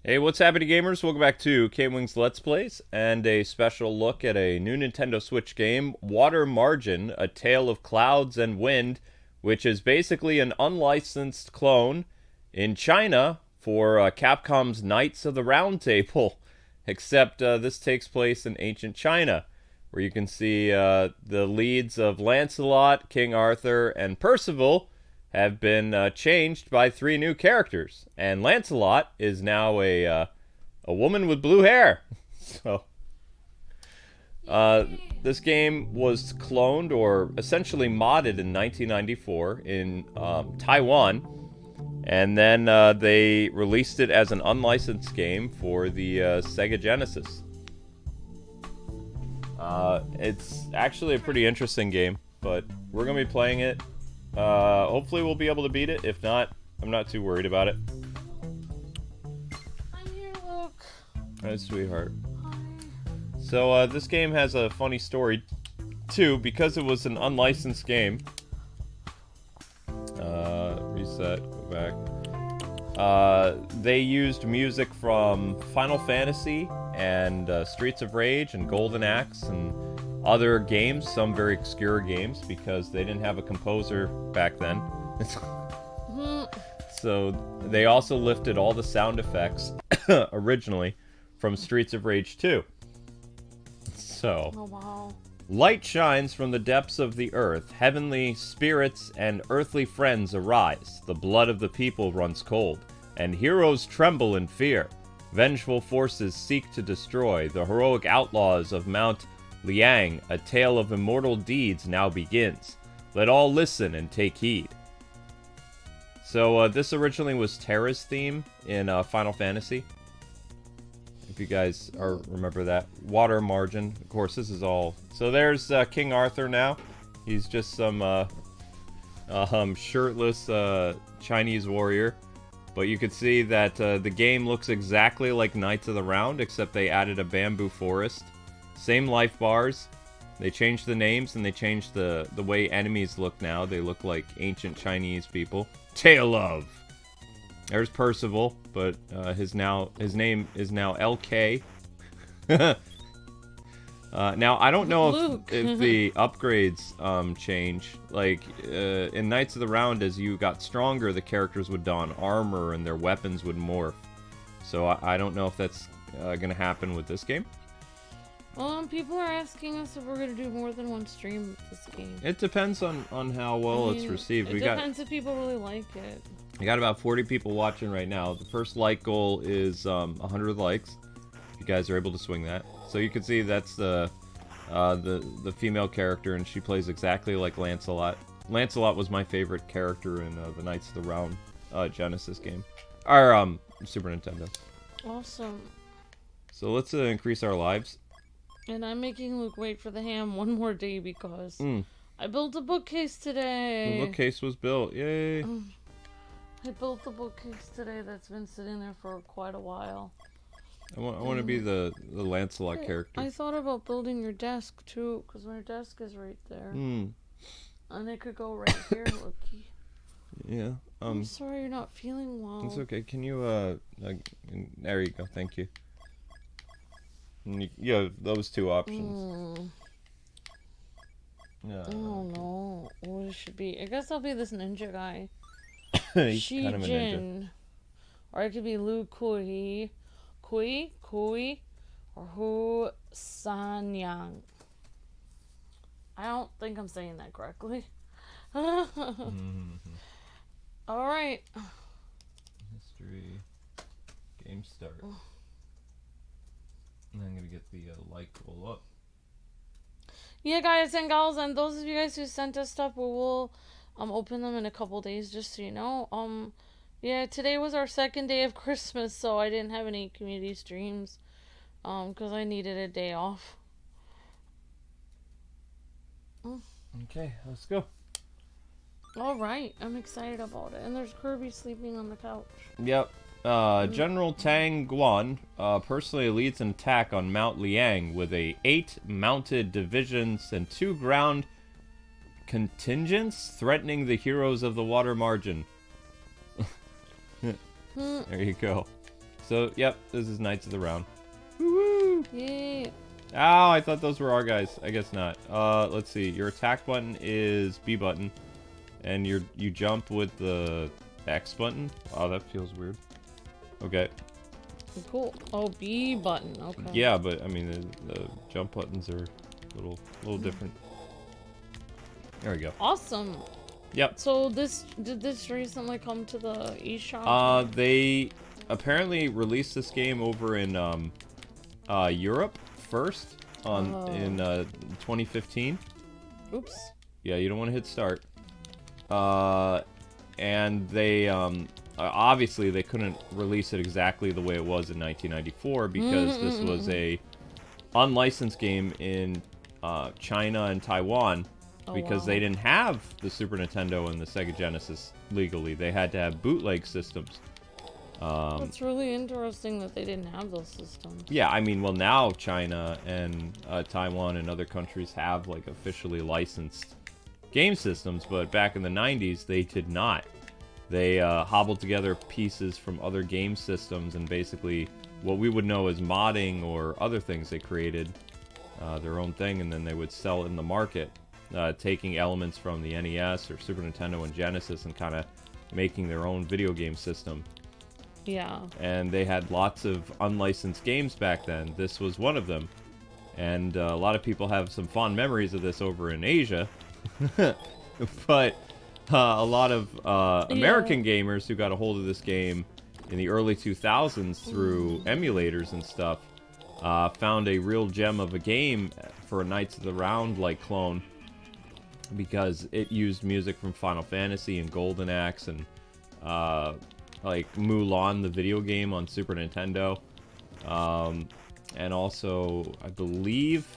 Hey, what's happening, gamers? Welcome back to Kwings Let's Plays, and a special look at a new Nintendo Switch game, Water Margin, A Tale of Clouds and Wind, which is basically an unlicensed clone in China for Capcom's Knights of the Round Table, except this takes place in ancient China, where you can see the leads of Lancelot, King Arthur, and Percival have been changed by three new characters, and Lancelot is now a woman with blue hair. So, this game was cloned or essentially modded in 1994 in Taiwan, and then they released it as an unlicensed game for the Sega Genesis. It's actually a pretty interesting game, but we're gonna be playing it. Hopefully we'll be able to beat it. If not, I'm not too worried about it. I'm here, Luke. Hi, sweetheart. Hi. So, this game has a funny story, too, because it was an unlicensed game. Reset, go back. They used music from Final Fantasy and Streets of Rage and Golden Axe and other games, some very obscure games, because they didn't have a composer back then. So they also lifted all the sound effects originally from Streets of Rage 2. So, Oh, wow. light shines from the depths of the earth, heavenly spirits and earthly friends arise, the blood of the people runs cold, and heroes tremble in fear. Vengeful forces seek to destroy the heroic outlaws of Mount Liang. A tale of immortal deeds now begins. Let all listen and take heed. So this originally was Terra's theme in Final Fantasy. If you guys remember that. Water Margin. Of course, this is all... So there's King Arthur now. He's just some shirtless Chinese warrior. But you can see that the game looks exactly like Knights of the Round, except they added a bamboo forest. Same life bars. They changed the names and they changed the way enemies look now. They look like ancient Chinese people. Tale of. There's Percival, but his name is now LK. Now I don't know if the upgrades change. Like in Knights of the Round, as you got stronger, the characters would don armor and their weapons would morph. So I don't know if that's gonna happen with this game. People are asking us if we're gonna do more than one stream with this game. It depends on how well it's received. It depends if people really like it. We got about 40 people watching right now. The first like goal is 100 likes. If you guys are able to swing that. So you can see that's the female character, and she plays exactly like Lancelot. Lancelot was my favorite character in the Knights of the Round Genesis game. Or Super Nintendo. Awesome. So let's increase our lives. And I'm making Luke wait for the ham one more day because I built a bookcase today. The bookcase was built. Yay. I built the bookcase today that's been sitting there for quite a while. I want to be the Lancelot character. I thought about building your desk too, because my desk is right there. And it could go right here, Loki. Yeah. I'm sorry you're not feeling well. It's okay. Can you there you go. Thank you. You have those two options. I don't know what it should be. I guess I'll be this ninja guy. He's Shi kind of a ninja. Jin. Or I could be Lu Kui, or Hu Sanyang. I don't think I'm saying that correctly. Alright. History. Game start. And I'm gonna get the like goal up. Yeah, guys and gals, and those of you guys who sent us stuff, we will open them in a couple days, just so you know. Yeah, today was our second day of Christmas, so I didn't have any community streams, because I needed a day off. Okay, let's go. Alright, I'm excited about it. And there's Kirby sleeping on the couch. Yep. General Tang Guan personally leads an attack on Mount Liang with 8 mounted divisions and 2 ground contingents threatening the heroes of the Water Margin. There you go. So, yep, this is Knights of the Round. Woo-woo! Yay. Ow, I thought those were our guys. I guess not. Let's see. Your attack button is B button. And you jump with the X button. Oh, that feels weird. Okay. Cool. Oh, B button. Okay. Yeah, but I mean the jump buttons are a little different. There we go. Awesome. Yep. So did this recently come to the eShop? They apparently released this game over in Europe first in 2015. Oops. Yeah, you don't want to hit start. And they obviously they couldn't release it exactly the way it was in 1994 because this was a unlicensed game in China and Taiwan because they didn't have the Super Nintendo and the Sega Genesis legally. They had to have bootleg systems. That's really interesting that they didn't have those systems. Yeah, I mean, well, now China and Taiwan and other countries have like officially licensed game systems, but back in the 90s they did not. They hobbled together pieces from other game systems and basically what we would know as modding or other things they created their own thing, and then they would sell it in the market, taking elements from the NES or Super Nintendo and Genesis and kind of making their own video game system. Yeah. And they had lots of unlicensed games back then. This was one of them. And a lot of people have some fond memories of this over in Asia. But a lot of American gamers who got a hold of this game in the early 2000s through emulators and stuff found a real gem of a game for a Knights of the Round like clone, because it used music from Final Fantasy and Golden Axe and like Mulan, the video game on Super Nintendo, and also I believe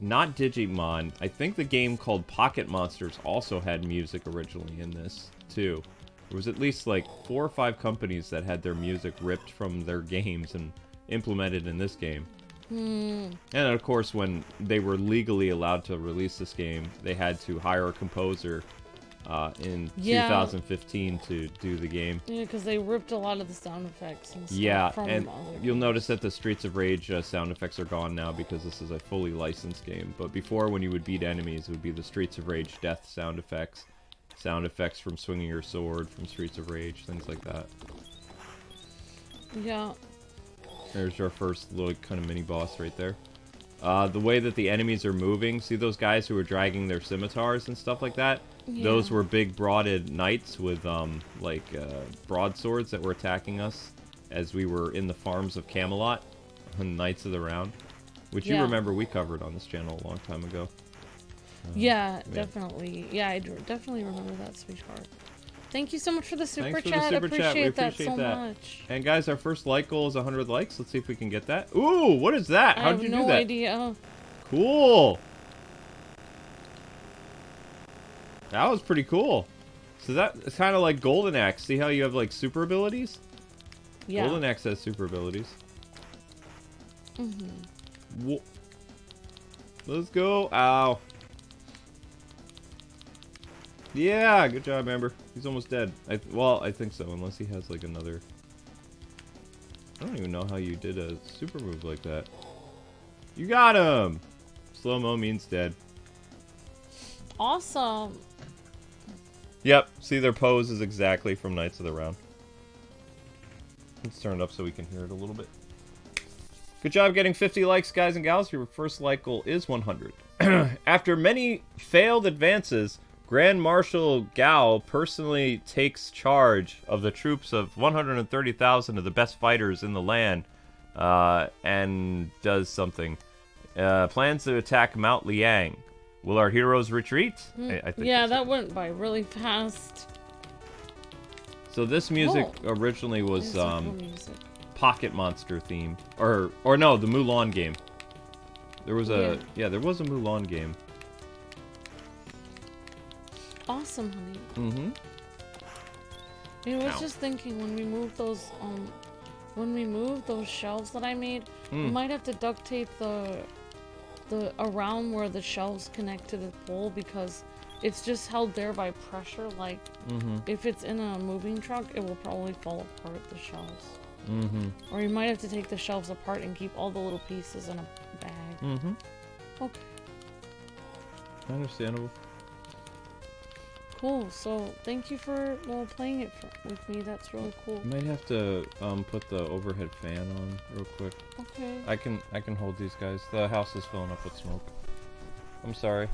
not Digimon. I think the game called Pocket Monsters also had music originally in this too. There was at least like 4 or 5 companies that had their music ripped from their games and implemented in this game. And of course, when they were legally allowed to release this game, they had to hire a composer in 2015 to do the game. Yeah, because they ripped a lot of the sound effects and stuff. Yeah, from and other you'll games. notice that the Streets of Rage sound effects are gone now because this is a fully licensed game. But before, when you would beat enemies, it would be the Streets of Rage death sound effects from swinging your sword from Streets of Rage, things like that. Yeah. There's our first little kind of mini boss right there. The way that the enemies are moving, see those guys who are dragging their scimitars and stuff like that? Yeah. Those were big broaded knights with broadswords that were attacking us as we were in the farms of Camelot on Knights of the Round, which you remember we covered on this channel a long time ago. Yeah, definitely. Yeah, I definitely remember that, sweetheart. Thank you so much for the super Thanks for chat. the super chat. We Appreciate that appreciate so that. much. And guys, our first like goal is 100 likes. Let's see if we can get that. Ooh, what is that? How did you do that? I have no idea. Cool. That was pretty cool. So that's kind of like Golden Axe. See how you have like super abilities? Yeah. Golden Axe has super abilities. Let's go. Ow. Yeah, good job, Amber. He's almost dead. Well, I think so, unless he has like another... I don't even know how you did a super move like that. You got him! Slow-mo means dead. Awesome. Yep, see their pose is exactly from Knights of the Round. Let's turn it up so we can hear it a little bit. Good job getting 50 likes, guys and gals. Your first like goal is 100. After many failed advances, Grand Marshal Gao personally takes charge of the troops of 130,000 of the best fighters in the land and does something. Plans to attack Mount Liang. Will our heroes retreat? I think Yeah, that's that it. went by really fast. So this music originally was Music. Pocket Monster themed, or no, the Mulan game. There was a there was a Mulan game. Awesome, honey. Mm-hmm. I was just thinking when we move those shelves that I made, we might have to duct tape the around where the shelves connect to the pole, because it's just held there by pressure. Like if it's in a moving truck, it will probably fall apart, the shelves. Mm-hmm. Or you might have to take the shelves apart and keep all the little pieces in a bag. Mm-hmm. Okay. Understandable. Cool. So thank you for playing it with me. That's really cool. Might have to put the overhead fan on real quick. Okay. I can hold these guys. The house is filling up with smoke. I'm sorry.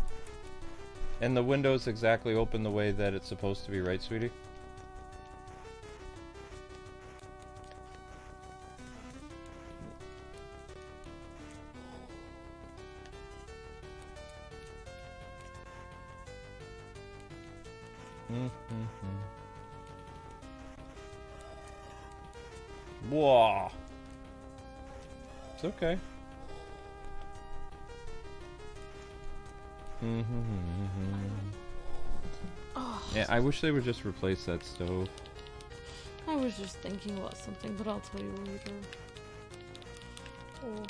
And the window's exactly open the way that it's supposed to be, right, sweetie? Whoa. It's okay. Oh, Yeah, I wish they would just replace that stove. I was just thinking about something, but I'll tell you later. Oh.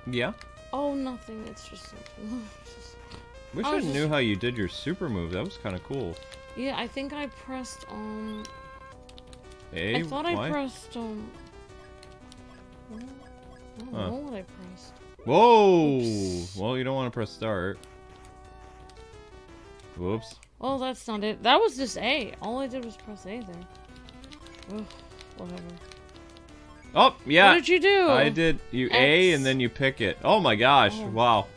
Yeah? Oh, nothing. It's just something. Wish I knew how you did your super move. That was kind of cool. Yeah, I think I pressed A? I thought Why? I pressed I don't know what I pressed. Whoa! Oops. Well, you don't want to press start. Whoops. Well, that's not it. That was just A. All I did was press A there. Ugh, whatever. Oh, yeah. What did you do? I did you X. A and then you pick it. Oh my gosh. Oh. Wow.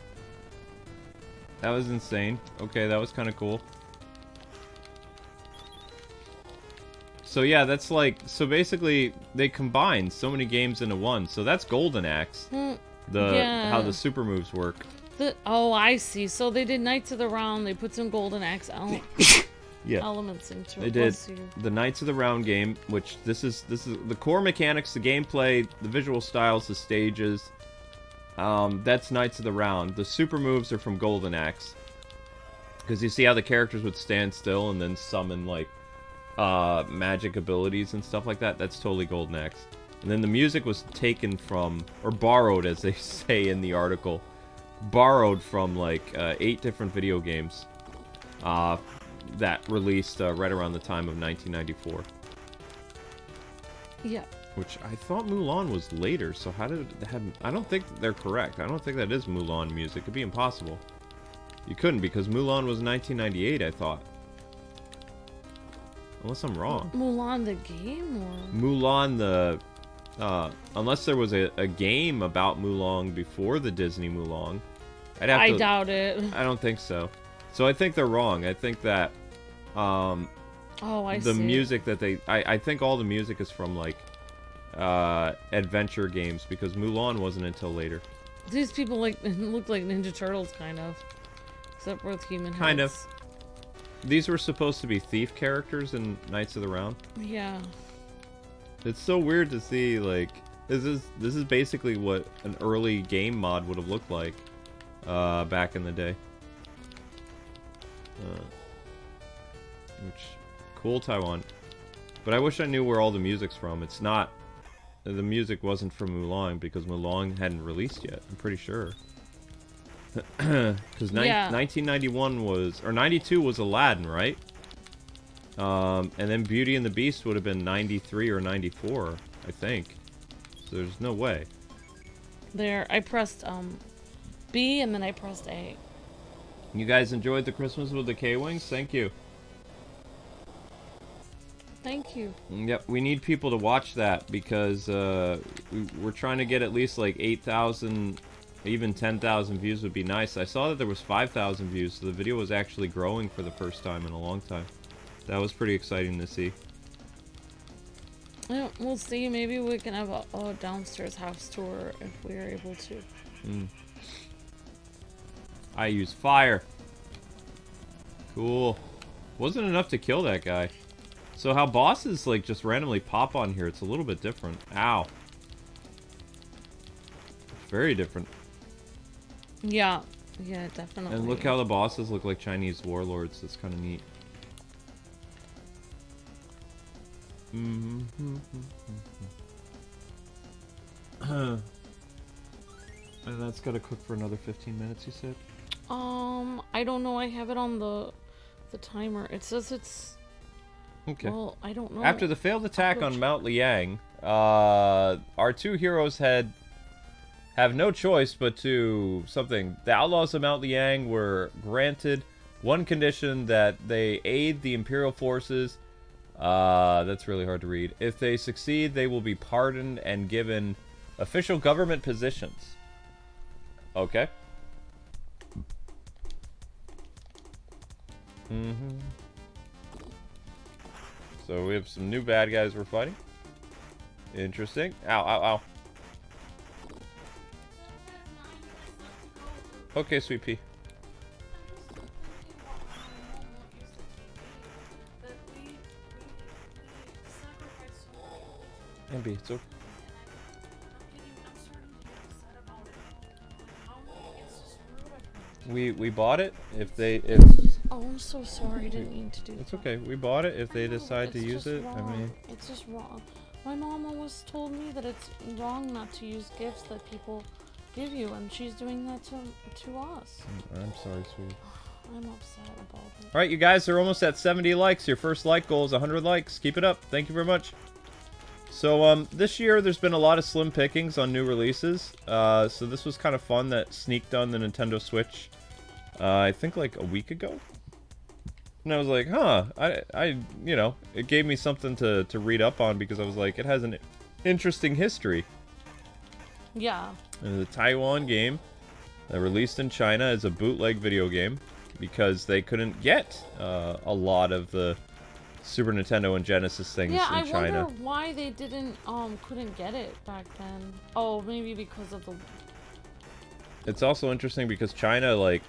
That was insane. Okay, that was kind of cool. So yeah, that's like, so basically they combined so many games into one. So that's Golden Axe. How the super moves work. Oh, I see. So they did Knights of the Round. They put some Golden Axe elements into They it. did the Knights of the Round game, which this is the core mechanics, the gameplay, the visual styles, the stages. That's Knights of the Round. The super moves are from Golden Axe. Because you see how the characters would stand still and then summon like magic abilities and stuff like that. That's totally Golden Axe. And then the music was taken from, or borrowed, as they say in the article, borrowed from like 8 different video games that released right around the time of 1994. Yeah. Which I thought Mulan was later, so how did it have... I don't think they're correct. I don't think that is Mulan music. It'd be impossible. You couldn't, because Mulan was 1998, I thought. Unless I'm wrong. Mulan the game, or? Mulan the... unless there was a game about Mulan before the Disney Mulan. I doubt it. I don't think so. So I think they're wrong. I think that... oh, I see. The music that they... I think all the music is from, like... adventure games, because Mulan wasn't until later. These people look like Ninja Turtles, kind of, except with human heads. Kind of. These were supposed to be thief characters in Knights of the Round. Yeah. It's so weird to see, like, this is basically what an early game mod would have looked like back in the day. Which, cool, Taiwan. But I wish I knew where all the music's from. It's not. The music wasn't from Mulan, because Mulan hadn't released yet, I'm pretty sure. Because 1991 was, or 92 was Aladdin, right? And then Beauty and the Beast would have been 93 or 94, I think. So there's no way. There, I pressed B and then I pressed A. You guys enjoyed the Christmas with the Kwings? Thank you. Thank you. Yep, we need people to watch that, because we're trying to get at least like 8,000, even 10,000 views would be nice. I saw that there was 5,000 views, so the video was actually growing for the first time in a long time. That was pretty exciting to see. Yeah, we'll see. Maybe we can have a downstairs house tour if we are able to. I use fire. Cool. Wasn't enough to kill that guy. So how bosses like just randomly pop on here, it's a little bit different. Ow. It's very different. Yeah. Yeah, definitely. And look how the bosses look like Chinese warlords. That's kind of neat. And that's gotta cook for another 15 minutes, you said? I don't know. I have it on the timer. It says it's Okay. Well, I don't know. After the failed attack on Mount Liang, our two heroes have no choice but to something. The outlaws of Mount Liang were granted one condition, that they aid the Imperial forces. That's really hard to read. If they succeed, they will be pardoned and given official government positions. Okay. So we have some new bad guys we're fighting. Interesting. Ow, ow, ow. Okay, sweet pea. Ambi, it's okay. We bought it. If Oh, I'm so sorry. I didn't mean to do that. it's okay. We bought it. If they decide to use it, wrong. I mean, it's just wrong. My mom always told me that it's wrong not to use gifts that people give you, and she's doing that to us. I'm sorry, sweet. I'm upset about it. All right, you guys are almost at 70 likes. Your first like goal is 100 likes. Keep it up. Thank you very much. So this year there's been a lot of slim pickings on new releases. So this was kind of fun that sneaked on the Nintendo Switch. I think like a week ago. And I was like, huh, you know, it gave me something to read up on, because I was like, it has an interesting history. Yeah. And the Taiwan game that released in China is a bootleg video game, because they couldn't get a lot of the Super Nintendo and Genesis things in China. Yeah, I wonder why they couldn't get it back then. Oh, maybe because of the... It's also interesting because China, like,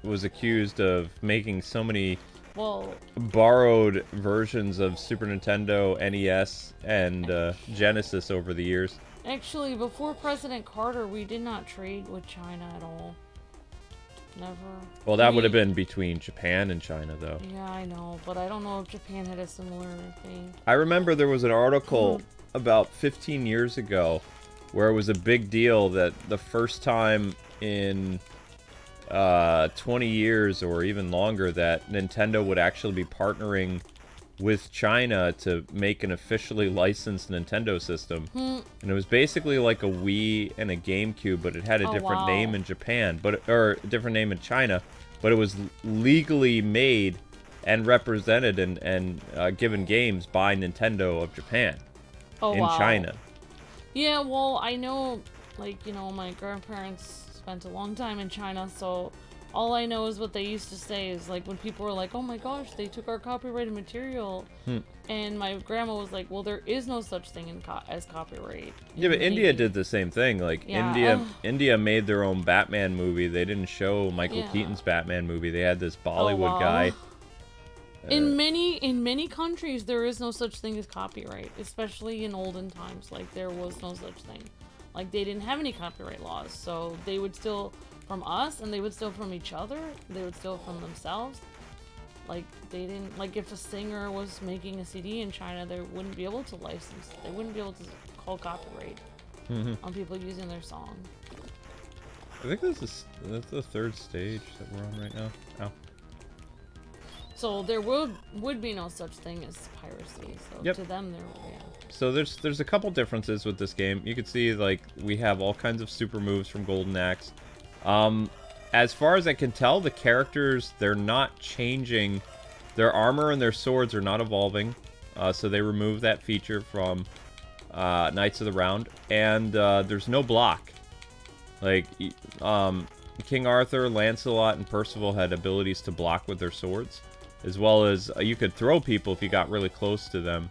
was accused of making so many borrowed versions of Super Nintendo, NES, and Genesis over the years. Actually, before President Carter, we did not trade with China at all. Never. Well, that would have been between Japan and China, though. Yeah, I know, but I don't know if Japan had a similar thing. I remember there was an article about 15 years ago where it was a big deal that the first time in 20 years or even longer that Nintendo would actually be partnering with China to make an officially licensed Nintendo system. And it was basically like a Wii and a GameCube, but it had a different name in Japan, or a different name in China, but it was legally made and represented and given games by Nintendo of Japan in China. Yeah, well, I know, like, you know, my grandparents spent a long time in China, so all I know is what they used to say is, like, when people were like, oh my gosh, they took our copyrighted material, and my grandma was like, well, there is no such thing as copyright. Yeah, but India did the same thing. Like, India made their own Batman movie. They didn't show Michael Keaton's Batman movie. They had this Bollywood guy. In many countries, there is no such thing as copyright, especially in olden times. Like, there was no such thing. Like, they didn't have any copyright laws, so they would steal from us, and they would steal from each other. They would steal from themselves. Like, they didn't... Like, if a singer was making a CD in China, they wouldn't be able to license. They wouldn't be able to call copyright on people using their song. I think that's the third stage that we're on right now. Ow. So there would be no such thing as piracy. So to them, So there's a couple differences with this game. You can see, like, we have all kinds of super moves from Golden Axe. As far as I can tell, the characters, they're not changing. Their armor and their swords are not evolving. So they removed that feature from Knights of the Round. And there's no block. Like, King Arthur, Lancelot, and Percival had abilities to block with their swords. As well as you could throw people if you got really close to them.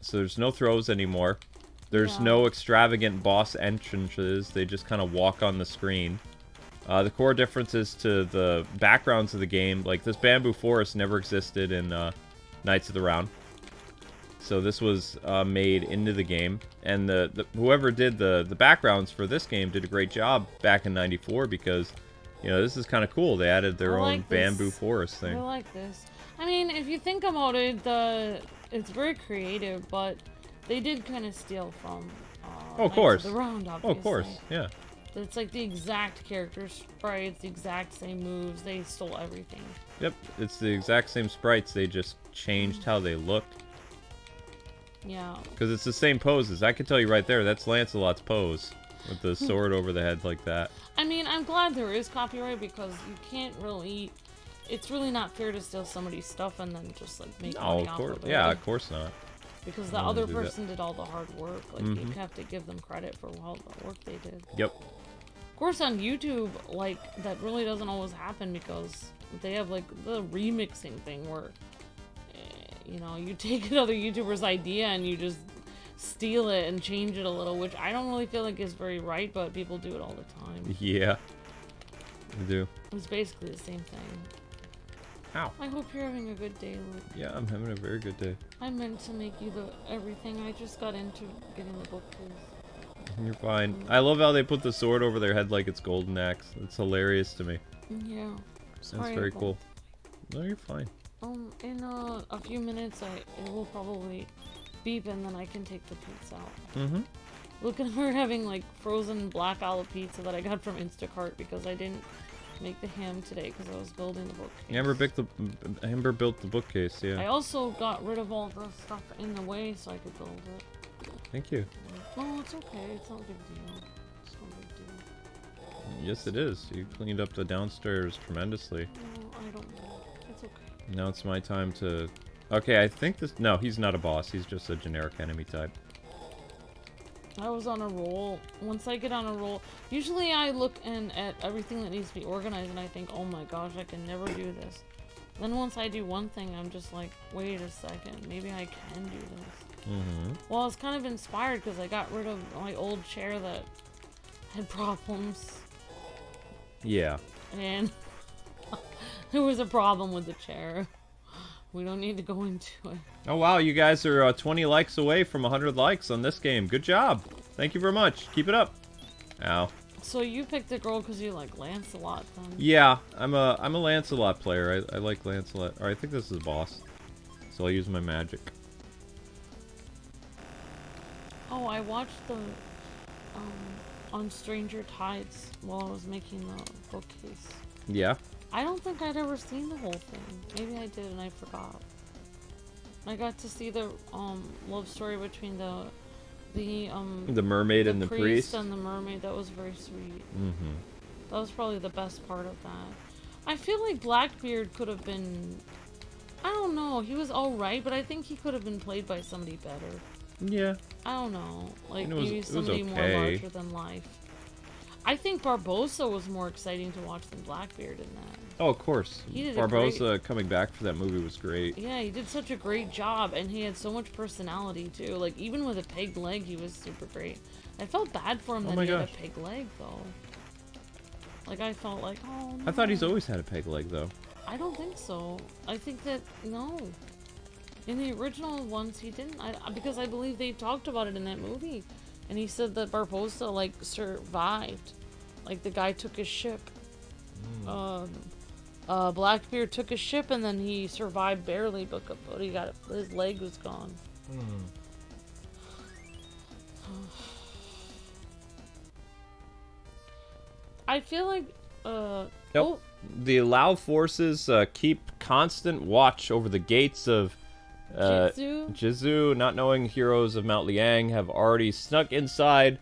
So there's no throws anymore. There's no extravagant boss entrances. They just kind of walk on the screen. The core differences to the backgrounds of the game, like this bamboo forest never existed in Knights of the Round. So this was made into the game. And whoever did the backgrounds for this game did a great job back in '94, because, you know, this is kind of cool. They added their own bamboo forest thing. I like this. I mean, if you think about it, it's very creative, but they did kind of steal from of course. the Round, obviously. Oh, of course, yeah. It's like the exact character sprites, the exact same moves. They stole everything. Yep, it's the exact same sprites. They just changed how they looked. Yeah. Because it's the same poses. I can tell you right there, that's Lancelot's pose. With the sword over the head like that. I mean, I'm glad there is copyright because you can't really... It's really not fair to steal somebody's stuff and then just, like, make money off of it. Yeah, of course not. Because the other person did all the hard work. Like, you have to give them credit for all the work they did. Yep. Of course, on YouTube, like, that really doesn't always happen because they have, like, the remixing thing where, you know, you take another YouTuber's idea and you just steal it and change it a little, which I don't really feel like is very right, but people do it all the time. Yeah. They do. It's basically the same thing. Ow. I hope you're having a good day, Luke. Yeah, I'm having a very good day. I meant to make you everything. I just got into getting the bookcase. You're fine. I love how they put the sword over their head like it's Golden Axe. It's hilarious to me. Yeah. That's very cool. No, you're fine. In a few minutes, it will probably beep and then I can take the pizza out. Mm-hmm. Look, and we're having like frozen black olive pizza that I got from Instacart because I didn't make the ham today because I was building the bookcase. Amber built the bookcase, yeah. I also got rid of all the stuff in the way so I could build it. Thank you. No, it's okay. It's not a big deal. It's not a big deal. Yes, it is. You cleaned up the downstairs tremendously. No, I don't know. It's okay. Now it's my time to... Okay, I think this... No, he's not a boss. He's just a generic enemy type. I was on a roll. Once I get on a roll, usually I look at everything that needs to be organized and I think, oh my gosh, I can never do this. Then once I do one thing, I'm just like, wait a second, maybe I can do this. Mm-hmm. Well, I was kind of inspired because I got rid of my old chair that had problems. Yeah. And there was a problem with the chair. We don't need to go into it. Oh wow, you guys are 20 likes away from 100 likes on this game. Good job. Thank you very much. Keep it up. Ow. So you picked a girl because you like Lancelot then? Yeah, I'm a Lancelot player. I like Lancelot. Or I think this is a boss. So I'll use my magic. Oh, I watched the on Stranger Tides while I was making the bookcase. Yeah. I don't think I'd ever seen the whole thing. Maybe I did and I forgot. I got to see the love story between the mermaid and the priest and the mermaid. That was very sweet. Mm-hmm. That was probably the best part of that. I feel like Blackbeard could have been... I don't know. He was alright, but I think he could have been played by somebody better. Yeah. I don't know. Like, maybe somebody more larger than life. I think Barbossa was more exciting to watch than Blackbeard in that. Oh, of course. Barbossa coming back for that movie was great. Yeah, he did such a great job, and he had so much personality, too. Like, even with a peg leg, he was super great. I felt bad for him that he had a peg leg, though. Like, I felt like, oh, no. I thought he's always had a peg leg, though. I don't think so. I think that, no. In the original ones, he didn't. Because I believe they talked about it in that movie. And he said that Barbossa, like, survived. Like, the guy took his ship. Blackbeard took his ship, and then he survived barely, but he got his leg was gone. I feel like, Yep. The Lao forces keep constant watch over the gates of Jizu, not knowing heroes of Mount Liang have already snuck inside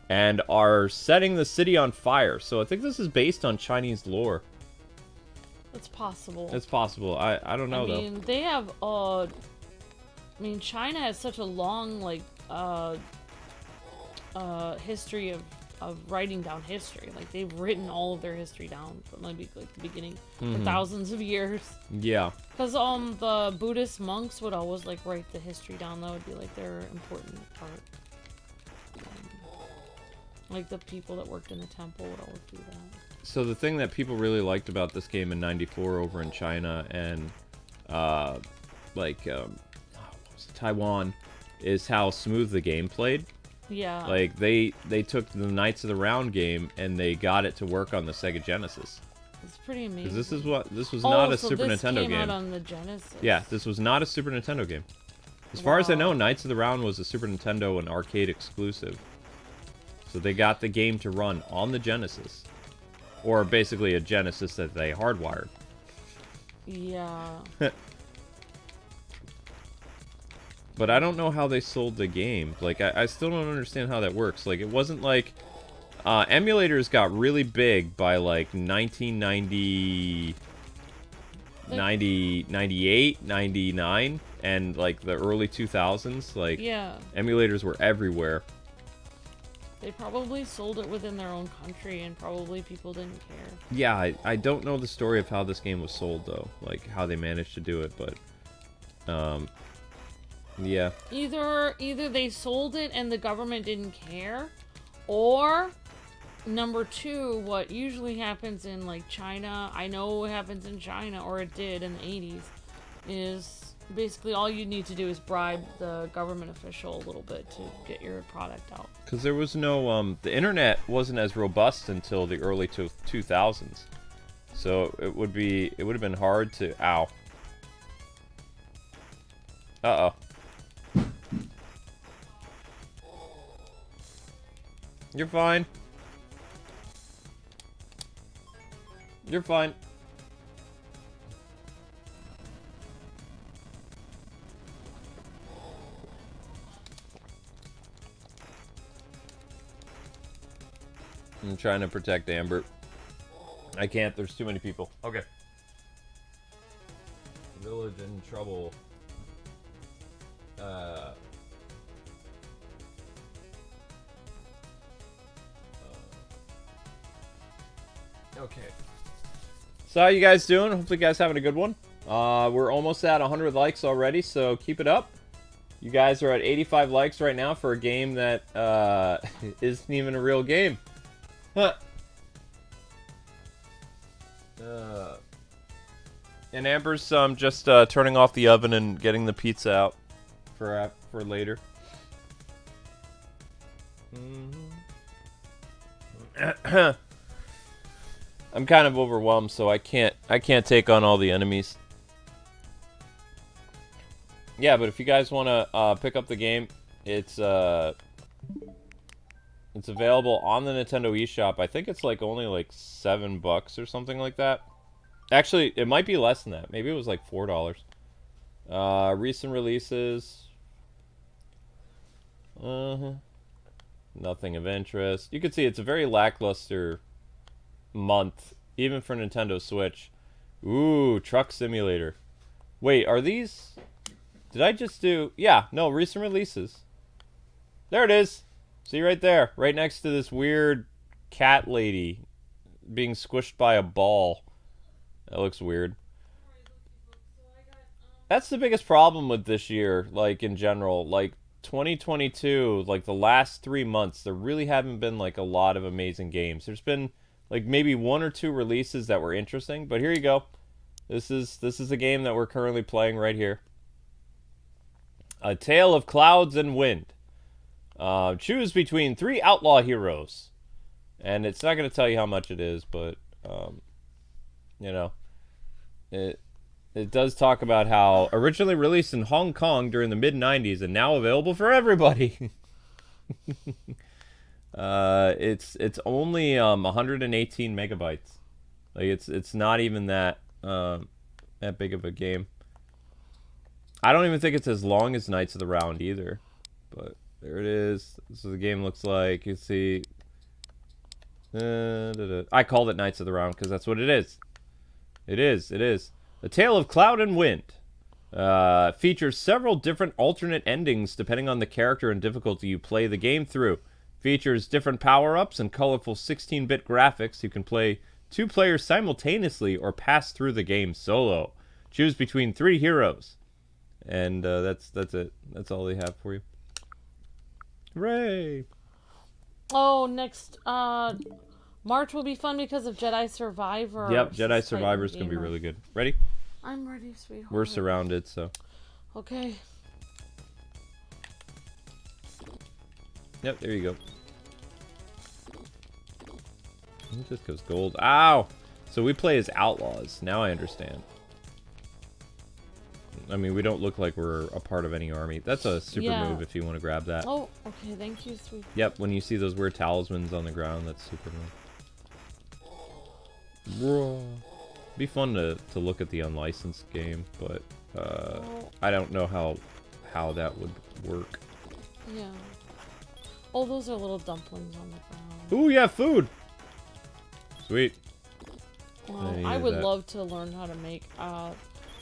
and are setting the city on fire. So I think this is based on Chinese lore. It's possible. It's possible. I don't know, though. I mean, they have, I mean, China has such a long, like, history of writing down history. Like, they've written all of their history down from, like the beginning for thousands of years. Yeah. Because, the Buddhist monks would always, like, write the history down. That would be, like, their important part. Like, the people that worked in the temple would always do that. So the thing that people really liked about this game in '94 over in China and, Taiwan is how smooth the game played. Yeah. Like, they took the Knights of the Round game and they got it to work on the Sega Genesis. It's pretty amazing. Because this was not a Super Nintendo game. Out on the Genesis. Yeah, this was not a Super Nintendo game. As far as I know, Knights of the Round was a Super Nintendo and arcade exclusive. So they got the game to run on the Genesis. Or basically a Genesis that they hardwired. Yeah. But I don't know how they sold the game. Like, I still don't understand how that works. Like, it wasn't like... emulators got really big by, like, 1990... 98, 99, and, like, the early 2000s. Like, yeah. Emulators were everywhere. They probably sold it within their own country, and probably people didn't care. Yeah, I don't know the story of how this game was sold, though. Like, how they managed to do it, but... yeah. Either they sold it and the government didn't care, or number two, what usually happens in like China, I know it happens in China, or it did in the 80s, is basically all you need to do is bribe the government official a little bit to get your product out. Because there was no, the internet wasn't as robust until the early 2000s. So it would have been hard to, ow. Uh-oh. You're fine. You're fine. I'm trying to protect Amber. I can't, there's too many people. Okay. Village in trouble. Okay. So how you guys doing? Hopefully you guys having a good one. We're almost at 100 likes already, so keep it up. You guys are at 85 likes right now for a game that isn't even a real game. Huh. And Amber's just turning off the oven and getting the pizza out for later. I'm kind of overwhelmed, so I can't take on all the enemies. Yeah, but if you guys want to pick up the game, it's available on the Nintendo eShop. I think it's like only like $7 or something like that. Actually, it might be less than that. Maybe it was like $4. Recent releases. Nothing of interest. You can see it's a very lackluster month, even for Nintendo Switch. Ooh, Truck Simulator. Wait, are these... Did I just do... Yeah, no, recent releases. There it is. See right there. Right next to this weird cat lady being squished by a ball. That looks weird. That's the biggest problem with this year, like, in general. Like, 2022, like, the last 3 months, there really haven't been, like, a lot of amazing games. There's been, like, maybe 1 or 2 releases that were interesting, but here you go. This is a game that we're currently playing right here. A Tale of Clouds and Wind. Choose between 3 outlaw heroes. And it's not going to tell you how much it is, but, you know, it does talk about how originally released in Hong Kong during the mid-90s and now available for everybody. It's only 118 megabytes. Like it's not even that big of a game. I don't even think it's as long as Knights of the Round either. But there it is. This is what the game looks like. You see. I called it Knights of the Round because that's what it is. It is. A Tale of Cloud and Wind. Features several different alternate endings depending on the character and difficulty you play the game through. Features different power-ups and colorful 16-bit graphics. You can play 2 players simultaneously or pass through the game solo. Choose between 3 heroes. And that's it. That's all they have for you. Hooray! Oh, next March will be fun because of Jedi Survivor. Yep, Jedi Survivor is going to be really good. Ready? I'm ready, sweetheart. We're surrounded, so. Okay. Yep, there you go. It just goes gold. Ow! So we play as outlaws. Now I understand. I mean, we don't look like we're a part of any army. That's a super move if you want to grab that. Oh, okay. Thank you, sweet. Yep, when you see those weird talismans on the ground, that's super move. Be fun to look at the unlicensed game, but I don't know how that would work. Yeah. Oh, those are little dumplings on the ground. Ooh, yeah, food. Sweet. Well, I would love to learn how to make.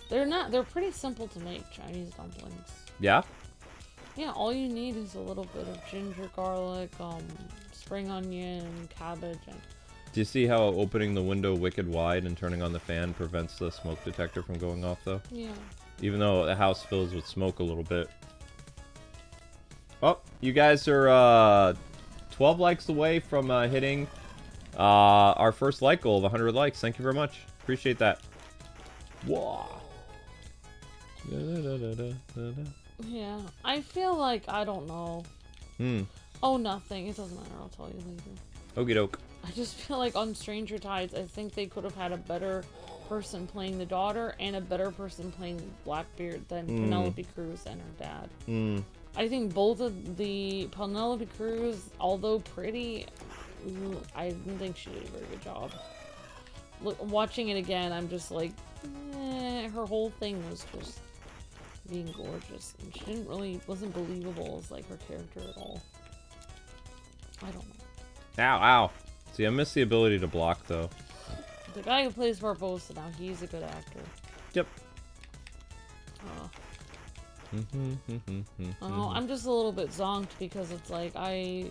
They're pretty simple to make, Chinese dumplings. Yeah. Yeah, all you need is a little bit of ginger, garlic, spring onion, cabbage, and... Do you see how opening the window wicked wide and turning on the fan prevents the smoke detector from going off, though? Yeah. Even though the house fills with smoke a little bit. Oh, you guys are 12 likes away from hitting our first like goal of 100 likes. Thank you very much. Appreciate that. Wow. Yeah, I feel like, I don't know. Oh, nothing. It doesn't matter. I'll tell you later. Okie doke. I just feel like on Stranger Tides, I think they could have had a better person playing the daughter and a better person playing Blackbeard than Penelope Cruz and her dad. I think both of the Penelope Cruz, although pretty, I didn't think she did a very good job. Watching it again, I'm just like, her whole thing was just being gorgeous, and she wasn't believable as like her character at all. I don't know. Ow, ow. See, I miss the ability to block, though. The guy who plays Barbosa now, he's a good actor. Yep. Oh, I'm just a little bit zonked because it's like I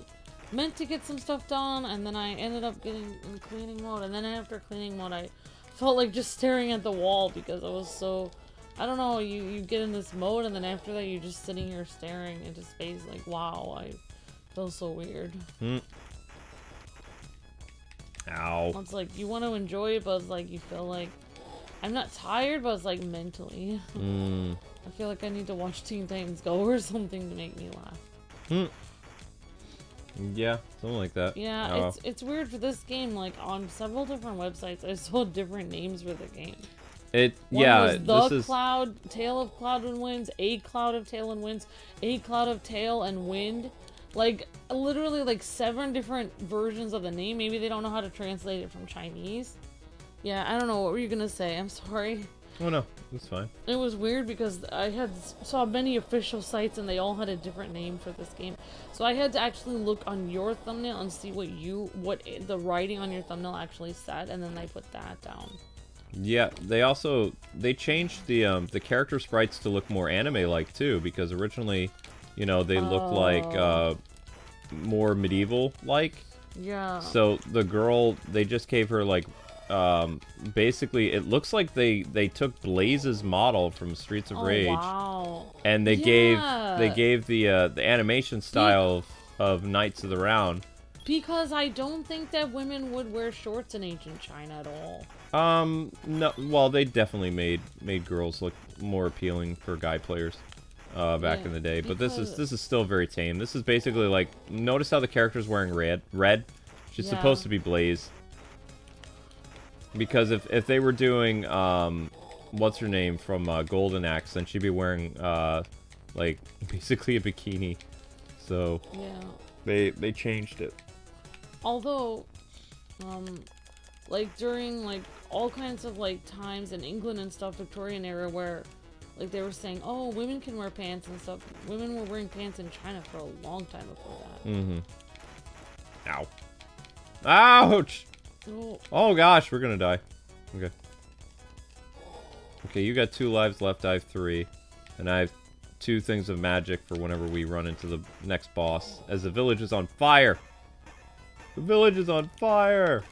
meant to get some stuff done, and then I ended up getting in cleaning mode, and then after cleaning mode, I felt like just staring at the wall because I was so... I don't know, you get in this mode, and then after that, you're just sitting here staring into space like, wow, I feel so weird. Ow. It's like, you want to enjoy it, but it's like, you feel like... I'm not tired, but it's like, mentally. I feel like I need to watch Teen Titans Go or something to make me laugh. Yeah, something like that. Yeah, it's weird for this game, like, on several different websites, I saw different names for the game. One was the Cloud, Tale of Cloud and Winds, A Cloud of Tail and Winds, A Cloud of Tail and Wind. Like, literally, like, 7 different versions of the name. Maybe they don't know how to translate it from Chinese. Yeah, I don't know. What were you gonna say? I'm sorry. Oh, no. That's fine. It was weird because I saw many official sites and they all had a different name for this game. So I had to actually look on your thumbnail and see what the writing on your thumbnail actually said, and then I put that down. Yeah, they changed the character sprites to look more anime-like, too, because originally... You know, they look like more medieval-like. Yeah. So the girl, they just gave her like, basically, it looks like they took Blaze's model from Streets of Rage, wow. and they gave the animation style of Knights of the Round. Because I don't think that women would wear shorts in ancient China at all. No. Well, they definitely made girls look more appealing for guy players. Back in the day, but this is still very tame. This is basically like, notice how the character's wearing red. She's supposed to be Blaze. Because if they were doing what's her name from Golden Axe, then she'd be wearing like basically a bikini. So yeah, they changed it. Although, like during like all kinds of like times in England and stuff, Victorian era, where like they were saying, oh, women can wear pants and stuff. Women were wearing pants in China for a long time before that. Ow. Ouch! Oh. Oh gosh, we're gonna die. Okay. Okay, you got 2 lives left, I have 3. And I have 2 things of magic for whenever we run into the next boss. As the village is on fire! The village is on fire!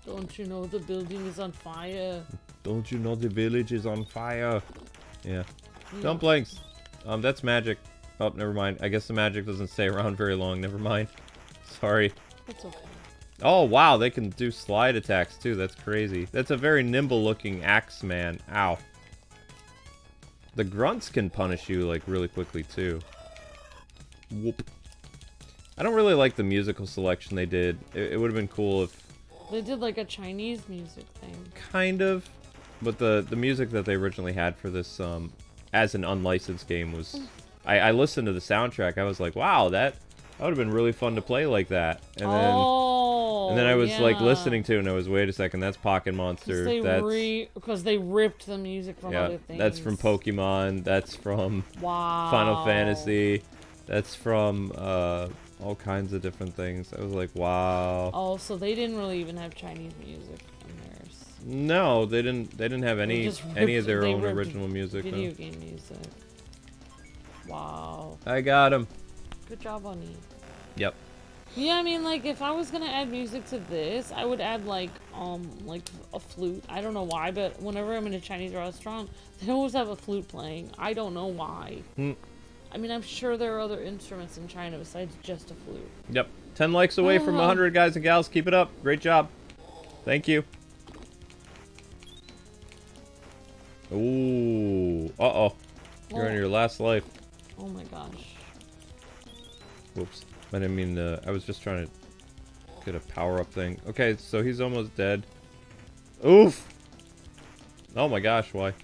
Don't you know the building is on fire? Don't you know the village is on fire? Yeah. Dumplings! That's magic. Oh, never mind. I guess the magic doesn't stay around very long. Never mind. Sorry. It's okay. Oh, wow. They can do slide attacks, too. That's crazy. That's a very nimble-looking axe man. Ow. The grunts can punish you, like, really quickly, too. Whoop. I don't really like the musical selection they did. It would have been cool if... They did, like, a Chinese music thing. Kind of. But the music that they originally had for this, as an unlicensed game was... I listened to the soundtrack. I was like, wow, that would have been really fun to play like that. And then And then I was like yeah. listening to it, and I was, wait a second, that's Pocket Monster. Because they ripped the music from other things. That's from Pokemon. That's from Wow. Final Fantasy. That's from all kinds of different things. I was like, wow. Oh, so they didn't really even have Chinese music in theirs. No, they didn't have any of their own original music. Video game music. Wow. I got him. Good job on you. Yep. Yeah, I mean, like, if I was gonna add music to this, I would add, like a flute. I don't know why, but whenever I'm in a Chinese restaurant, they always have a flute playing. I don't know why. I mean, I'm sure there are other instruments in China besides just a flute. Yep. 10 likes away from 100, guys and gals. Keep it up. Great job. Thank you. Ooh. Uh-oh. You're on your last life. Oh my gosh. Whoops. I didn't mean to... I was just trying to get a power-up thing. Okay, so he's almost dead. Oof! Oh my gosh, why?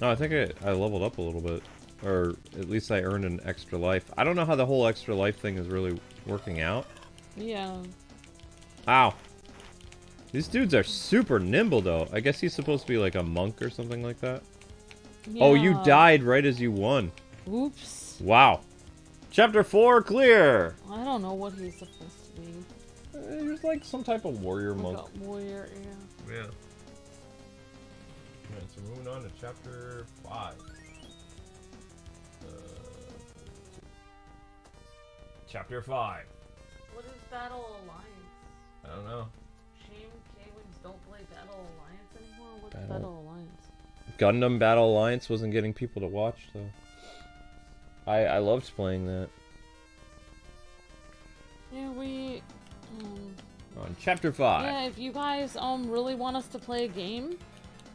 Oh, I think I leveled up a little bit. Or at least I earned an extra life. I don't know how the whole extra life thing is really working out. Yeah. Ow. These dudes are super nimble, though. I guess he's supposed to be like a monk or something like that. Yeah. Oh, you died right as you won. Oops. Wow. Chapter 4 clear. I don't know what he's supposed to be. He's like some type of warrior like monk. A warrior, yeah. Yeah. Alright, so moving on to chapter 5. Chapter 5. What is Battle Alliance? I don't know. Shame Kwings don't play Battle Alliance anymore? What's Battle Alliance? Gundam Battle Alliance wasn't getting people to watch, though. I loved playing that. Yeah, we... on chapter 5. Yeah, if you guys really want us to play a game,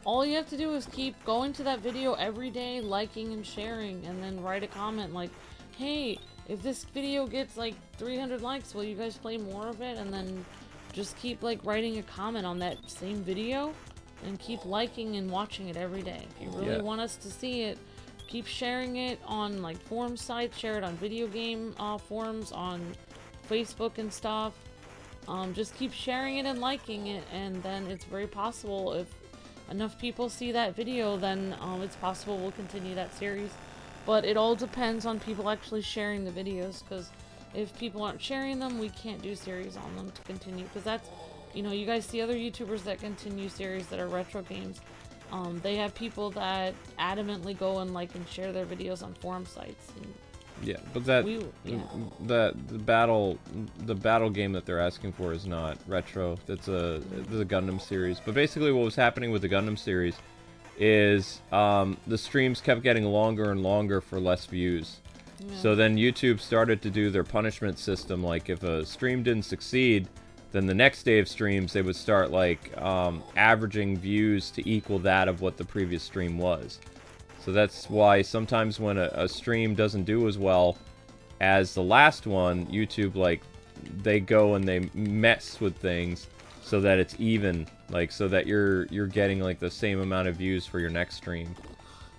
all you have to do is keep going to that video every day, liking and sharing, and then write a comment like, hey, if this video gets like 300 likes, will you guys play more of it? And then just keep like writing a comment on that same video and keep liking and watching it every day. If you really want us to see it, keep sharing it on like forum sites, share it on video game forums, on Facebook and stuff. Just keep sharing it and liking it, and then it's very possible if enough people see that video, then it's possible we'll continue that series. But it all depends on people actually sharing the videos, because if people aren't sharing them, we can't do series on them to continue. Because that's, you know, you guys see other YouTubers that continue series that are retro games. They have people that adamantly go and like and share their videos on forum sites. And yeah, but the battle game that they're asking for is not retro. That's the Gundam series. But basically, what was happening with the Gundam series is the streams kept getting longer and longer for less views. Yeah. So then YouTube started to do their punishment system. Like if a stream didn't succeed, then the next day of streams they would start like averaging views to equal that of what the previous stream was. So that's why sometimes when a stream doesn't do as well as the last one, YouTube like they go and they mess with things so that it's even, like so that you're getting like the same amount of views for your next stream.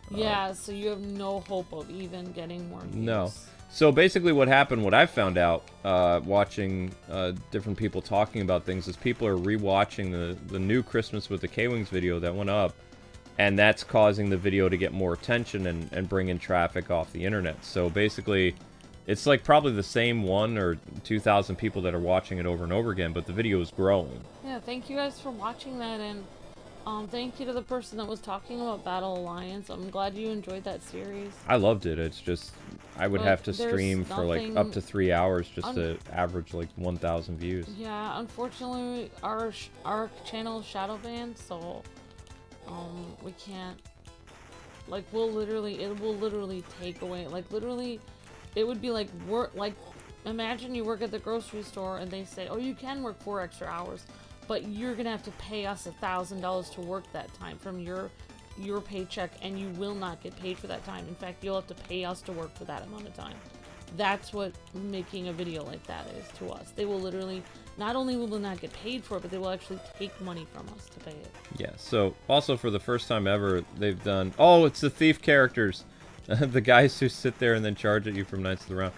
Yeah, so you have no hope of even getting more views. No. So basically what happened, what I've found out watching different people talking about things, is people are rewatching the new Christmas with the Kwings video that went up, and that's causing the video to get more attention and bring in traffic off the internet. So basically, it's like probably the same 1,000 or 2,000 people that are watching it over and over again, but the video is growing. Yeah, thank you guys for watching that, and thank you to the person that was talking about Battle Alliance. I'm glad you enjoyed that series. I loved it. It's just, I would have to stream for like up to 3 hours just to average like 1,000 views. Yeah, unfortunately, our channel is shadow banned, so we can't, like, it will literally take away, like, literally, it would be like imagine you work at the grocery store and they say, oh, you can work 4 extra hours, but you're gonna have to pay us $1,000 to work that time from your paycheck, and you will not get paid for that time. In fact, you'll have to pay us to work for that amount of time. That's what making a video like that is to us. They will literally, not only will they not get paid for it, but they will actually take money from us to pay it. Yeah, so also for the first time ever, they've done, oh, it's the thief characters. The guys who sit there and then charge at you from Knights of the Round.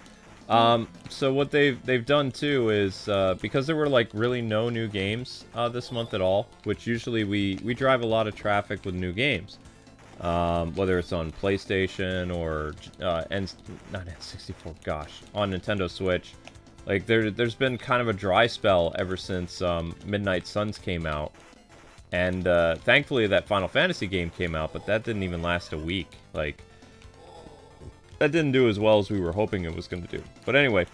So what they've done too is because there were like really no new games this month at all, which usually we drive a lot of traffic with new games, whether it's on PlayStation or not N64, gosh, on Nintendo Switch. Like there's been kind of a dry spell ever since Midnight Suns came out, and thankfully that Final Fantasy game came out, but that didn't even last a week. Like, that didn't do as well as we were hoping it was going to do. But anyway,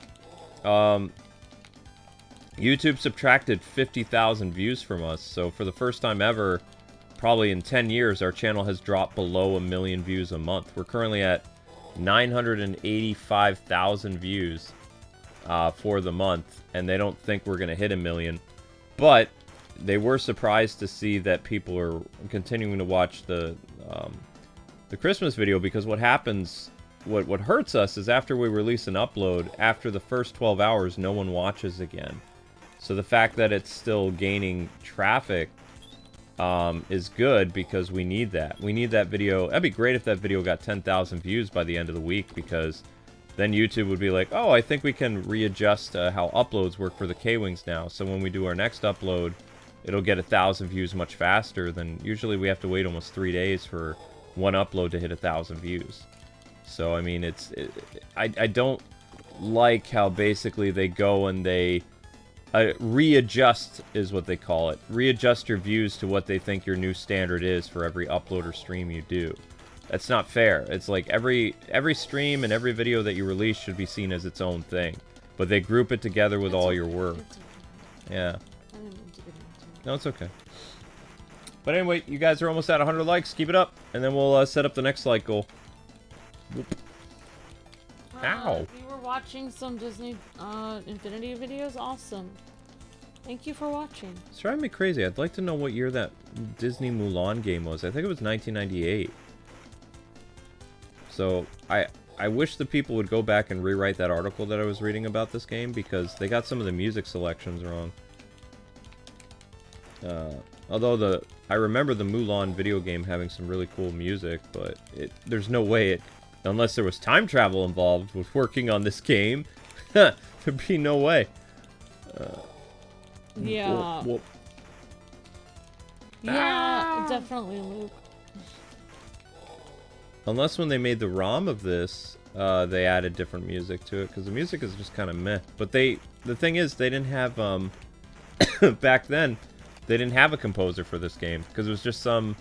YouTube subtracted 50,000 views from us, so for the first time ever, probably in 10 years, our channel has dropped below 1 million views a month. We're currently at 985,000 views for the month, and they don't think we're going to hit 1 million. But they were surprised to see that people are continuing to watch the Christmas video, because what happens... What hurts us is after we release an upload, after the first 12 hours, no one watches again. So the fact that it's still gaining traffic is good, because we need that. We need that video. That'd be great if that video got 10,000 views by the end of the week, because then YouTube would be like, oh, I think we can readjust how uploads work for the Kwings now. So when we do our next upload, it'll get 1,000 views much faster than usually we have to wait almost 3 days for one upload to hit 1,000 views. So, I mean, I don't like how basically they go and they readjust, is what they call it. Readjust your views to what they think your new standard is for every upload or stream you do. That's not fair. It's like every stream and every video that you release should be seen as its own thing. But they group it together with all your work. Yeah. No, it's okay. But anyway, you guys are almost at 100 likes. Keep it up, and then we'll set up the next like goal. Ow. You were watching some Disney Infinity videos? Awesome. Thank you for watching. It's driving me crazy. I'd like to know what year that Disney Mulan game was. I think it was 1998. So, I wish the people would go back and rewrite that article that I was reading about this game, because they got some of the music selections wrong. Although I remember the Mulan video game having some really cool music, but there's no way it... Unless there was time travel involved with working on this game, there'd be no way. Yeah. Whoop. Yeah, definitely, Luke. Unless when they made the ROM of this, they added different music to it, because the music is just kind of meh. But the thing is, they didn't have, back then, they didn't have a composer for this game, because it was just some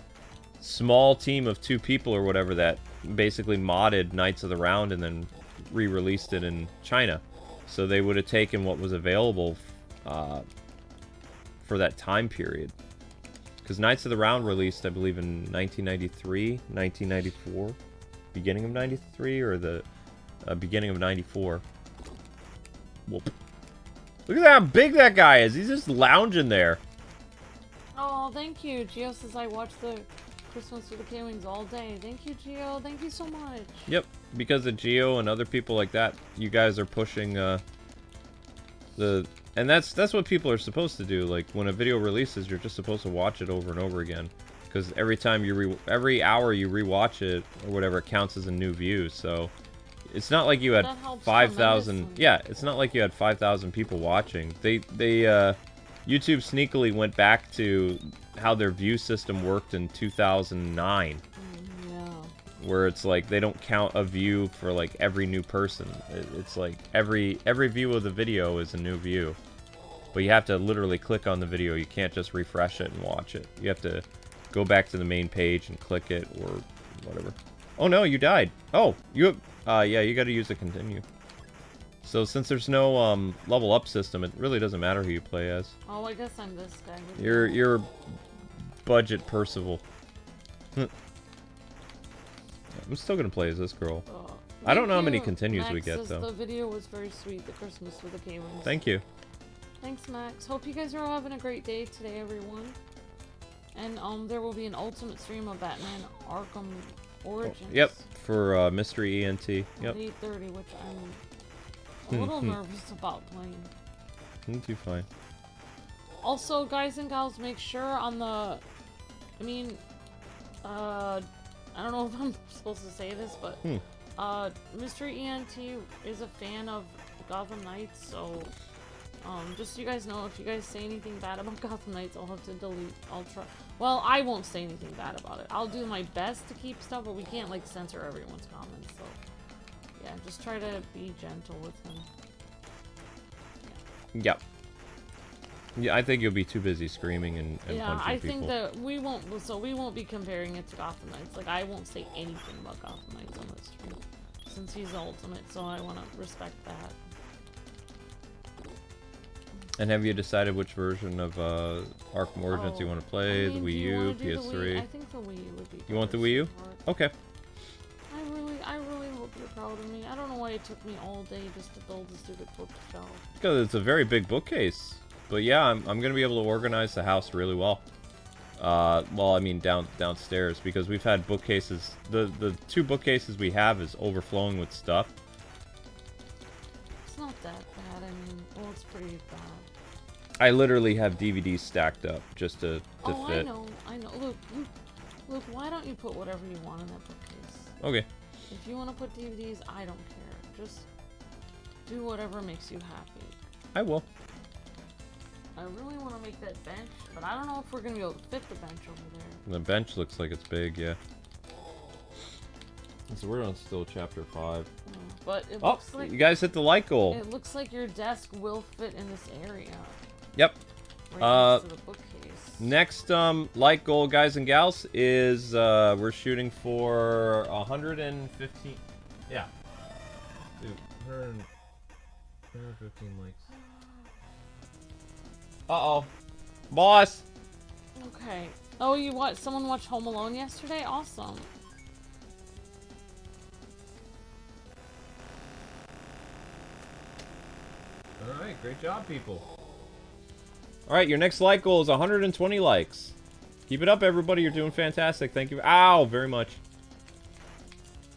small team of 2 people or whatever that basically modded Knights of the Round and then re-released it in China. So they would have taken what was available for that time period. Because Knights of the Round released, I believe, in 1993, 1994, beginning of 93, or the beginning of 94. Whoop. Look at how big that guy is. He's just lounging there. Oh, thank you. Gio says I watched the Christmas with the Kwings all day. Thank you, Gio. Thank you so much. Yep, because of Geo and other people like that, you guys are pushing and that's what people are supposed to do. Like, when a video releases, you're just supposed to watch it over and over again, because every time every hour you rewatch it or whatever, it counts as a new view. So it's not like you had 5,000. Yeah, it's not like you had 5,000 people watching. They YouTube sneakily went back to how their view system worked in 2009. Yeah. Where it's like they don't count a view for like every new person. It's like every view of the video is a new view. But you have to literally click on the video. You can't just refresh it and watch it. You have to go back to the main page and click it or whatever. Oh no, you died. Oh, yeah, you got to use the continue. So since there's no level up system, it really doesn't matter who you play as. Oh, I guess I'm this guy. You're budget Percival. I'm still gonna play as this girl. I don't know how many continues we get though. The video was very sweet. The Christmas with the Kwings. Thank you. Thanks, Max. Hope you guys are all having a great day today, everyone. And there will be an ultimate stream of Batman Arkham Origins. Oh, yep, for Mystery ENT. Yep. At 8:30, which I'm a little nervous about playing. Too fine. Also, guys and gals, make sure on the... I mean, I don't know if I'm supposed to say this, but Mystery ENT is a fan of Gotham Knights, so just so you guys know, if you guys say anything bad about Gotham Knights, I'll have to delete. I'll try. Well, I won't say anything bad about it. I'll do my best to keep stuff, but we can't like censor everyone's comments. So yeah, just try to be gentle with him. Yeah. Yep. Yeah, I think you'll be too busy screaming and punching people. Yeah, I think that we won't. So we won't be comparing it to Gotham Knights. Like I won't say anything about Gotham Knights on this stream, since he's the ultimate. So I want to respect that. And have you decided which version of Arkham Origins you want to play? The Wii U, PS3? I think the Wii U would be better. You want the Wii U? Okay. I really hope you're proud of me. I don't know why it took me all day just to build a stupid bookshelf. Because it's a very big bookcase. But yeah, I'm going to be able to organize the house really well. Well, I mean downstairs, because we've had bookcases. The 2 bookcases we have is overflowing with stuff. It's not that bad. I mean, well, it's pretty bad. I literally have DVDs stacked up just to oh, fit. I know. Look, why don't you put whatever you want in that bookcase? Okay. If you want to put DVDs, I don't care. Just do whatever makes you happy. I will. I really want to make that bench, but I don't know if we're going to be able to fit the bench over there. The bench looks like it's big, yeah. So we're on still chapter 5. But it looks like... you guys hit the like goal. It looks like your desk will fit in this area. Yep. Right next to the bookcase. Next like goal, guys and gals, is we're shooting for 115. Yeah. Dude, 115 likes. Uh-oh. Boss! Okay. Oh, someone watched Home Alone yesterday? Awesome. Alright, great job, people. Alright, your next like goal is 120 likes. Keep it up, everybody. You're doing fantastic. Thank you. Ow, very much.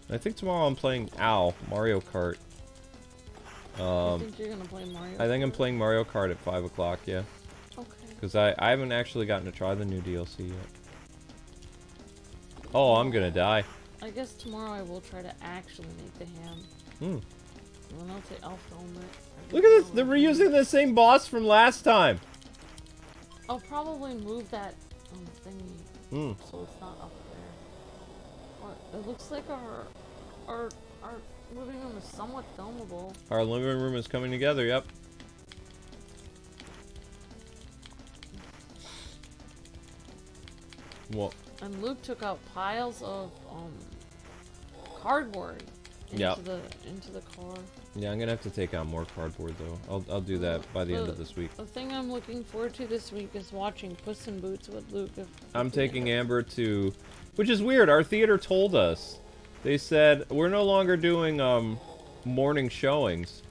I think tomorrow I'm playing Mario Kart. You think you're gonna play Mario Kart? I think I'm playing Mario Kart at 5 o'clock, yeah. Okay. Because I haven't actually gotten to try the new DLC yet. Oh, I'm gonna die. I guess tomorrow I will try to actually make the ham. Hmm. And I'll film it. Look at this! They're reusing the same boss from last time! I'll probably move that thingy so it's not up there. It looks like our living room is somewhat filmable. Our living room is coming together, yep. Well, and Luke took out piles of cardboard into the car. Yeah, I'm gonna have to take out more cardboard though. I'll do that by the end of this week. The thing I'm looking forward to this week is watching Puss in Boots with Luke. I'm taking Amber to, which is weird. Our theater told us, they said we're no longer doing morning showings,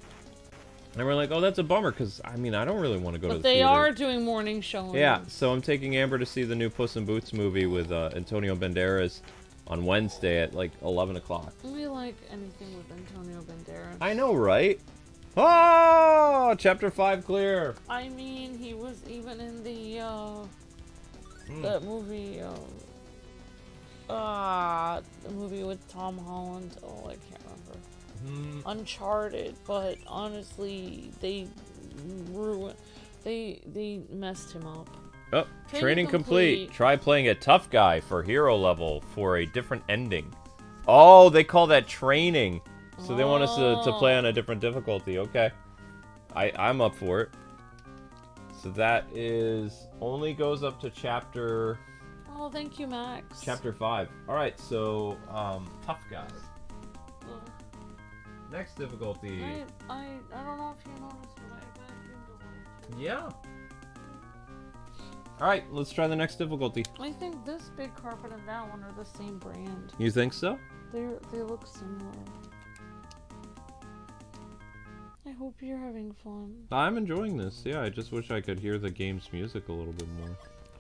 and we're like, oh, that's a bummer, because I mean I don't really want to go to the theater. But they are doing morning showings. Yeah, so I'm taking Amber to see the new Puss in Boots movie with Antonio Banderas on Wednesday at like 11 o'clock. We like anything with Antonio Banderas. I know, right? Oh, chapter 5 clear. I mean, he was even in the that movie the movie with Tom Holland. Oh, I can't remember. Uncharted, but honestly, they messed him up. Oh, training complete. Try playing a tough guy for hero level for a different ending. Oh, they call that training. So they want us to play on a different difficulty. Okay. I'm up for it. So that is only goes up to chapter... Oh, thank you, Max. Chapter 5. Alright, so, tough guy. Next difficulty. I don't know if you noticed, but I vacuumed a little. Yeah. Alright, let's try the next difficulty. I think this big carpet and that one are the same brand. You think so? They look similar. I hope you're having fun. I'm enjoying this, yeah. I just wish I could hear the game's music a little bit more.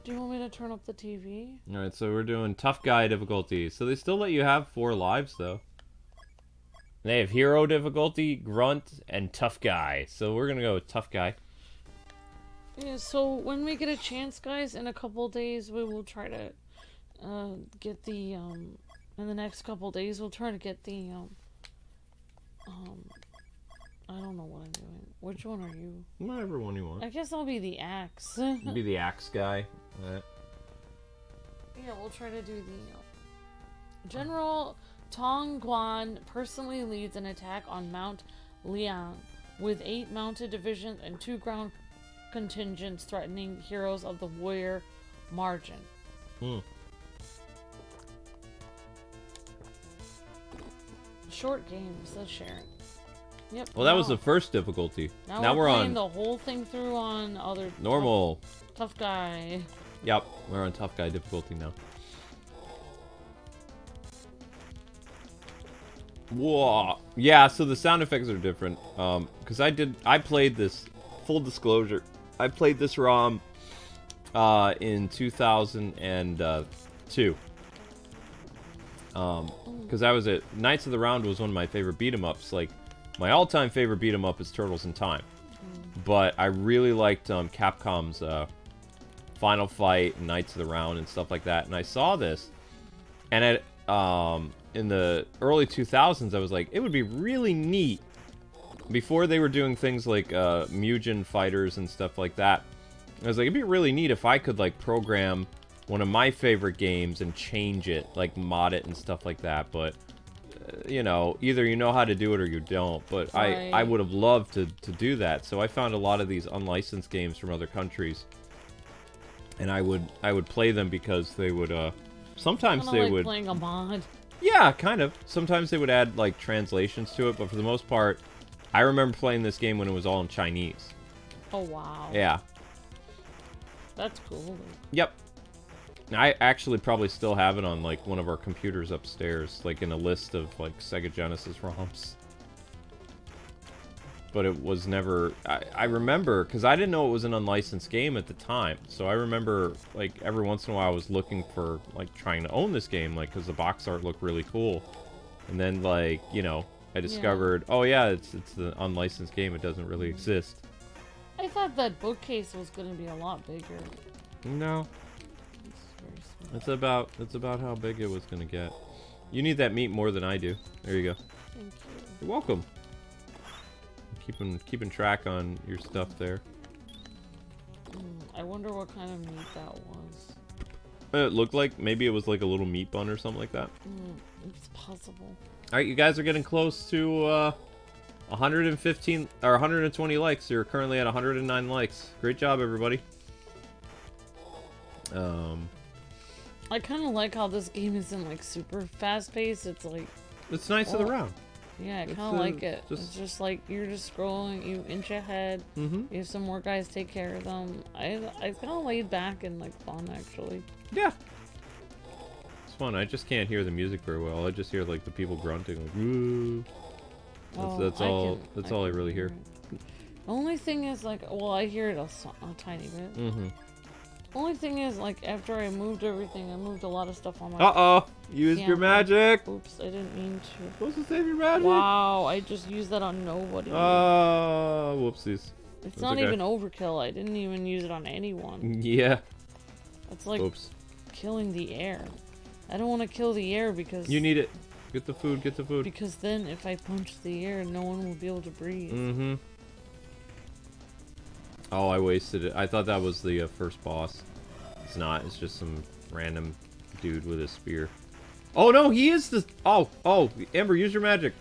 Do you want me to turn up the TV? Alright, so we're doing tough guy difficulty. So they still let you have 4 lives, though. They have hero difficulty, grunt, and tough guy. So we're gonna go with tough guy. Yeah, so when we get a chance, guys, in a couple days, we will try to get the, in the next couple days, we'll try to get the, I don't know what I'm doing. Which one are you? Whatever one you want. I guess I'll be the axe. You be the axe guy. Yeah, we'll try to do the... General Tong Guan personally leads an attack on Mount Liang with 8 mounted divisions and 2 ground contingents threatening heroes of the warrior margin. Short games, says Sharon. Yep. Well, that was the first difficulty. Now we're playing the whole thing through on other normal. Tough guy. Yep, we're on tough guy difficulty now. Whoa. Yeah, so the sound effects are different. Because I played this, full disclosure, I played this ROM in 2002. Because I was at Knights of the Round was one of my favorite beat 'em ups. Like, my all-time favorite beat 'em up is Turtles in Time. But I really liked Capcom's Final Fight, and Knights of the Round, and stuff like that. And I saw this, and in the early 2000s, I was like, it would be really neat. Before they were doing things like Mugen Fighters and stuff like that, I was like, it'd be really neat if I could like program one of my favorite games and change it, like mod it and stuff like that. But you know, either you know how to do it or you don't. But right. I would have loved to do that. So I found a lot of these unlicensed games from other countries, and I would play them because they would sometimes kinda they like would playing a mod. Yeah, kind of. Sometimes they would add like translations to it, but for the most part, I remember playing this game when it was all in Chinese. Oh wow. Yeah. That's cool. Yep. I actually probably still have it on like one of our computers upstairs, like in a list of like Sega Genesis ROMs. But it was never... I remember, because I didn't know it was an unlicensed game at the time. So I remember, like, every once in a while I was looking for, like, trying to own this game, like, because the box art looked really cool. And then, like, you know, I discovered, oh yeah, it's the unlicensed game, it doesn't really exist. I thought that bookcase was going to be a lot bigger. No. It's about how big it was going to get. You need that meat more than I do. There you go. Thank you. You're welcome. Keeping track on your stuff there. I wonder what kind of meat that was. It looked like maybe it was like a little meat bun or something like that. It's possible. All right, you guys are getting close to 115 or 120 likes. You're currently at 109 likes. Great job, everybody. I kind of like how this game isn't like super fast paced. It's like it's Knights of the Round. Yeah, I kind of like it. It's just like you're just scrolling, you inch ahead. You have some more guys take care of them. I kind of laid back and like fun actually. Yeah, it's fun. I just can't hear the music very well. I just hear like the people grunting. Like, woo. That's all I really hear. The only thing is like, well, I hear it a tiny bit. Only thing is, like, after I moved everything, I moved a lot of stuff on my... Used your magic! Oops, I didn't mean to. Supposed to save your magic! Wow, I just used that on nobody. Whoopsies. It's not even overkill. I didn't even use it on anyone. Yeah. It's like killing the air. I don't want to kill the air because... You need it. Get the food, get the food. Because then if I punch the air, no one will be able to breathe. Oh, I wasted it. I thought that was the first boss. It's not. It's just some random dude with a spear. Oh, no, he is the... Oh, Amber, use your magic.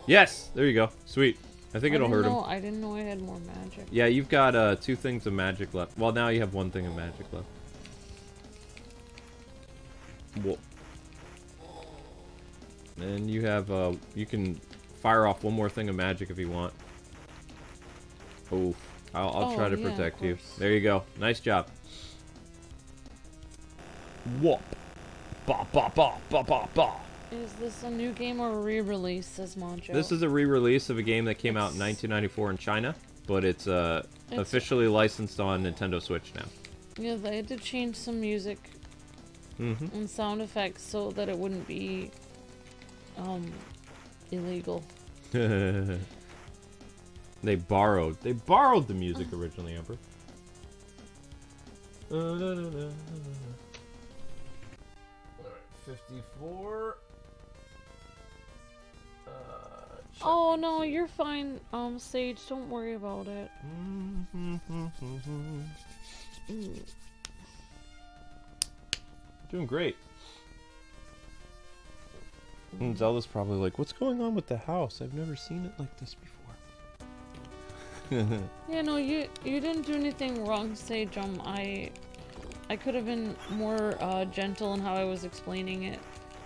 Yes, there you go. Sweet. I think it'll hurt him. I didn't know I had more magic. Yeah, you've got 2 things of magic left. Well, now you have 1 thing of magic left. Whoa. And you have, you can fire off 1 more thing of magic if you want. Oof. I'll try to protect you. There you go. Nice job. Whoop. Ba ba ba ba ba ba. Is this a new game or a re-release, says Moncho? This is a re-release of a game that came out in 1994 in China, but it's officially licensed on Nintendo Switch now. Yeah, they had to change some music and sound effects so that it wouldn't be illegal. They borrowed the music originally, Amber. 54. Oh no, you're fine, Sage. Don't worry about it. Doing great. And Zelda's probably like, what's going on with the house? I've never seen it like this before. Yeah, no, you didn't do anything wrong, Sage. I could have been more gentle in how I was explaining it,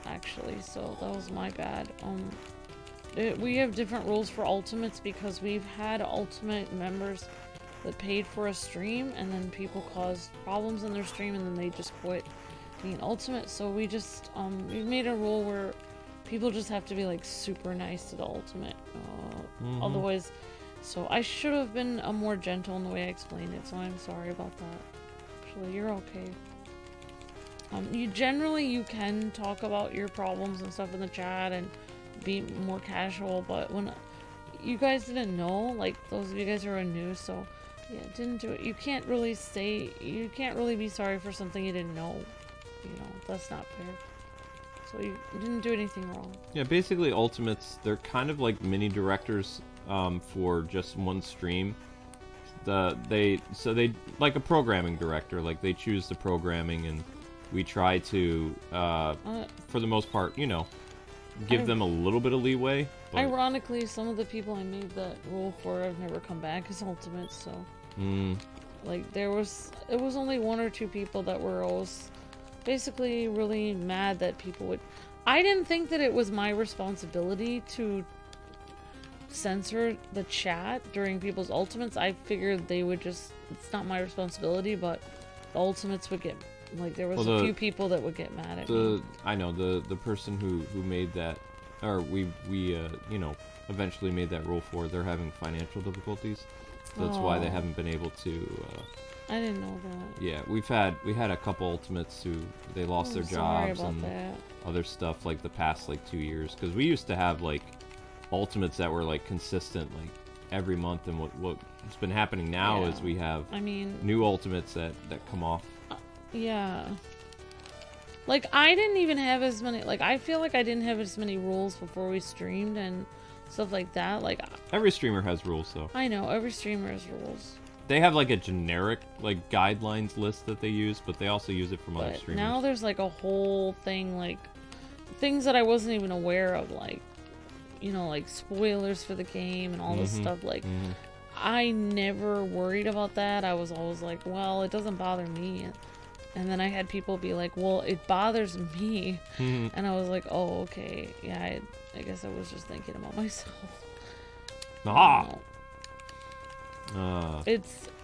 actually. So that was my bad. We have different rules for ultimates because we've had ultimate members that paid for a stream and then people caused problems in their stream and then they just quit being ultimate. So we just we made a rule where people just have to be like super nice to the ultimate. Otherwise, so I should have been more gentle in the way I explained it. So I'm sorry about that. Actually, you're okay. You can talk about your problems and stuff in the chat and be more casual, but when you guys didn't know, like those of you guys who are new, so yeah, didn't do it. You can't really be sorry for something you didn't know. You know, that's not fair. So you didn't do anything wrong. Yeah, basically ultimates, they're kind of like mini directors for just one stream. They like a programming director, like they choose the programming and we try to for the most part, you know, give them a little bit of leeway. But... Ironically, some of the people I made that rule for have never come back as ultimates, so like it was only one or two people that were always basically really mad that people would. I didn't think that it was my responsibility to censor the chat during people's ultimates. I figured they would just, it's not my responsibility, but the ultimates would get, like, there was a few people that would get mad at me. I know the person who made that, or we you know, eventually made that rule for, they're having financial difficulties, so that's why they haven't been able to I didn't know that. Yeah, we had a couple ultimates who they lost their jobs and other stuff like the past like 2 years, because we used to have like ultimates that were like consistent like every month, and what's been happening now is we have new ultimates that come off. Yeah. Like I didn't even have as many, like I feel like I didn't have as many rules before we streamed and stuff like that. Like every streamer has rules though. I know, every streamer has rules. They have like a generic like guidelines list that they use, but they also use it from other streamers. Now there's like a whole thing, like things that I wasn't even aware of, like, you know, like spoilers for the game and all this stuff. Like I never worried about that. I was always like, well, it doesn't bother me. And then I had people be like, well, it bothers me. And I was like, oh, okay. Yeah, I guess I was just thinking about myself. Aha!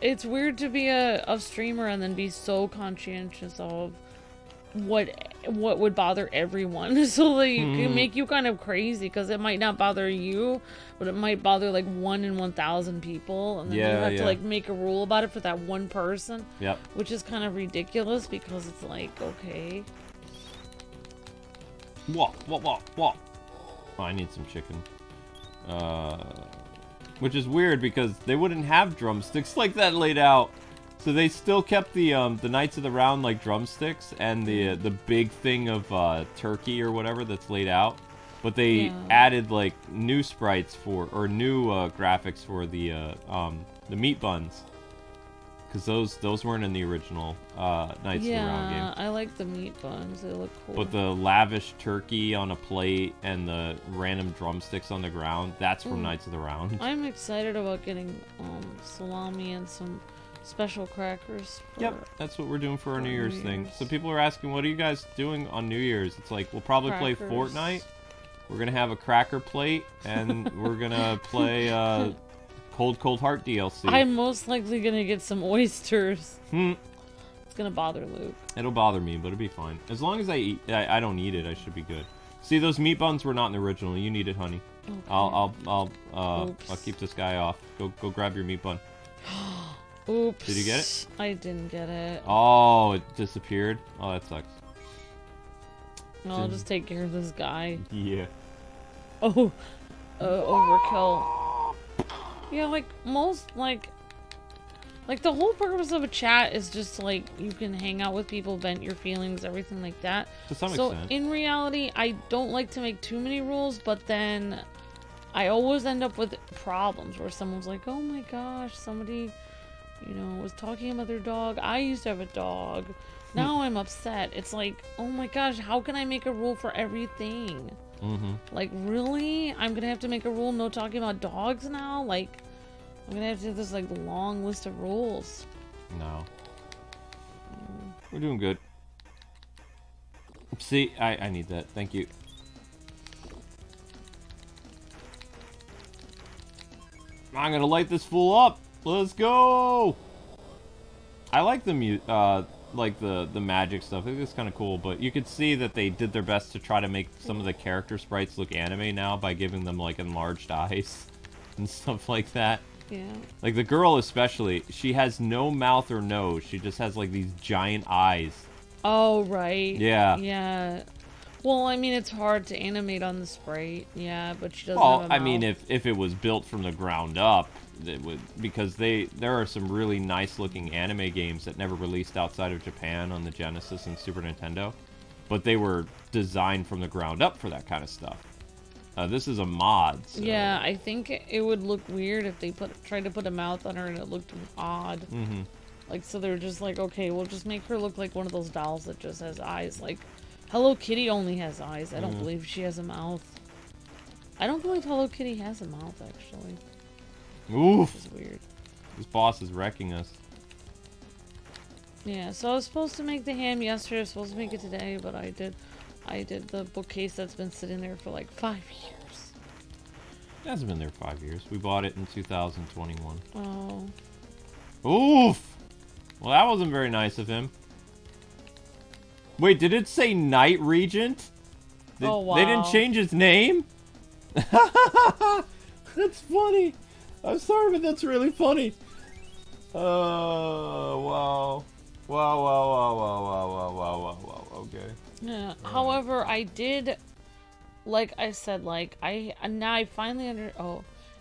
It's weird to be a streamer and then be so conscientious of what would bother everyone. So like it can make you kind of crazy, because it might not bother you, but it might bother like 1 in 1,000 people, and then you have to like make a rule about it for that one person. Yep. Which is kind of ridiculous, because it's like, okay. What? Oh, I need some chicken. Which is weird because they wouldn't have drumsticks like that laid out. So they still kept the Knights of the Round like drumsticks and the big thing of turkey or whatever that's laid out, but they added like new sprites for, or new graphics for the meat buns, because those weren't in the original Knights of the Round game. Yeah, I like the meat buns. They look cool. But the lavish turkey on a plate and the random drumsticks on the ground, that's from Knights of the Round. I'm excited about getting salami and some special crackers. Yep, that's what we're doing for our New Year's thing. So people are asking, what are you guys doing on New Year's? It's like, we'll probably play Fortnite. We're going to have a cracker plate, and we're going to play Cold Heart DLC. I'm most likely going to get some oysters. It's going to bother Luke. It'll bother me, but it'll be fine. As long as I don't eat it, I should be good. See, those meat buns were not in the original. You need it, honey. Okay. I'll keep this guy off. Go grab your meat bun. Oops. Did you get it? I didn't get it. Oh, it disappeared? Oh, that sucks. Well, I'll just take care of this guy. Yeah. Oh, overkill. Yeah, like, most, like the whole purpose of a chat is just, like, you can hang out with people, vent your feelings, everything like that. To some extent. So, in reality, I don't like to make too many rules, but then I always end up with problems where someone's like, oh my gosh, somebody, was talking about their dog. I used to have a dog. Now I'm upset. It's like, oh my gosh, how can I make a rule for everything? Mm-hmm. Like, really? I'm gonna have to make a rule no talking about dogs now? Like, I'm gonna have to do this, like, long list of rules. No. We're doing good. See, I need that. Thank you. I'm gonna light this fool up. Let's go. I like the the magic stuff. I think it's kind of cool, but you could see that they did their best to try to make some of the character sprites look anime now by giving them like enlarged eyes and stuff like that. Yeah. Like the girl especially, she has no mouth or nose. She just has like these giant eyes. Oh, right. Yeah. Yeah. Well, I mean, it's hard to animate on the sprite. Yeah, but she doesn't Well, have a I mean, mouth. if it was built from the ground up, it would, because there are some really nice looking anime games that never released outside of Japan on the Genesis and Super Nintendo, but they were designed from the ground up for that kind of stuff. This is a mod. So. Yeah, I think it would look weird if they tried to put a mouth on her and it looked odd. Mm-hmm. Like, so they were just like, okay, we'll just make her look like one of those dolls that just has eyes. Like, Hello Kitty only has eyes. I don't believe she has a mouth. I don't believe Hello Kitty has a mouth, actually. Oof. Which is weird. This boss is wrecking us. Yeah, so I was supposed to make the ham yesterday. I was supposed to make it today, but I did the bookcase that's been sitting there for like 5 years. It hasn't been there 5 years. We bought it in 2021. Oh. Oof! Well, that wasn't very nice of him. Wait, did it say Night Regent? Oh, wow. They didn't change his name? That's funny. I'm sorry, but that's really funny. Oh, wow. Wow. Okay. Yeah. However, I did, like I said, now I finally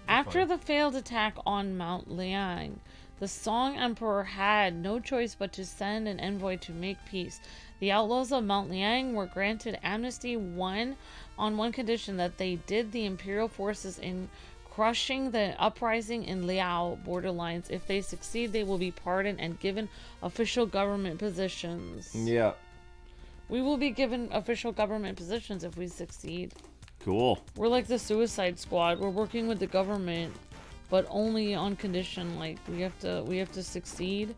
after the failed attack on Mount Liang, the Song Emperor had no choice but to send an envoy to make peace. The outlaws of Mount Liang were granted amnesty on one condition, that they did the imperial forces in crushing the uprising in Liao borderlines. If they succeed, they will be pardoned and given official government positions. Yeah. We will be given official government positions if we succeed. Cool. We're like the Suicide Squad. We're working with the government, but only on condition, like, we have to succeed.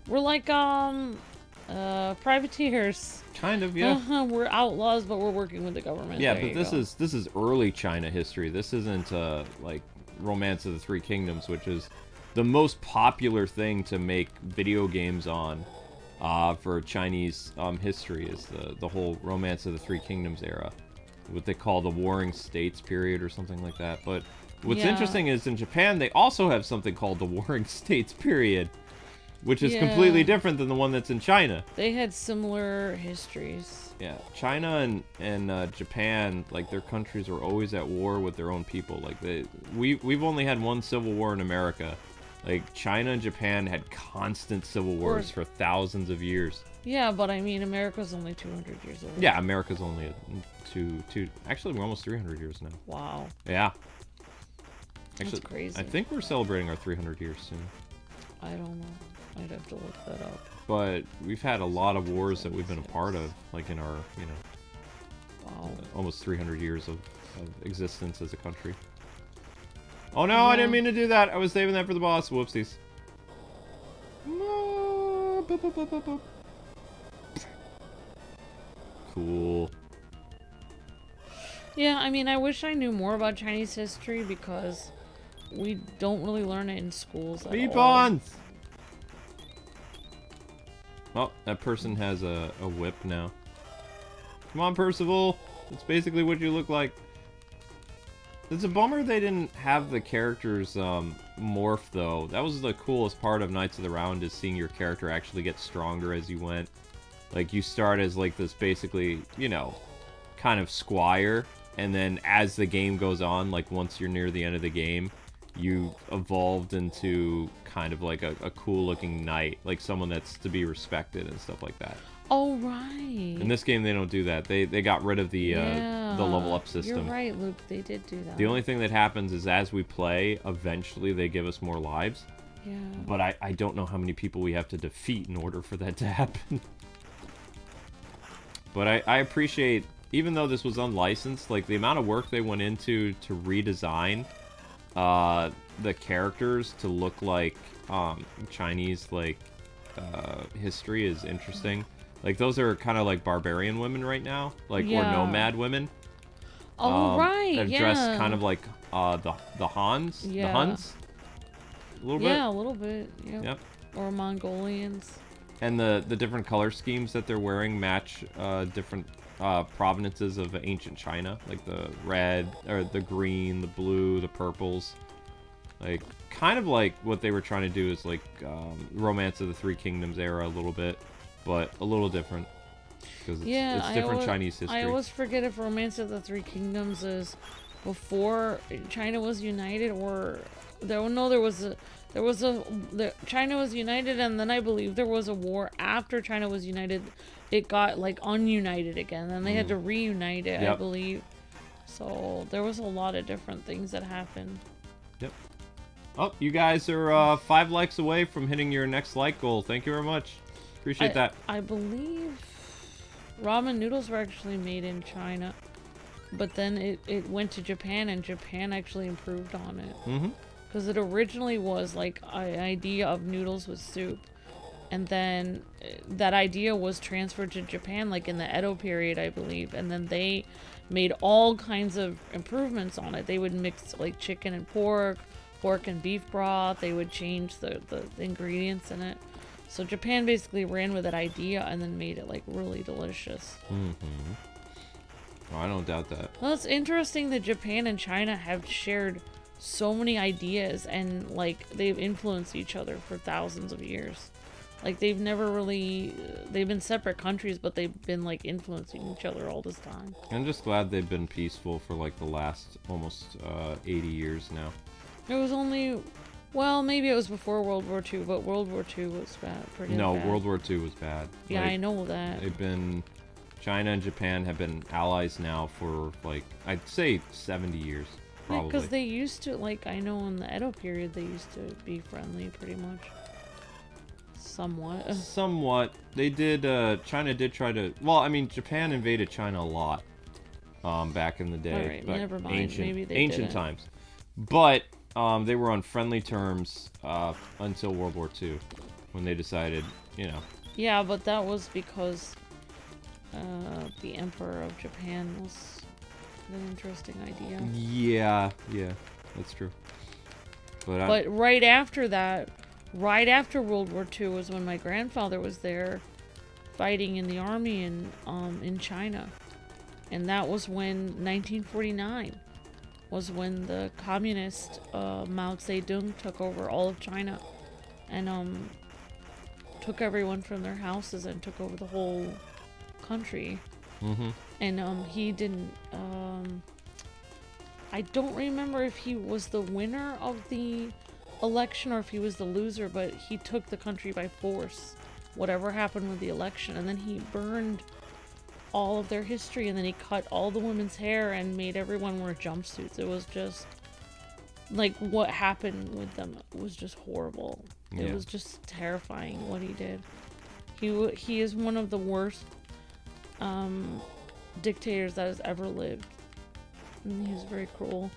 We're like privateers. Kind of, yeah. We're outlaws, but we're working with the government. Yeah, there but this is early China history. This isn't like Romance of the Three Kingdoms, which is the most popular thing to make video games on for Chinese history, is the whole Romance of the Three Kingdoms era, what they call the Warring States period or something like that. But what's interesting is in Japan they also have something called the Warring States period, which is completely different than the one that's in China. They had similar histories. Yeah, China and Japan, like, their countries are always at war with their own people. Like, we've only had one civil war in America. Like, China and Japan had constant civil wars for thousands of years. Yeah, but I mean, America's only 200 years old. Yeah, America's only actually, we're almost 300 years now. Wow. Yeah. Actually, that's crazy. I think we're celebrating our 300 years soon. I don't know. I'd have to look that up. But we've had a lot of wars that we've been a part of, like in our, Wow. Almost 300 years of existence as a country. Oh no, I didn't mean to do that. I was saving that for the boss. Whoopsies. No. Boop, boop, boop, boop, boop. Cool. Yeah, I mean, I wish I knew more about Chinese history because we don't really learn it in schools at all. Beepons! Oh, that person has a whip now. Come on, Percival. It's basically what you look like. It's a bummer they didn't have the characters morph, though. That was the coolest part of Knights of the Round, is seeing your character actually get stronger as you went. Like, you start as, like, this basically, kind of squire, and then as the game goes on, like, once you're near the end of the game, you evolved into kind of like a cool-looking knight, like someone that's to be respected and stuff like that. Oh, right. In this game, they don't do that. They got rid of the level up system. You're right, Luke. They did do that. The only thing that happens is as we play, eventually they give us more lives. Yeah. But I don't know how many people we have to defeat in order for that to happen. But I appreciate, even though this was unlicensed, like the amount of work they went into to redesign the characters to look like Chinese like history is interesting. Like those are kind of like barbarian women right now, like or nomad women. Oh right, that dress kind of like the Hans, the Huns. A little bit. Yeah, a little bit. Yep. Or Mongolians. And the different color schemes that they're wearing match different provenances of ancient China, like the red or the green, the blue, the purples. Like kind of like what they were trying to do is like Romance of the Three Kingdoms era a little bit, but a little different because it's different Chinese history. I always forget if Romance of the Three Kingdoms is before China was united or China was united, and then I believe there was a war after China was united. It got like ununited again, and they had to reunite it, I believe. So there was a lot of different things that happened. Yep. Oh, you guys are 5 likes away from hitting your next like goal. Thank you very much. Appreciate that. I believe ramen noodles were actually made in China, but then it went to Japan, and Japan actually improved on it. Mm-hmm. Because it originally was like an idea of noodles with soup, and then that idea was transferred to Japan like in the Edo period, I believe, and then they made all kinds of improvements on it. They would mix like chicken and pork and beef broth. They would change the ingredients in it. So Japan basically ran with that idea and then made it like really delicious. Mm-hmm. Oh, I don't doubt that. Well, it's interesting that Japan and China have shared so many ideas, and like they've influenced each other for thousands of years. Like they've never really they've been separate countries, but they've been like influencing each other all this time. I'm just glad they've been peaceful for like the last almost 80 years now. It was only, well, maybe it was before World War II, but World War II was pretty bad. World War II was bad. Yeah, like, I know that. China and Japan have been allies now for like I'd say 70 years. Probably. Because they used to, like, I know in the Edo period, they used to be friendly, pretty much. Somewhat. Somewhat. They did, China did try to, well, I mean, Japan invaded China a lot, back in the day. Alright, never mind. Maybe they ancient didn't. times. But, they were on friendly terms, until World War II, when they decided, you know. Yeah, but that was because, the Emperor of Japan was an interesting idea. Yeah, that's true. But right after that, right after World War II was when my grandfather was there fighting in the army in China. And that was when 1949 was when the communist Mao Zedong took over all of China and took everyone from their houses and took over the whole country. Mm-hmm. And he didn't, I don't remember if he was the winner of the election or if he was the loser, but he took the country by force, whatever happened with the election, and then he burned all of their history, and then he cut all the women's hair and made everyone wear jumpsuits. It was just, like, what happened with them was just horrible. Yeah. It was just terrifying what he did. He is one of the worst dictators that has ever lived. And he was very cruel.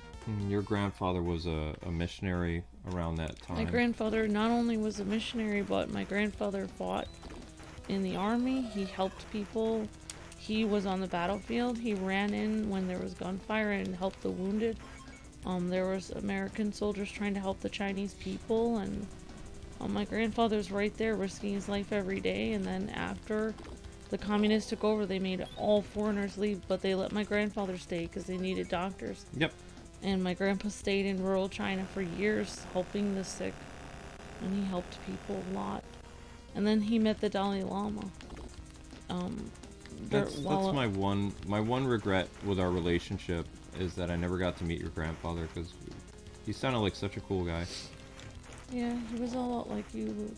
Your grandfather was a missionary around that time. My grandfather not only was a missionary, but my grandfather fought in the army. He helped people. He was on the battlefield. He ran in when there was gunfire and helped the wounded. There was American soldiers trying to help the Chinese people, and my grandfather's right there risking his life every day. And then after the communists took over, they made all foreigners leave, but they let my grandfather stay because they needed doctors. Yep. And my grandpa stayed in rural China for years helping the sick, and he helped people a lot. And then he met the Dalai Lama. That's my one regret with our relationship is that I never got to meet your grandfather because he sounded like such a cool guy. Yeah, he was a lot like you, Luke.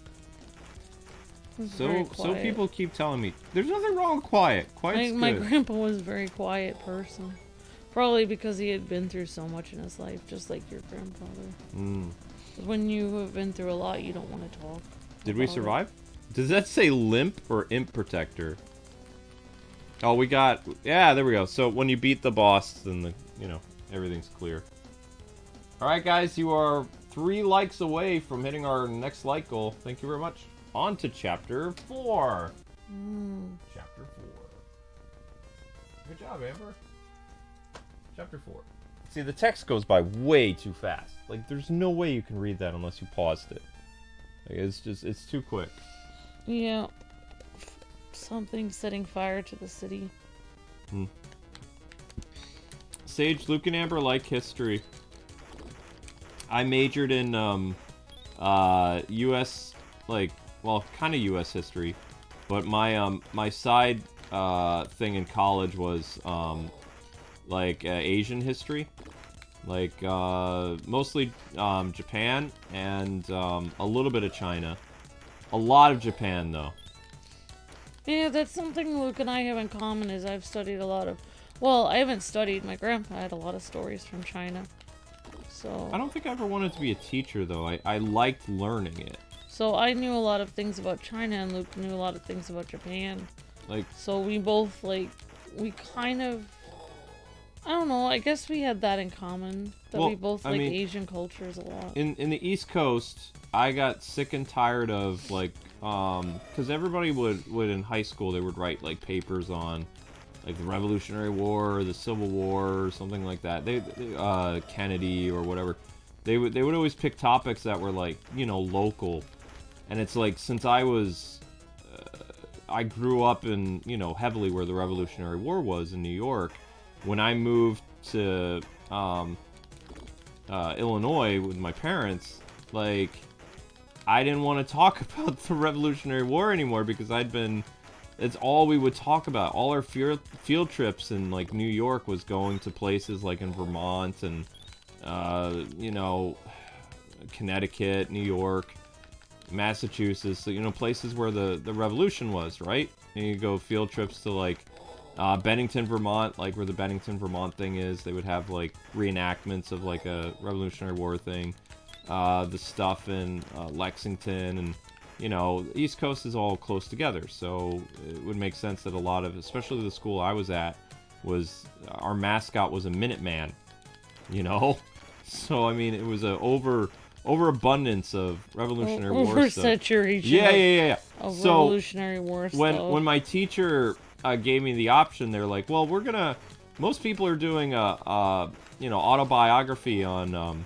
So people keep telling me there's nothing wrong with quiet. Quiet's good. My grandpa was a very quiet person. Probably because he had been through so much in his life, just like your grandfather. When you have been through a lot, you don't want to talk. Did we survive? Does that say limp or imp protector? Oh, we got... Yeah, there we go. So when you beat the boss, then everything's clear. Alright, guys, you are 3 likes away from hitting our next like goal. Thank you very much. On to Chapter 4. Chapter 4. Good job, Amber. Chapter 4. See, the text goes by way too fast. Like, there's no way you can read that unless you paused it. Like, it's too quick. Yeah. Something setting fire to the city. Sage, Luke, and Amber like history. I majored in, U.S., kind of U.S. history. But my, my side, thing in college was, Asian history. Mostly, Japan and, a little bit of China. A lot of Japan, though. Yeah, that's something Luke and I have in common is I've studied a lot of... Well, I haven't studied. My grandpa had a lot of stories from China. So... I don't think I ever wanted to be a teacher, though. I liked learning it. So I knew a lot of things about China, and Luke knew a lot of things about Japan. So we both, we kind of... I don't know, I guess we had that in common. That we both like Asian cultures a lot. In the East Coast, I got sick and tired of, because everybody would in high school, they would write, papers on, the Revolutionary War, or the Civil War, or something like that. They Kennedy, or whatever. They would always pick topics that were, local. And it's since I was... I grew up in, heavily where the Revolutionary War was in New York. When I moved to Illinois with my parents, I didn't want to talk about the Revolutionary War anymore because it's all we would talk about. All our field trips in New York was going to places in Vermont and Connecticut, New York, Massachusetts, so, places where the revolution was, right? And you go field trips to Bennington, Vermont, where the Bennington, Vermont thing is. They would have reenactments of a Revolutionary War thing. The stuff in Lexington, and the East Coast is all close together, so it would make sense that a lot of, especially the school I was at, was our mascot was a Minuteman. So I mean, it was a overabundance of Revolutionary War stuff. Oversaturation. Yeah. Of Revolutionary War stuff. When my teacher gave me the option, they're like, well, most people are doing a autobiography on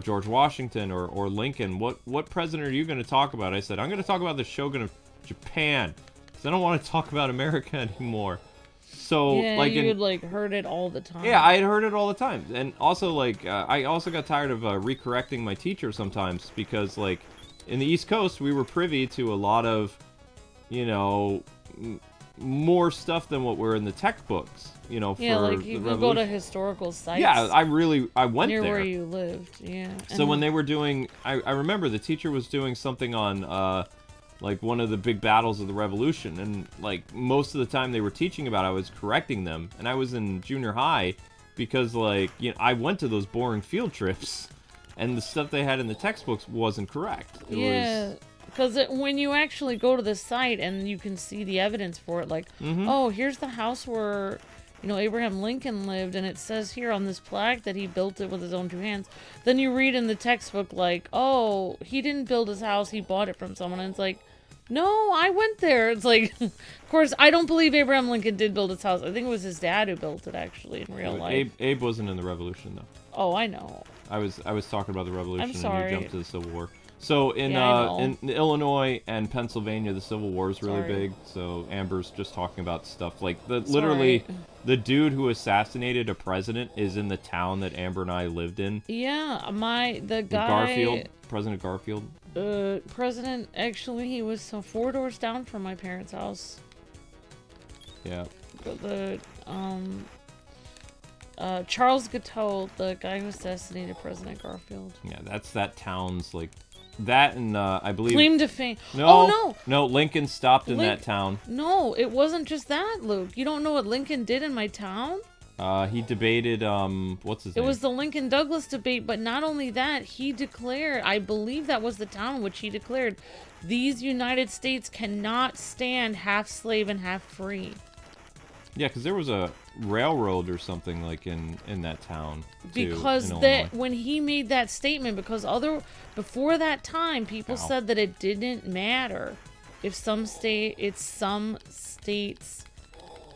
George Washington or Lincoln. What president are you going to talk about? I said, I'm going to talk about the Shogun of Japan, because I don't want to talk about America anymore. So you'd heard it all the time. Yeah, I had heard it all the time. And also I also got tired of recorrecting my teacher sometimes, because in the East Coast we were privy to a lot of more stuff than what were in the textbooks, for you could go to historical sites. Yeah, I went near there. Where you lived, yeah. So when they were doing, I remember the teacher was doing something on, one of the big battles of the Revolution, and, most of the time they were teaching about it, I was correcting them, and I was in junior high, because, I went to those boring field trips, and the stuff they had in the textbooks wasn't correct. It was... Because when you actually go to the site and you can see the evidence for it, oh, here's the house where, Abraham Lincoln lived, and it says here on this plaque that he built it with his own 2 hands. Then you read in the textbook, oh, he didn't build his house, he bought it from someone. And it's no, I went there. It's of course, I don't believe Abraham Lincoln did build his house. I think it was his dad who built it, actually, in real life. Abe wasn't in the Revolution, though. Oh, I know. I was talking about the Revolution, I'm sorry. And you jumped to the Civil War. So in Illinois and Pennsylvania, the Civil War is really big. So Amber's just talking about stuff literally the dude who assassinated a president is in the town that Amber and I lived in. Yeah, the guy Garfield, President Garfield. President, actually, he was 4 doors down from my parents' house. Yeah. Charles Guiteau, the guy who assassinated President Garfield. Yeah, that's that town's That and I believe Claim to fame. no, Oh no, Lincoln stopped in that town. No, it wasn't just that, Luke. You don't know what Lincoln did in my town? He debated what's his It name? was the Lincoln Douglas debate, but not only that, he declared, I believe that was the town in which he declared, these United States cannot stand half slave and half free. Yeah, because there was a railroad or something like in that town. Because that when he made that statement, because before that time, people said that it didn't matter if some states,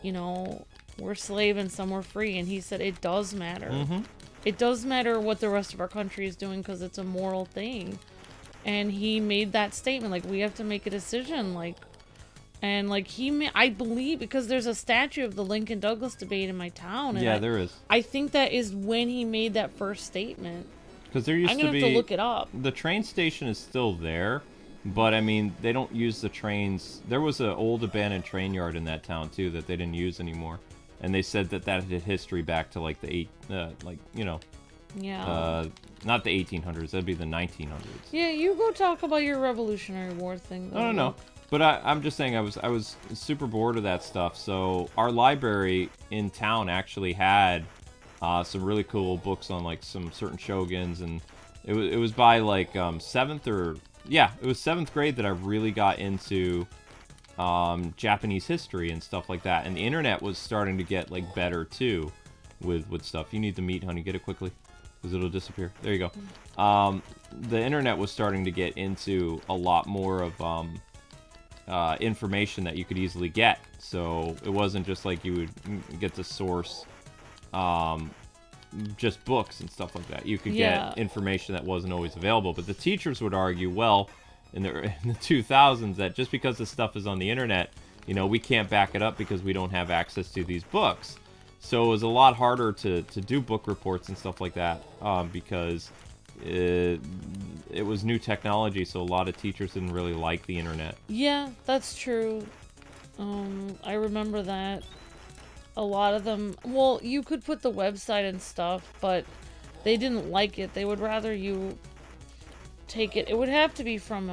you know, were slave and some were free, and he said it does matter. Mm-hmm. It does matter what the rest of our country is doing because it's a moral thing. And he made that statement, like, we have to make a decision, like. And, like, I believe, because there's a statue of the Lincoln Douglas debate in my town. And yeah, there is. I think that is when he made that first statement. Because there used to be... I'm going to have to look it up. The train station is still there, but, I mean, they don't use the trains. There was an old abandoned train yard in that town, too, that they didn't use anymore. And they said that had history back to, like, Yeah. Not the 1800s. That'd be the 1900s. Yeah, you go talk about your Revolutionary War thing, though. No. But I'm just saying I was super bored of that stuff. So our library in town actually had some really cool books on like some certain shoguns, and it was by like seventh grade that I really got into Japanese history and stuff like that. And the internet was starting to get like better too with stuff. You need the meat, honey. Get it quickly because it'll disappear. There you go. The internet was starting to get into a lot more of information that you could easily get. So it wasn't just like you would get to source just books and stuff like that. You could get information that wasn't always available. But the teachers would argue, well, in the 2000s, that just because the stuff is on the internet, you know, we can't back it up because we don't have access to these books. So it was a lot harder to do book reports and stuff like that because it was new technology, so a lot of teachers didn't really like the internet. Yeah, that's true. I remember that. A lot of them, well, you could put the website and stuff, but they didn't like it. They would rather you take it. It would have to be from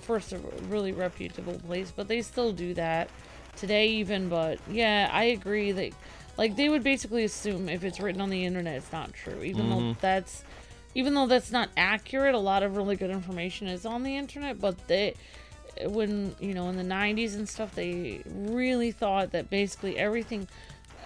first a really reputable place, but they still do that today even. But yeah, I agree that, like, they would basically assume if it's written on the internet, it's not true, even though that's not accurate. A lot of really good information is on the internet, but when, you know, in the 90s and stuff, they really thought that basically everything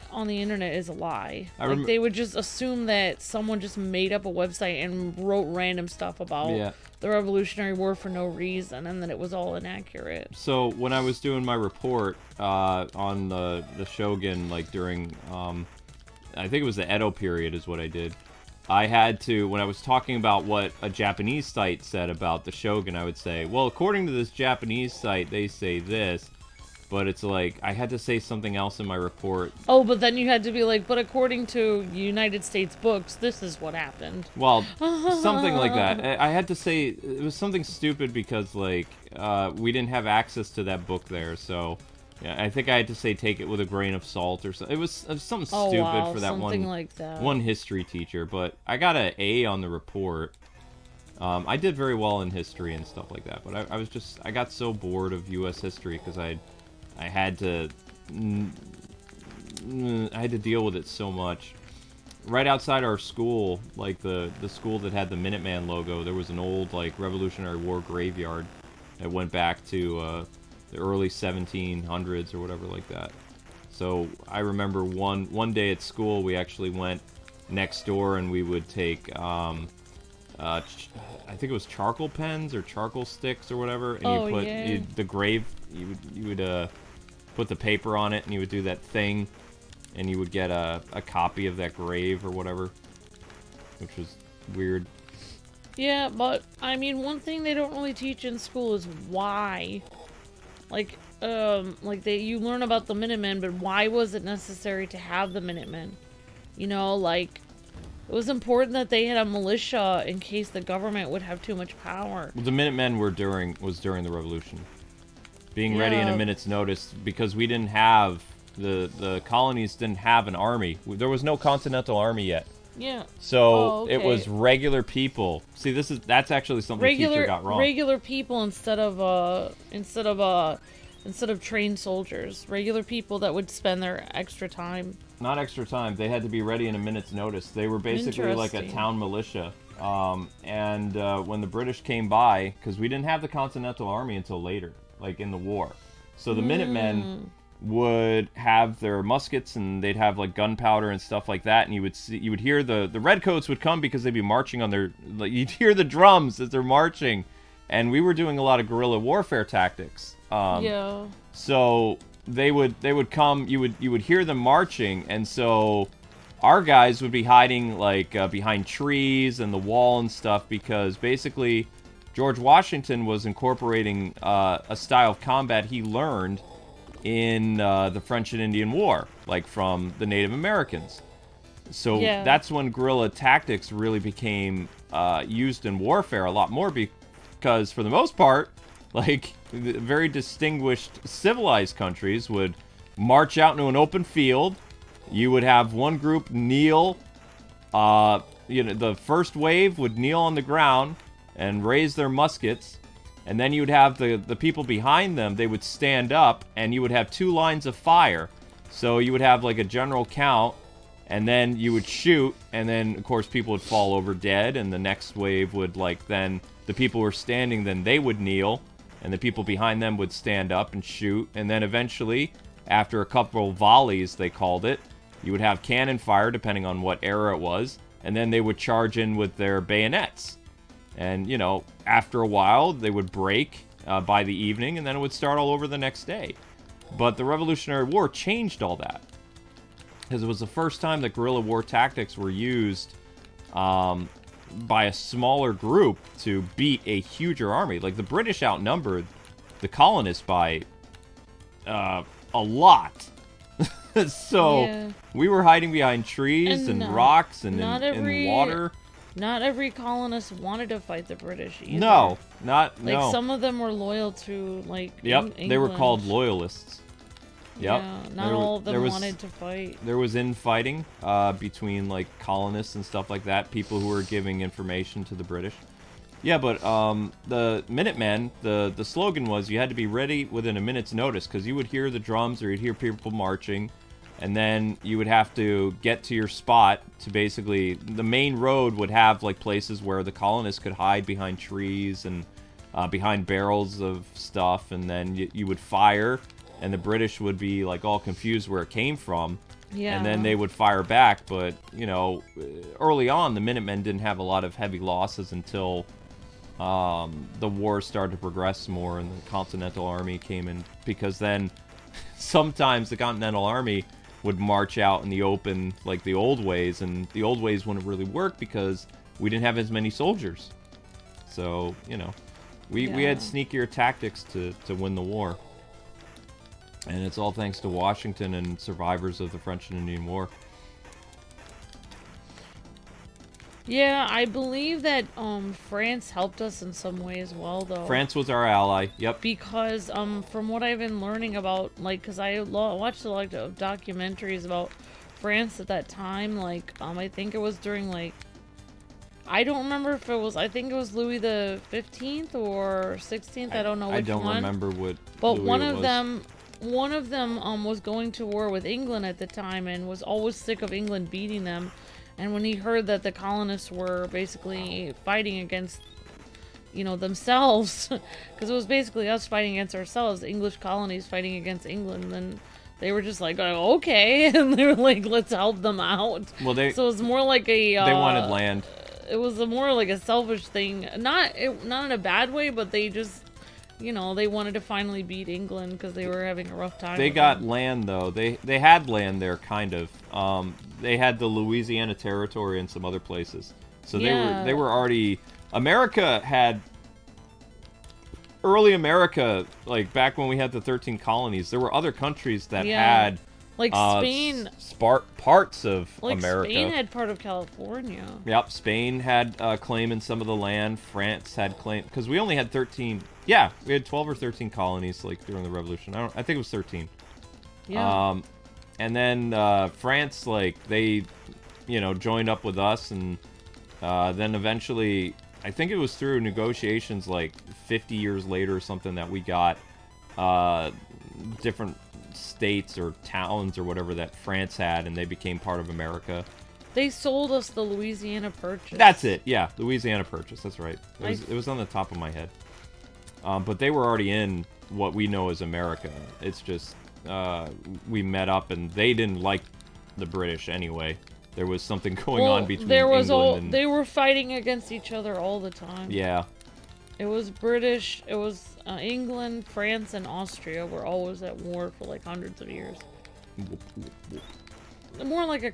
on the internet is a lie. They would just assume that someone just made up a website and wrote random stuff about the Revolutionary War for no reason, and then it was all inaccurate. So when I was doing my report on the Shogun, like during, I think it was the Edo period is what I did. I had to, when I was talking about what a Japanese site said about the Shogun, I would say, well, according to this Japanese site, they say this, but it's like, I had to say something else in my report. Oh, but then you had to be like, but according to United States books, this is what happened. Well, something like that. I had to say, it was something stupid because, like, we didn't have access to that book there, so... Yeah, I think I had to say take it with a grain of salt or something. It was something stupid for that one history teacher, but I got an A on the report. I did very well in history and stuff like that, but I got so bored of U.S. history because I had to deal with it so much. Right outside our school, like the school that had the Minuteman logo, there was an old like Revolutionary War graveyard that went back to the early 1700s or whatever like that. So I remember one day at school we actually went next door and we would take I think it was charcoal pens or charcoal sticks or whatever, and you would put the paper on it and you would do that thing and you would get a copy of that grave or whatever, which was weird. Yeah, but I mean, one thing they don't really teach in school is why. Like you learn about the Minutemen, but why was it necessary to have the Minutemen? You know, like, it was important that they had a militia in case the government would have too much power. Well, the Minutemen was during the Revolution. Being ready in a minute's notice, because we didn't have, the colonies didn't have an army. There was no Continental Army yet. Yeah. So Oh, okay. it was regular people. See, that's actually something the teacher got wrong. Regular people instead of trained soldiers. Regular people that would spend their extra time. Not extra time. They had to be ready in a minute's notice. They were basically like a town militia. And when the British came by, because we didn't have the Continental Army until later, like in the war. So the Minutemen would have their muskets, and they'd have like gunpowder and stuff like that, and you would hear the redcoats would come because they'd be marching on their, like, you'd hear the drums as they're marching, and we were doing a lot of guerrilla warfare tactics. Yeah. So they would come, you would hear them marching, and so our guys would be hiding like behind trees and the wall and stuff, because basically George Washington was incorporating a style of combat he learned in the French and Indian War, like from the Native Americans. So that's when guerrilla tactics really became used in warfare a lot more, because for the most part, like, very distinguished civilized countries would march out into an open field. You would have one group kneel, the first wave would kneel on the ground and raise their muskets. And then you would have the people behind them, they would stand up, and you would have two lines of fire. So you would have like a general count, and then you would shoot, and then of course people would fall over dead, and the next wave would, like, then the people who were standing, then they would kneel, and the people behind them would stand up and shoot, and then eventually, after a couple volleys, they called it, you would have cannon fire, depending on what era it was, and then they would charge in with their bayonets. And, after a while, they would break by the evening, and then it would start all over the next day. But the Revolutionary War changed all that, because it was the first time that guerrilla war tactics were used by a smaller group to beat a huger army. Like, the British outnumbered the colonists by a lot. So we were hiding behind trees and rocks and in water. Not every colonist wanted to fight the British either. No. Some of them were loyal to, like, England. They were called loyalists. Yep. Yeah, not all of them wanted to fight. There was infighting between, like, colonists and stuff like that, people who were giving information to the British. Yeah, but the Minutemen, the slogan was you had to be ready within a minute's notice, because you would hear the drums or you'd hear people marching, and then you would have to get to your spot to basically, the main road would have, like, places where the colonists could hide behind trees and behind barrels of stuff, and then you would fire, and the British would be, like, all confused where it came from. Yeah. And then they would fire back, but, early on, the Minutemen didn't have a lot of heavy losses until the war started to progress more and the Continental Army came in, because then sometimes the Continental Army would march out in the open like the old ways, and the old ways wouldn't really work because we didn't have as many soldiers. So, we had sneakier tactics to win the war. And it's all thanks to Washington and survivors of the French and Indian War. Yeah, I believe that France helped us in some way as well, though. France was our ally, yep. Because from what I've been learning about, like, because I watched a lot of documentaries about France at that time, like, I think it was during, like, I don't remember if it was, I think it was Louis the 15th or 16th, I don't know which one. I don't remember what But Louis one of them was going to war with England at the time and was always sick of England beating them. And when he heard that the colonists were basically fighting against, themselves, because it was basically us fighting against ourselves, the English colonies fighting against England, then they were just like, oh, okay, and they were like, let's help them out. Well, so it was more like a... they wanted land. It was more like a selfish thing. Not in a bad way, but they just... they wanted to finally beat England because they were having a rough time. They got land, though. They had land there, kind of. They had the Louisiana Territory and some other places. So they were already... Early America, like, back when we had the 13 colonies, there were other countries that had... Like Spain... parts of like America. Spain had part of California. Yep, Spain had claim in some of the land. France had claim... Because we only had 13... Yeah, we had 12 or 13 colonies, like, during the Revolution. I think it was 13. Yeah. And then France, like, they you know, joined up with us, and then eventually, I think it was through negotiations like 50 years later or something that we got different states or towns or whatever that France had, and they became part of America. They sold us the Louisiana Purchase. That's it, yeah, Louisiana Purchase, that's right. It was on the top of my head. But they were already in what we know as America. It's just, we met up, and they didn't like the British anyway. There was something going on between England and... They were fighting against each other all the time. Yeah. It was British, it was England, France, and Austria were always at war for like hundreds of years. More like a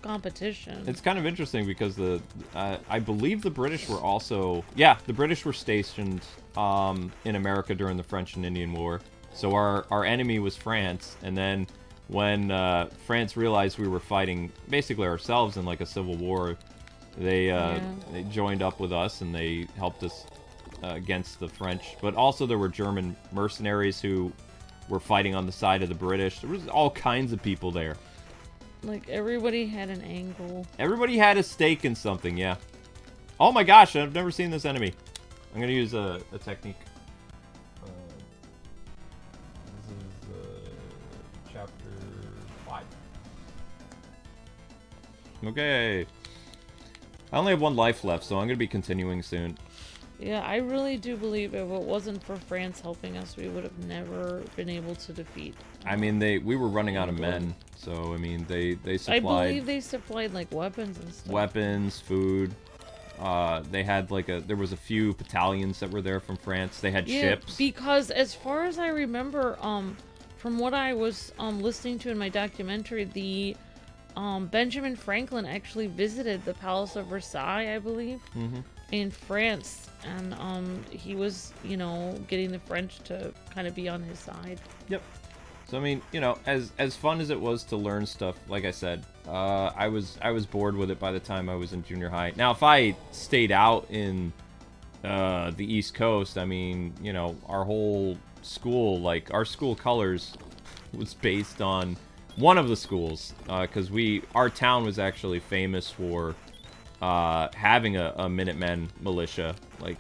competition. It's kind of interesting because I believe the British were also... Yeah, the British were stationed in America during the French and Indian War. So our enemy was France, and then when France realized we were fighting basically ourselves in like a civil war, they joined up with us, and they helped us against the French. But also there were German mercenaries who were fighting on the side of the British. There was all kinds of people there. Like, everybody had an angle. Everybody had a stake in something, yeah. Oh my gosh, I've never seen this enemy. I'm gonna use a technique. This is chapter 5. Okay. I only have 1 life left, so I'm gonna be continuing soon. Yeah, I really do believe if it wasn't for France helping us, we would have never been able to defeat. I mean, we were running out of men, so I mean, they supplied. I believe they supplied like weapons and stuff. Weapons, food. They had like there was a few battalions that were there from France. They had ships. Because as far as I remember, from what I was listening to in my documentary, the Benjamin Franklin actually visited the Palace of Versailles, I believe, in France, and he was, you know, getting the French to kind of be on his side. Yep. So I mean, you know, as fun as it was to learn stuff, like I said, I was bored with it by the time I was in junior high. Now, if I stayed out in the East Coast, I mean, you know, our whole school, like our school colors, was based on one of the schools, because our town was actually famous for having a Minutemen militia, like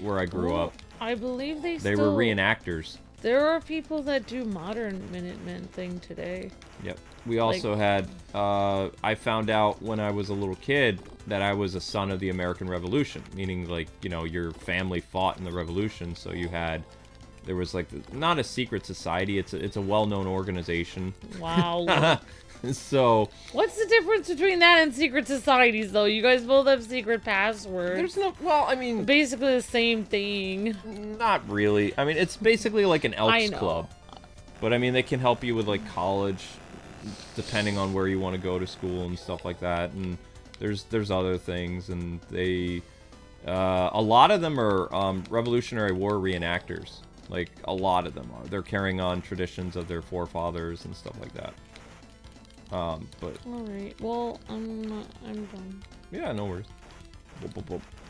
where I grew up. I believe they were reenactors. There are people that do modern Minutemen thing today. Yep. We also had, I found out when I was a little kid that I was a son of the American Revolution, meaning like, you know, your family fought in the Revolution, so there was like, not a secret society, it's a well-known organization. Wow. So... What's the difference between that and secret societies, though? You guys both have secret passwords. There's no... Well, I mean... Basically the same thing. Not really. I mean, it's basically like an Elks Club. But, I mean, they can help you with, like, college, depending on where you want to go to school and stuff like that. And there's other things, and they... a lot of them are Revolutionary War reenactors. Like, a lot of them are. They're carrying on traditions of their forefathers and stuff like that. But... Alright, well, I'm done. Yeah, no worries.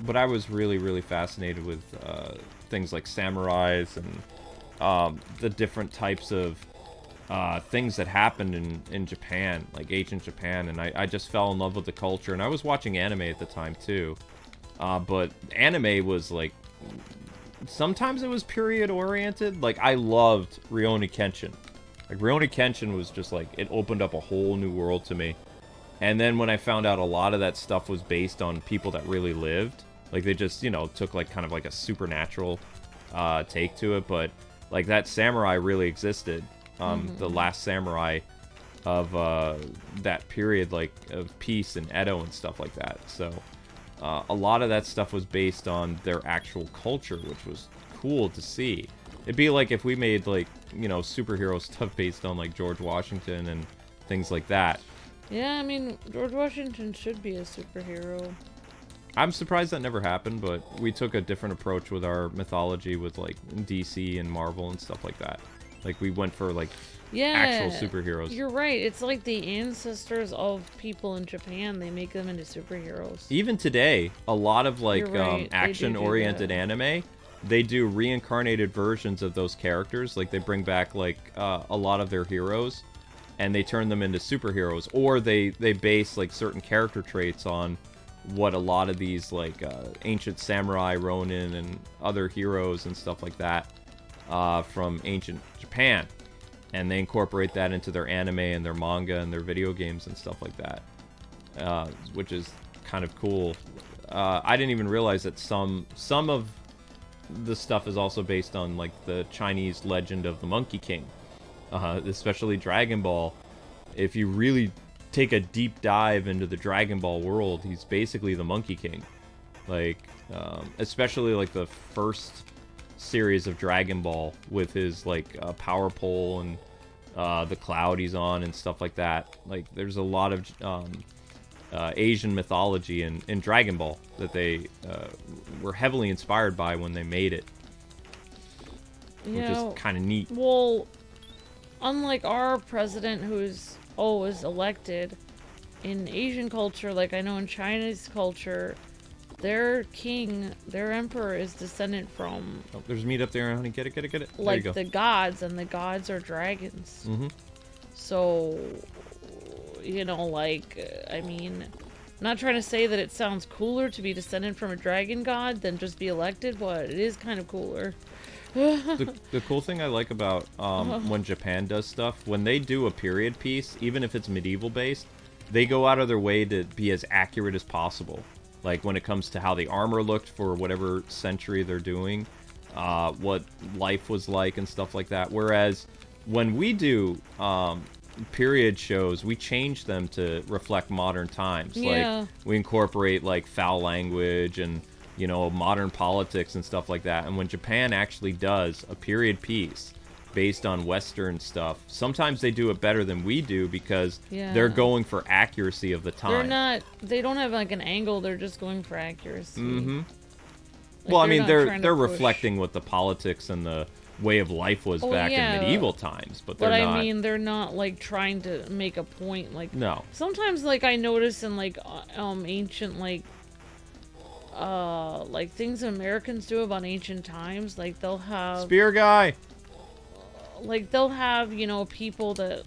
But I was really, really fascinated with things like samurais and the different types of things that happened in Japan, like ancient Japan, and I just fell in love with the culture, and I was watching anime at the time too. But anime was like... Sometimes it was period-oriented. Like, I loved Rurouni Kenshin. Like, Rurouni Kenshin was just, like, it opened up a whole new world to me. And then when I found out a lot of that stuff was based on people that really lived, like, they just, you know, took, like, kind of like a supernatural take to it. But, like, that samurai really existed. The last samurai of that period, like, of peace and Edo and stuff like that. So, a lot of that stuff was based on their actual culture, which was cool to see. It'd be like if we made, like, you know, superhero stuff based on, like, George Washington and things like that. Yeah, I mean, George Washington should be a superhero. I'm surprised that never happened, but we took a different approach with our mythology with, like, DC and Marvel and stuff like that. Like, we went for, like, actual superheroes. You're right. It's like the ancestors of people in Japan. They make them into superheroes. Even today, a lot of, like, action-oriented anime... They do reincarnated versions of those characters. Like, they bring back, like, a lot of their heroes. and they turn them into superheroes, or they base like certain character traits on what a lot of these like ancient samurai, ronin, and other heroes and stuff like that from ancient Japan, and they incorporate that into their anime and their manga and their video games and stuff like that, which is kind of cool. I didn't even realize that some of the stuff is also based on like the Chinese legend of the Monkey King, especially Dragon Ball. If you really take a deep dive into the Dragon Ball world, he's basically the Monkey King. Like, especially like the first series of Dragon Ball with his like power pole and the cloud he's on and stuff like that. Like, there's a lot of Asian mythology in Dragon Ball that they were heavily inspired by when they made it, which is kind of neat. Well, unlike our president, who's always elected, in Asian culture, like I know in Chinese culture, their king, their emperor, is descendant from... Oh, there's meat up there, honey. Get it, get it, get it. There like you go. the gods, and the gods are dragons. Mm-hmm. So, you know, like, I mean, I'm not trying to say that it sounds cooler to be descended from a dragon god than just be elected, but it is kind of cooler. The cool thing I like about when Japan does stuff, when they do a period piece, even if it's medieval based, they go out of their way to be as accurate as possible. Like when it comes to how the armor looked for whatever century they're doing, what life was like and stuff like that. Whereas when we do period shows, we change them to reflect modern times. Yeah. Like we incorporate like foul language and, you know, modern politics and stuff like that. And when Japan actually does a period piece based on Western stuff, sometimes they do it better than we do because they're going for accuracy of the time. They don't have like an angle, they're just going for accuracy. Mm-hmm. Like, well, I mean, they're reflecting what the politics and the way of life was back in medieval times, but they're not... I mean, they're not like trying to make a point. Like, no. Sometimes, like, I notice in like ancient like things that Americans do about ancient times, like they'll have spear guy. Like they'll have, you know, people that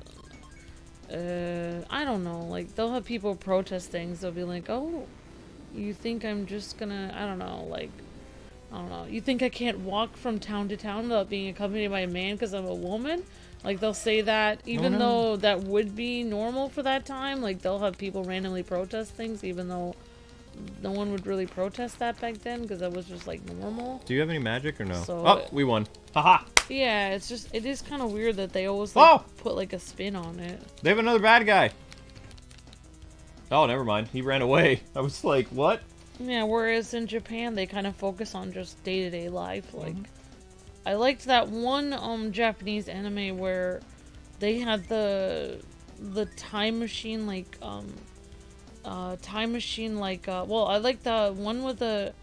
I don't know, like they'll have people protest things. They'll be like, "Oh, you think I'm just gonna, I don't know, you think I can't walk from town to town without being accompanied by a man because I'm a woman?" Like they'll say that even though that would be normal for that time. Like they'll have people randomly protest things even though no one would really protest that back then because that was just like normal. Do you have any magic or no? So, oh, we won. Haha. Yeah, it is kind of weird that they always like put like a spin on it. They have another bad guy. Oh, never mind. He ran away. I was like, what? Yeah, whereas in Japan they kind of focus on just day-to-day life. Like, I liked that one Japanese anime where they had the time machine well, I like the one with the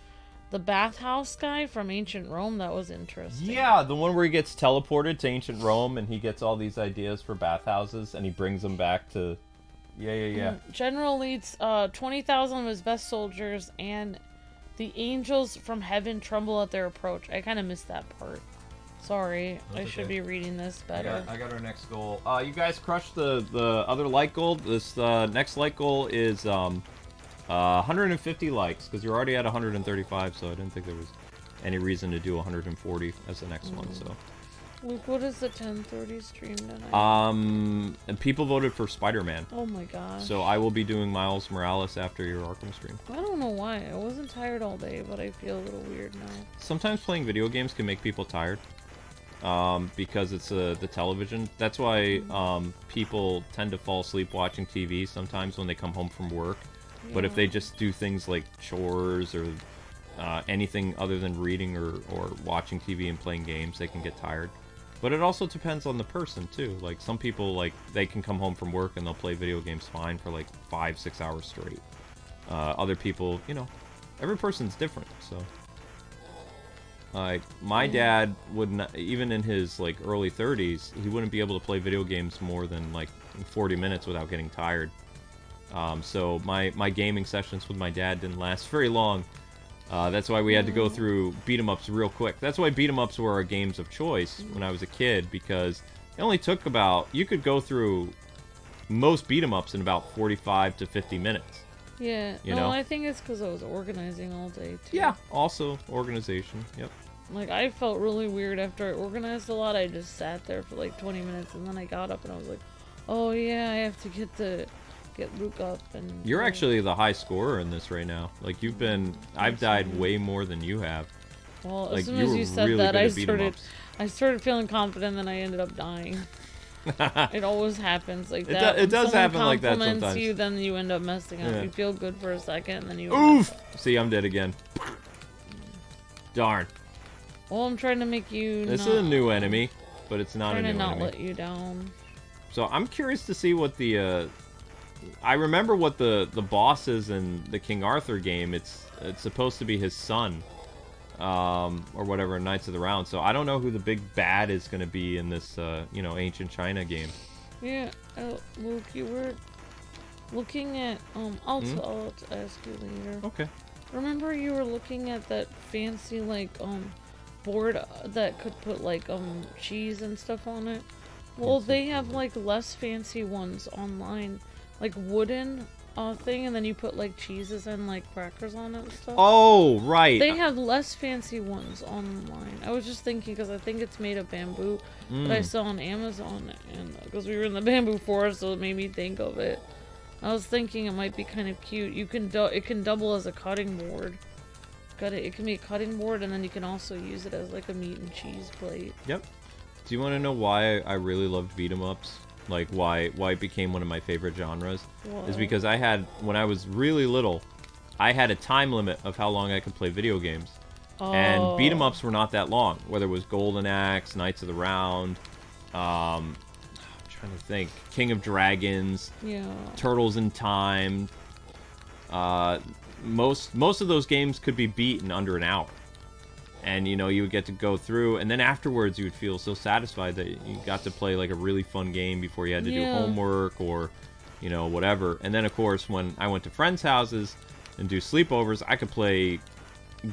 bathhouse guy from ancient Rome. That was interesting. Yeah, the one where he gets teleported to ancient Rome and he gets all these ideas for bathhouses and he brings them back to... Yeah. General leads 20,000 of his best soldiers, and the angels from heaven tremble at their approach. I kind of missed that part. Sorry, I should be reading this better. I got our next goal. You guys crushed the other light goal. This next light goal is 150 likes, because you're already at 135, so I didn't think there was any reason to do 140 as the next one, so... Luke, what is the 10:30 stream tonight? And people voted for Spider-Man. Oh my gosh. So I will be doing Miles Morales after your Arkham stream. I don't know why. I wasn't tired all day, but I feel a little weird now. Sometimes playing video games can make people tired. Because it's the television. That's why people tend to fall asleep watching TV sometimes when they come home from work. Yeah. But if they just do things like chores or anything other than reading or watching TV and playing games, they can get tired. But it also depends on the person too. Like some people, like they can come home from work and they'll play video games fine for like 5-6 hours straight. Other people, you know, every person's different. So, like my dad wouldn't, even in his like early 30s, he wouldn't be able to play video games more than like 40 minutes without getting tired. So my gaming sessions with my dad didn't last very long. That's why we had to go through beat-em-ups real quick. That's why beat-em-ups were our games of choice when I was a kid, because it only took about... You could go through most beat 'em ups in about 45 to 50 minutes. Yeah. You no, know? I think it's because I was organizing all day too. Yeah, also organization. Yep. Like, I felt really weird after I organized a lot. I just sat there for like 20 minutes and then I got up and I was like, oh yeah, I have to get Luke up. And You're actually the high scorer in this right now. Like, I've died way more than you have. Well, Like, as soon you as were you said really that, good at beat 'em ups. I started feeling confident, then I ended up dying. It always happens like that. It does When someone happen like that compliments sometimes. you, then you end up messing up. Yeah. You feel good for a second, and then you Oof! See, I'm dead again. Darn. Well, I'm trying to make you This is a new enemy, but it's not a new trying to not enemy. let you down. So I'm curious to see what the I remember what the boss is in the King Arthur game. It's supposed to be his son, or whatever, in Knights of the Round. So I don't know who the big bad is going to be in this, ancient China game. Yeah, Luke, you were looking at I'll ask you later. Okay. Remember you were looking at that fancy board that could put like cheese and stuff on it? Well, they have like less fancy ones online, like wooden thing, and then you put like cheeses and like crackers on it and stuff. Oh, right. They have less fancy ones online. I was just thinking because I think it's made of bamboo, but I saw on Amazon, and because we were in the bamboo forest, so it made me think of it. I was thinking it might be kind of cute. It can double as a cutting board. It can be a cutting board, and then you can also use it as like a meat and cheese plate. Yep. Do you want to know why I really loved beat 'em ups? Like why it became one of my favorite genres? What? Is because when I was really little, I had a time limit of how long I could play video games. And beat 'em ups were not that long. Whether it was Golden Axe, Knights of the Round, I'm trying to think, King of Dragons, Yeah. Turtles in Time. Most of those games could be beat in under an hour. And, you would get to go through, and then afterwards you would feel so satisfied that you got to play, like, a really fun game before you had to do homework or, whatever. And then, of course, when I went to friends' houses and do sleepovers, I could play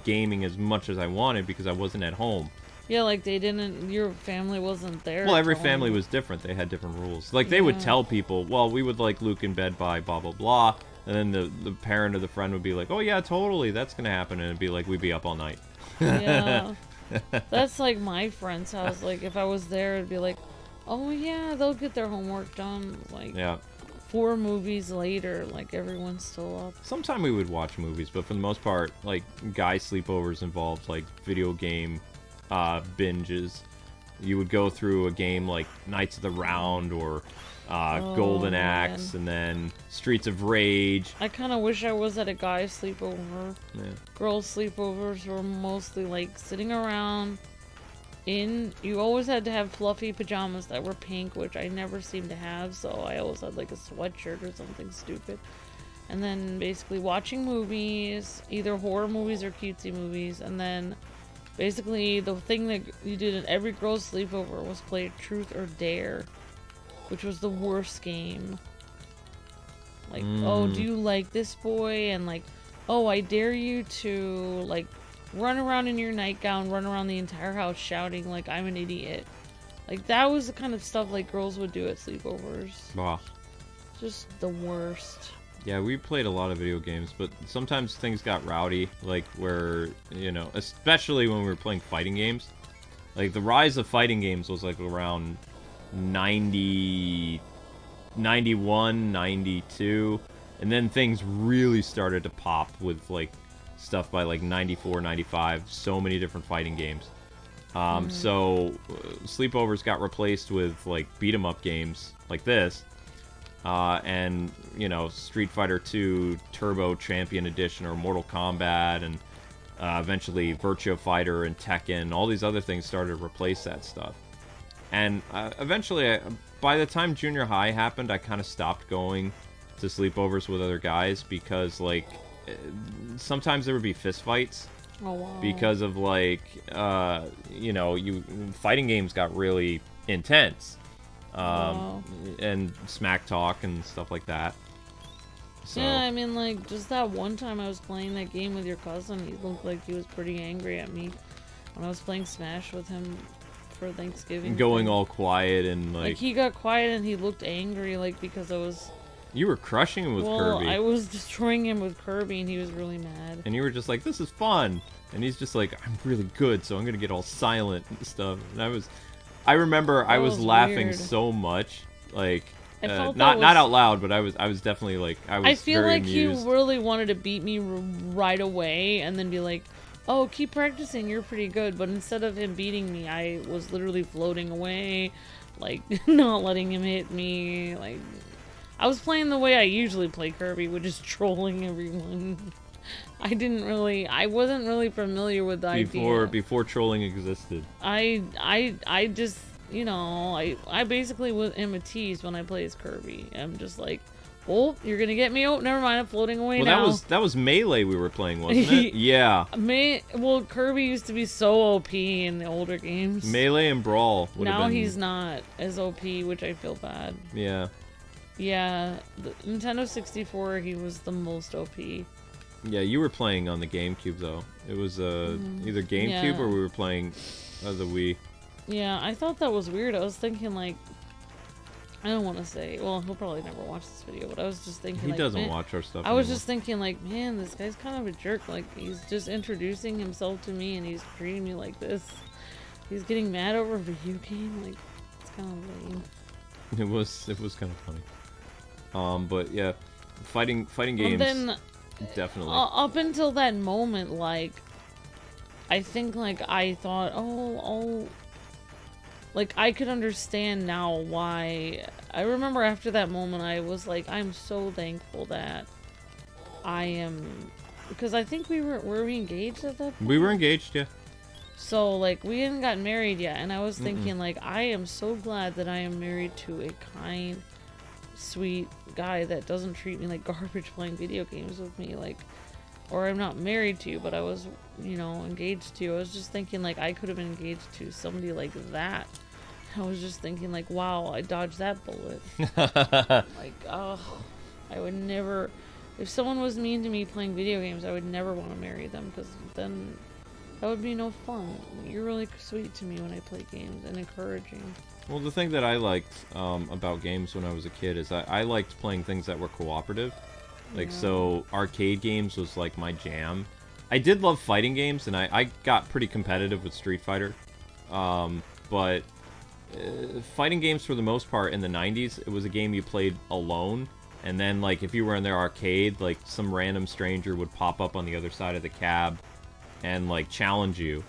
gaming as much as I wanted because I wasn't at home. Yeah, like your family wasn't there. Well, every family was different. They had different rules. Like, they would tell people, well, we would like Luke in bed by blah, blah, blah. And then the parent or the friend would be like, oh, yeah, totally, that's going to happen. And it'd be like, we'd be up all night. Yeah. That's like my friend's house. Like, if I was there, it'd be like, oh, yeah, they'll get their homework done. Like, 4 movies later, like, everyone's still up. Sometime we would watch movies, but for the most part, like, guy sleepovers involved, like, video game binges. You would go through a game like Knights of the Round or Golden Axe, and then Streets of Rage. I kind of wish I was at a guy's sleepover. Yeah. Girls' sleepovers were mostly like sitting around you always had to have fluffy pajamas that were pink, which I never seemed to have, so I always had like a sweatshirt or something stupid. And then basically watching movies, either horror movies or cutesy movies, and then basically the thing that you did in every girl's sleepover was play Truth or Dare, which was the worst game. Like, oh, do you like this boy? And like, oh, I dare you to like run around in your nightgown, run around the entire house shouting like I'm an idiot. Like, that was the kind of stuff like girls would do at sleepovers. Wow. Just the worst. Yeah, we played a lot of video games, but sometimes things got rowdy, like where, especially when we were playing fighting games. Like, the rise of fighting games was like around 90, 91, 92, and then things really started to pop with like stuff by like 94, 95, so many different fighting games. So sleepovers got replaced with like beat 'em up games like this, and Street Fighter 2 Turbo Champion Edition or Mortal Kombat, and eventually Virtua Fighter and Tekken. All these other things started to replace that stuff. And eventually, by the time junior high happened, I kind of stopped going to sleepovers with other guys because, like, sometimes there would be fist fights. Oh, wow. Because of, like, fighting games got really intense. And smack talk and stuff like that. So. Yeah, I mean, like, just that one time I was playing that game with your cousin, he looked like he was pretty angry at me when I was playing Smash with him for Thanksgiving. Going all quiet and like he got quiet and he looked angry, like because I was. You were crushing him with Kirby. I was destroying him with Kirby, and he was really mad. And you were just like, "This is fun," and he's just like, "I'm really good, so I'm gonna get all silent and stuff." And I remember I was laughing weird. so much, like. Not out loud, but I was definitely like I feel very like amused. he really wanted to beat me right away, and then be like, "Oh, keep practicing. You're pretty good." But instead of him beating me, I was literally floating away, like not letting him hit me. Like I was playing the way I usually play Kirby, which is trolling everyone. I wasn't really familiar with the idea before trolling existed. I just. You know, I basically am a tease when I play as Kirby. I'm just like, oh, you're gonna get me. Oh, never mind, I'm floating away now. Well, that was Melee we were playing, wasn't it? Yeah. Well, Kirby used to be so OP in the older games. Melee and Brawl. Now he's not as OP, which I feel bad. Yeah. Yeah, the Nintendo 64, he was the most OP. Yeah, you were playing on the GameCube though. It was either GameCube or we were playing the Wii. Yeah, I thought that was weird. I was thinking, like, I don't want to say, well, he'll probably never watch this video, but I was just thinking, he doesn't watch our stuff I was anymore. just thinking, like, man, this guy's kind of a jerk. Like, he's just introducing himself to me, and he's treating me like this. He's getting mad over a video game. Like, it's kind of lame. It was kind of funny. But yeah, fighting games. Then, definitely. Up until that moment, like, I think, like, I thought, oh. Like, I could understand now why. I remember after that moment, I was like, I'm so thankful that I am. Because I think were we engaged at that point? We were engaged, yeah. So, like, we hadn't gotten married yet. And I was thinking, like, I am so glad that I am married to a kind, sweet guy that doesn't treat me like garbage playing video games with me. Like, or I'm not married to, but I was, you know, engaged to. I was just thinking, like, I could have been engaged to somebody like that. I was just thinking, like, wow, I dodged that bullet. Like, oh, I would never... If someone was mean to me playing video games, I would never want to marry them, because then that would be no fun. You're really sweet to me when I play games, and encouraging. Well, the thing that I liked about games when I was a kid is I liked playing things that were cooperative. Like, so arcade games was like my jam. I did love fighting games, and I got pretty competitive with Street Fighter. But fighting games, for the most part, in the 90s, it was a game you played alone. And then, like, if you were in their arcade, like, some random stranger would pop up on the other side of the cab and, like, challenge you.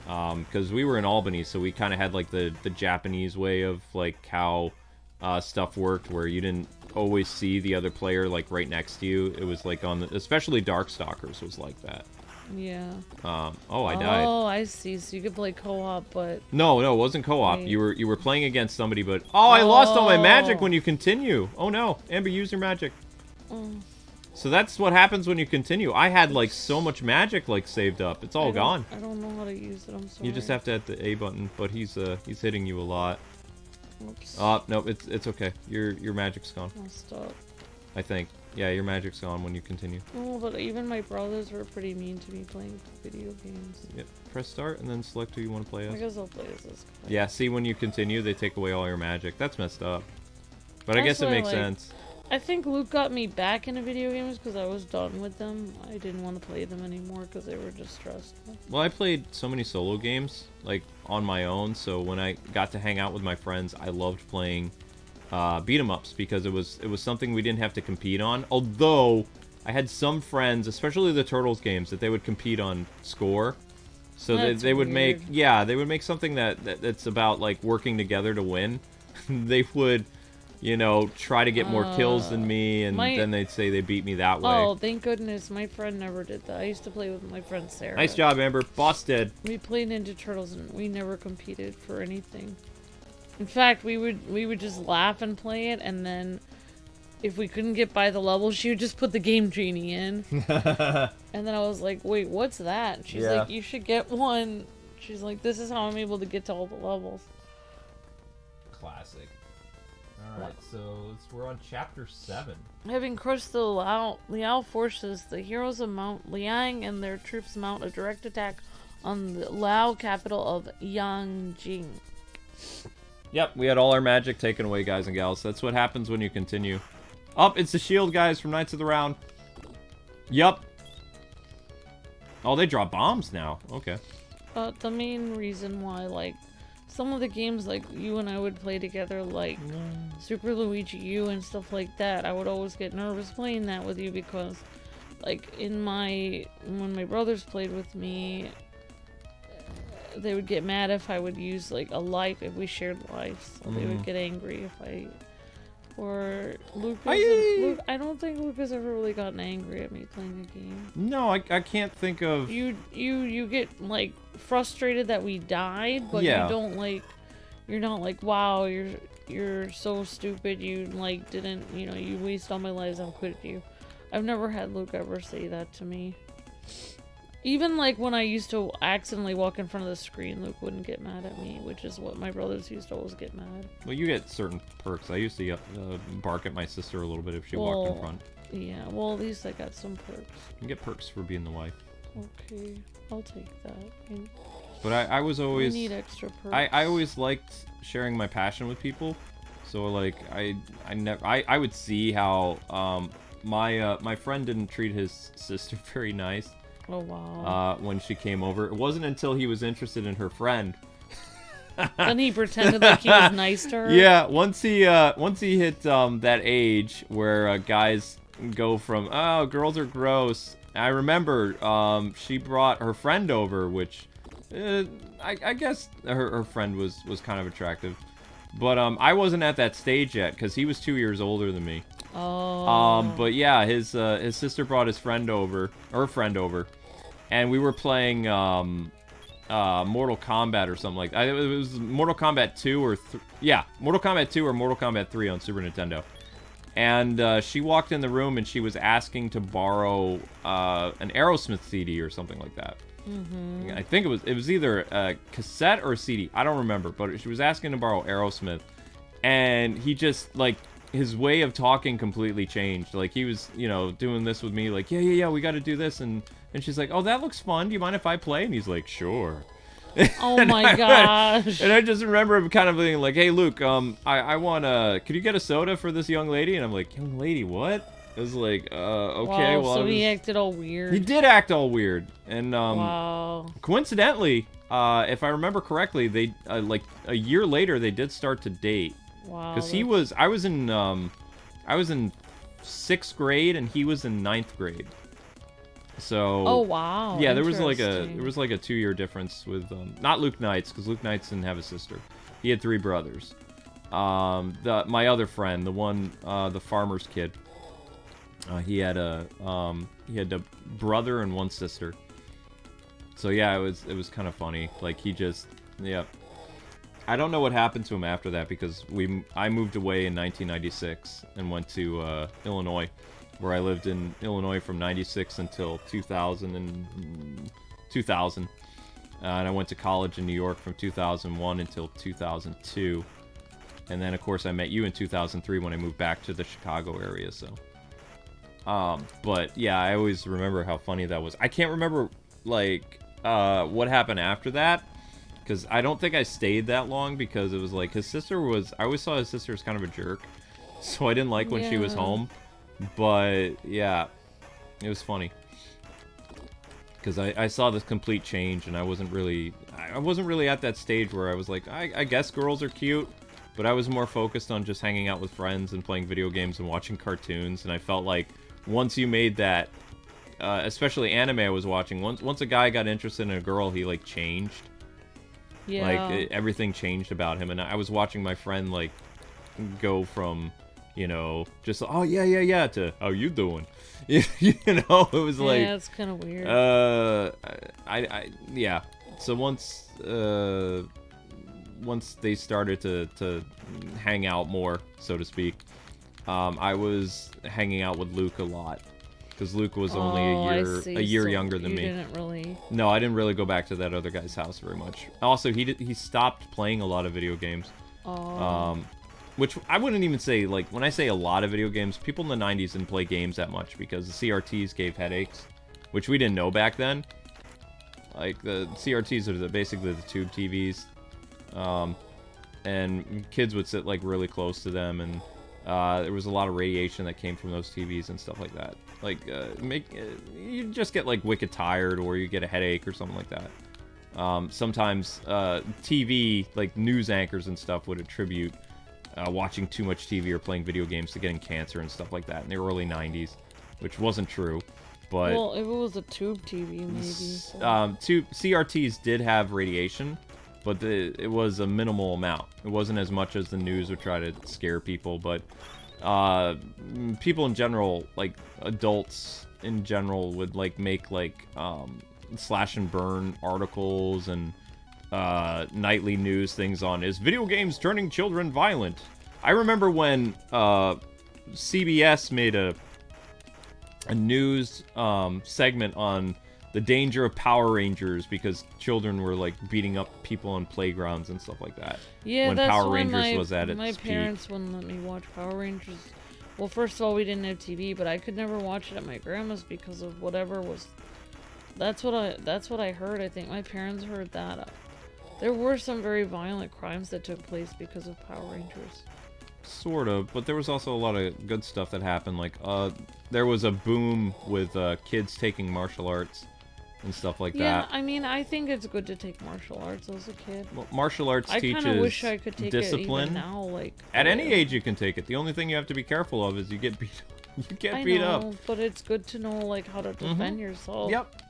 Because we were in Albany, so we kind of had, like, the Japanese way of, like, how stuff worked, where you didn't always see the other player, like, right next to you. It was, like, especially Darkstalkers was like that. Yeah. Oh, I died. Oh, I see. So you could play co-op, but... No, it wasn't co-op. Wait. You were playing against somebody, but... Oh, I lost all my magic when you continue. Oh, no. Amber, use your magic. So that's what happens when you continue. I had, like, so much magic, like, saved up. It's all gone. I don't know how to use it. I'm sorry. You just have to hit the A button, but he's hitting you a lot. Oops. No, it's okay. Your magic's gone. I'll stop. I think. Yeah, your magic's gone when you continue. Oh, but even my brothers were pretty mean to me playing video games. Yep. Press start and then select who you want to play as. I guess I'll play as this guy. Yeah, see, when you continue, they take away all your magic. That's messed up. But I guess it makes sense. I think Luke got me back into video games because I was done with them. I didn't want to play them anymore because they were just stressful. Well, I played so many solo games, like, on my own, so when I got to hang out with my friends, I loved playing beat-em-ups, because it was something we didn't have to compete on. Although, I had some friends, especially the Turtles games, that they would compete on score. So they would make... Yeah, they would make something that's about, like, working together to win. They would... You know, try to get more kills than me, and then they'd say they beat me that way. Oh, thank goodness. My friend never did that. I used to play with my friend Sarah. Nice job, Amber. Boss dead. We played Ninja Turtles, and we never competed for anything. In fact, we would just laugh and play it, and then if we couldn't get by the level, she would just put the Game Genie in. And then I was like, wait, what's that? And she's like, you should get one. She's like, this is how I'm able to get to all the levels. Classic. Alright, so we're on chapter 7. Having crushed the Liao forces, the heroes of Mount Liang and their troops mount a direct attack on the Lao capital of Yanjing. Yep, we had all our magic taken away, guys and gals. That's what happens when you continue. Oh, it's the shield guys from Knights of the Round. Yup. Oh, they drop bombs now. Okay. The main reason why, like, some of the games, like, you and I would play together, like, Super Luigi U and stuff like that, I would always get nervous playing that with you because, like, when my brothers played with me, they would get mad if I would use, like, a life, if we shared lives. So they would get angry if I... Or Luke, I don't think Luke has ever really gotten angry at me playing a game. No, I can't think of... You get, like, frustrated that we died, but yeah. you don't, like... You're not like, wow, you're so stupid, you, like, didn't, you know, you wasted all my lives, I'm quitting you. I've never had Luke ever say that to me. Even, like, when I used to accidentally walk in front of the screen, Luke wouldn't get mad at me, which is what my brothers used to always get mad. Well, you get certain perks. I used to bark at my sister a little bit if she walked in front. Yeah, well, at least I got some perks. You get perks for being the wife. Okay, I'll take that. But I was always... I need extra perks. I always liked sharing my passion with people. So, like, I would see how my friend didn't treat his sister very nice. Oh, wow. When she came over. It wasn't until he was interested in her friend. Then he pretended like he was nice to her? Yeah, once he hit that age where guys go from, oh, girls are gross. I remember she brought her friend over, which I guess her friend was kind of attractive. But I wasn't at that stage yet because he was 2 years older than me. Oh. But yeah, his sister brought his friend over, and we were playing Mortal Kombat or something like that. It was Mortal Kombat 2 or Mortal Kombat 2 or Mortal Kombat 3 on Super Nintendo. And she walked in the room and she was asking to borrow an Aerosmith CD or something like that. Mm-hmm. I think it was either a cassette or a CD. I don't remember, but she was asking to borrow Aerosmith, and he just, like, his way of talking completely changed. Like, he was, you know, doing this with me, like, yeah, we got to do this, and she's like, oh, that looks fun. Do you mind if I play? And he's like, sure. Oh my gosh. And I just remember him kind of being like, hey, Luke, I want could you get a soda for this young lady? And I'm like, young lady, what? I was like, okay, wow, well. So he acted all weird. He did act all weird. And, wow. Coincidentally, if I remember correctly, they, like, a year later, they did start to date. Wow. Because I was in 6th grade and he was in 9th grade. So. Oh wow. Yeah, there was like a 2-year difference with not Luke Knights, because Luke Knights didn't have a sister. He had 3 brothers. My other friend, the one, the farmer's kid. He had a brother and 1 sister. So yeah, it was kind of funny. Like, he just, yeah. I don't know what happened to him after that, because I moved away in 1996 and went to Illinois, where I lived in Illinois from 96 until 2000. And I went to college in New York from 2001 until 2002. And then, of course, I met you in 2003 when I moved back to the Chicago area, so. But, yeah, I always remember how funny that was. I can't remember, like, what happened after that, because I don't think I stayed that long, because it was like, his sister was, I always saw his sister as kind of a jerk, so I didn't like when she was home, but, yeah, it was funny, because I saw this complete change, and I wasn't really at that stage where I was like, I guess girls are cute, but I was more focused on just hanging out with friends and playing video games and watching cartoons, and I felt like, once you made that, especially anime I was watching, once a guy got interested in a girl, he, like, changed. Yeah. Like, everything changed about him, and I was watching my friend, like, go from, you know, just, oh, yeah, to, how you doing? You know, it was like... Yeah, it's kind of weird. Yeah. So once they started to hang out more, so to speak, I was hanging out with Luke a lot. Because Luke was only a year younger than me. Didn't really... No, I didn't really go back to that other guy's house very much. Also, he stopped playing a lot of video games. Oh. Which I wouldn't even say, like, when I say a lot of video games, people in the 90s didn't play games that much because the CRTs gave headaches, which we didn't know back then. Like, the CRTs are basically the tube TVs. and kids would sit like really close to them, and there was a lot of radiation that came from those TVs and stuff like that. Like, you just get like wicked tired, or you get a headache or something like that. Sometimes TV, like news anchors and stuff, would attribute watching too much TV or playing video games to getting cancer and stuff like that in the early 90s, which wasn't true. But well, if it was a tube TV, maybe. So. CRTs did have radiation, but it was a minimal amount. It wasn't as much as the news would try to scare people, but people in general, like adults in general, would like make like slash and burn articles and nightly news things on, is video games turning children violent? I remember when CBS made a news segment on the danger of Power Rangers because children were like beating up people on playgrounds and stuff like that. Yeah, when that's Power when Rangers was at its my peak. parents wouldn't let me watch Power Rangers. Well, first of all, we didn't have TV, but I could never watch it at my grandma's because of whatever was. That's what I heard. I think my parents heard that. There were some very violent crimes that took place because of Power Rangers. Sort of, but there was also a lot of good stuff that happened. Like, there was a boom with kids taking martial arts and stuff like that. Yeah, I mean, I think it's good to take martial arts as a kid. Well, martial arts teaches I kind of wish I could take discipline. it even now. Like, at any age you can take it. The only thing you have to be careful of is you get beat. You get beat up. But it's good to know like how to defend yourself. Yep.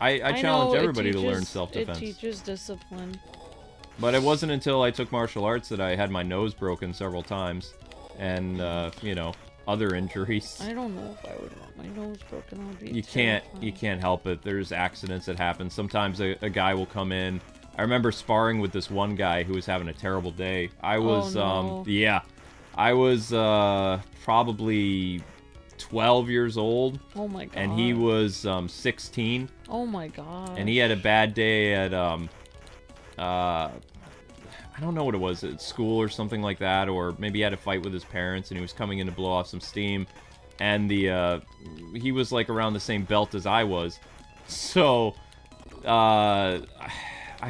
I challenge everybody to learn self-defense. It teaches discipline. But it wasn't until I took martial arts that I had my nose broken several times, and you know, other injuries. I don't know if I would want my nose broken. I'd be you can't help it. There's accidents that happen. Sometimes a guy will come in. I remember sparring with this one guy who was having a terrible day. I was I was probably 12 years old. Oh my god. And he was 16. Oh my god. And he had a bad day at I don't know what it was, at school or something like that, or maybe he had a fight with his parents and he was coming in to blow off some steam, and he was like around the same belt as I was. So I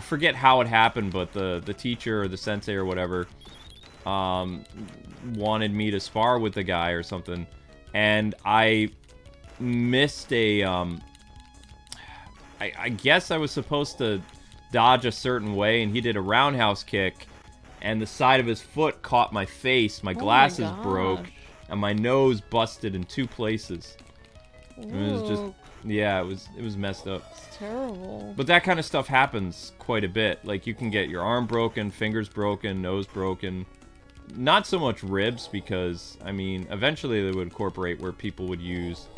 forget how it happened, but the teacher or the sensei or whatever wanted me to spar with the guy or something, and I missed a I guess I was supposed to dodge a certain way, and he did a roundhouse kick, and the side of his foot caught my face. My glasses broke, and my nose busted in 2 places. It was just, yeah, it was messed up. It's terrible. But that kind of stuff happens quite a bit. Like, you can get your arm broken, fingers broken, nose broken. Not so much ribs, because, I mean, eventually they would incorporate where people would use,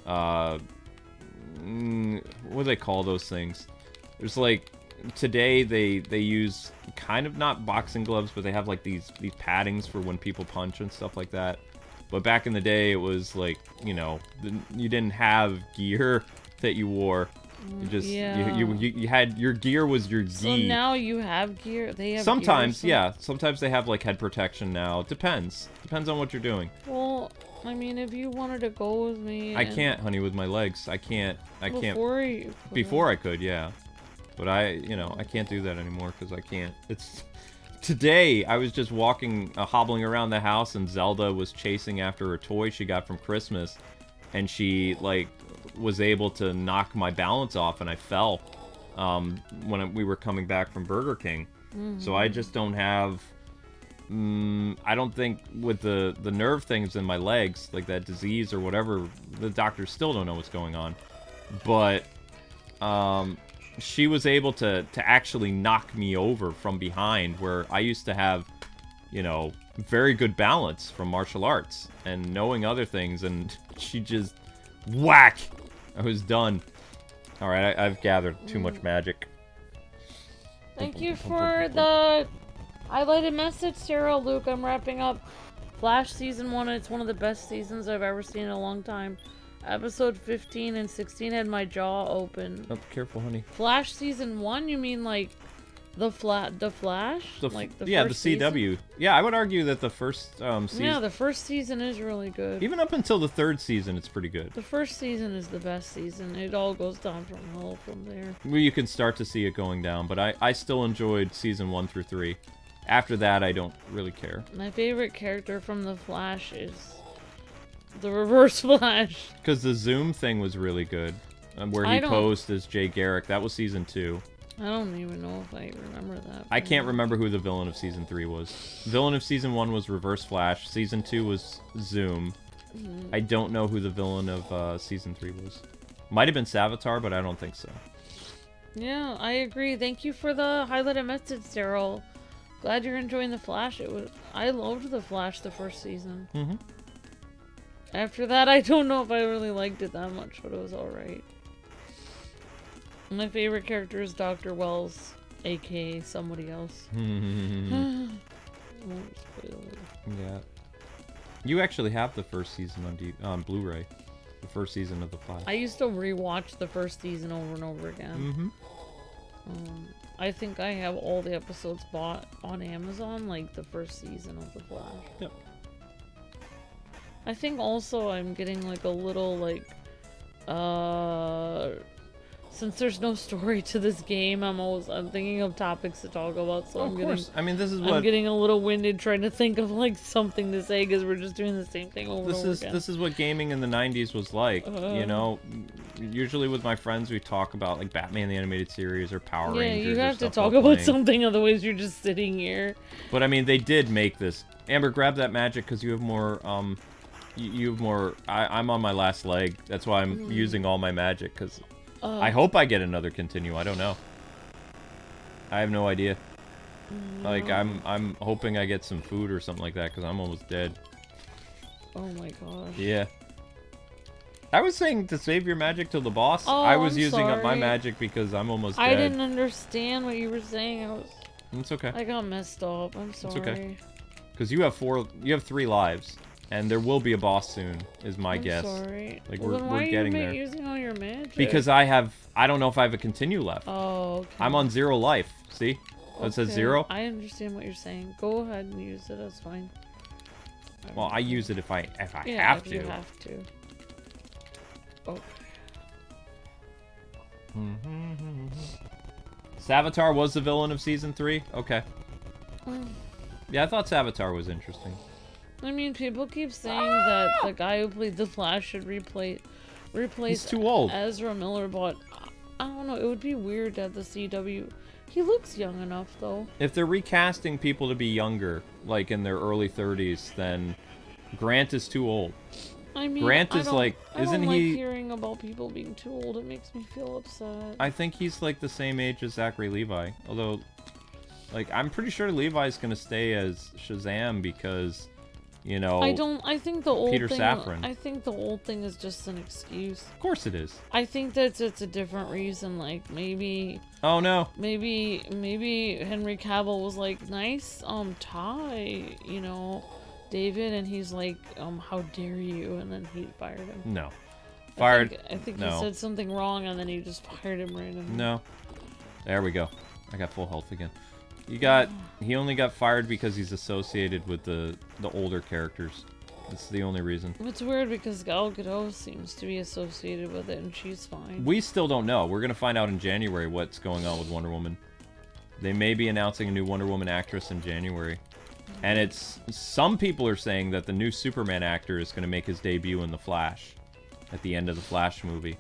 what do they call those things? There's like, today they use kind of not boxing gloves, but they have like these paddings for when people punch and stuff like that. But back in the day, it was like, you know, you didn't have gear that you wore. You just you had, your gear was your gi. So now you have gear. They have sometimes gear, yeah. Sometimes they have like head protection now. Depends on what you're doing. Well, I mean, if you wanted to go with me, I can't, honey, with my legs. I can't. Before I could, yeah. But I can't do that anymore because I can't. It's today. I was just walking, hobbling around the house, and Zelda was chasing after a toy she got from Christmas, and she like was able to knock my balance off, and I fell when we were coming back from Burger King. So I just don't have. I don't think with the nerve things in my legs, like that disease or whatever, the doctors still don't know what's going on. But she was able to actually knock me over from behind, where I used to have, you know, very good balance from martial arts and knowing other things, and she just whack. I was done. All right, I've gathered too much magic. Thank you for the highlighted message, Sarah. Luke, I'm wrapping up Flash Season 1, and it's one of the best seasons I've ever seen in a long time. Episode 15 and 16 had my jaw open. Oh, careful, honey. Flash Season 1? You mean like the Flash? The first CW. Season? Yeah, I would argue that the first season... Yeah, the first season is really good. Even up until the 3rd season, it's pretty good. The first season is the best season. It all goes down from hell from there. Well, you can start to see it going down, but I still enjoyed Season 1 through 3. After that, I don't really care. My favorite character from The Flash is the Reverse Flash. Because the Zoom thing was really good. Where he posed as Jay Garrick. That was season 2. I don't even know if I remember that. I can't remember who the villain of season 3 was. Villain of season 1 was Reverse Flash. Season 2 was Zoom. I don't know who the villain of season 3 was. Might have been Savitar, but I don't think so. Yeah, I agree. Thank you for the highlighted message, Daryl. Glad you're enjoying The Flash. I loved The Flash the first season. After that, I don't know if I really liked it that much, but it was alright. My favorite character is Dr. Wells, aka somebody else. Yeah. You actually have the first season on Blu-ray. The first season of The Flash. I used to rewatch the first season over and over again. I think I have all the episodes bought on Amazon, like the first season of The Flash. Yep. I think also I'm getting like a little like, since there's no story to this game, I'm thinking of topics to talk about. So of course. I mean, this is what I'm getting a little winded trying to think of like something to say because we're just doing the same thing over and over again. This is what gaming in the 90s was like. You know, usually with my friends we talk about like Batman the Animated Series or Power Rangers. Yeah, you have to talk about something, otherwise you're just sitting here. But I mean, they did make this. Amber, grab that magic because you have more. You have more. I'm on my last leg. That's why I'm using all my magic because. I hope I get another continue. I don't know. I have no idea. Like I'm hoping I get some food or something like that because I'm almost dead. Oh my gosh. Yeah. I was saying to save your magic till the boss. Oh, I was using up my magic because I'm almost dead. I didn't understand what you were saying. It's okay. I got messed up. I'm sorry. It's okay. Because you have 3 lives. And there will be a boss soon, is my guess. Sorry. Like well, we're getting there. Why are you using all your magic? Because I don't know if I have a continue left. Oh, okay. I'm on 0 life. See? So it says 0. I understand what you're saying. Go ahead and use it. That's fine. Well, I use it if I have to. You have to. Okay. Savitar was the villain of season 3. Okay. Yeah, I thought Savitar was interesting. I mean, people keep saying that the guy who played the Flash should replace He's too old. Ezra Miller, but I don't know. It would be weird to have the CW. He looks young enough, though. If they're recasting people to be younger, like in their early 30s, then Grant is too old. I mean, Grant is like, isn't he? I don't like hearing about people being too old. It makes me feel upset. I think he's like the same age as Zachary Levi. Although, like, I'm pretty sure Levi's gonna stay as Shazam because. You know, I think the old Peter thing. Safran. I think the old thing is just an excuse. Of course it is. I think that it's a different reason. Like maybe. Oh no. Maybe Henry Cavill was like, nice, tie, you know, David, and he's like, how dare you? And then he fired him. No. Fired. I think he said something wrong, and then he just fired him randomly. No. There we go. I got full health again. He only got fired because he's associated with the older characters. That's the only reason. It's weird because Gal Gadot seems to be associated with it, and she's fine. We still don't know. We're gonna find out in January what's going on with Wonder Woman. They may be announcing a new Wonder Woman actress in January. And some people are saying that the new Superman actor is gonna make his debut in The Flash. At the end of the Flash movie.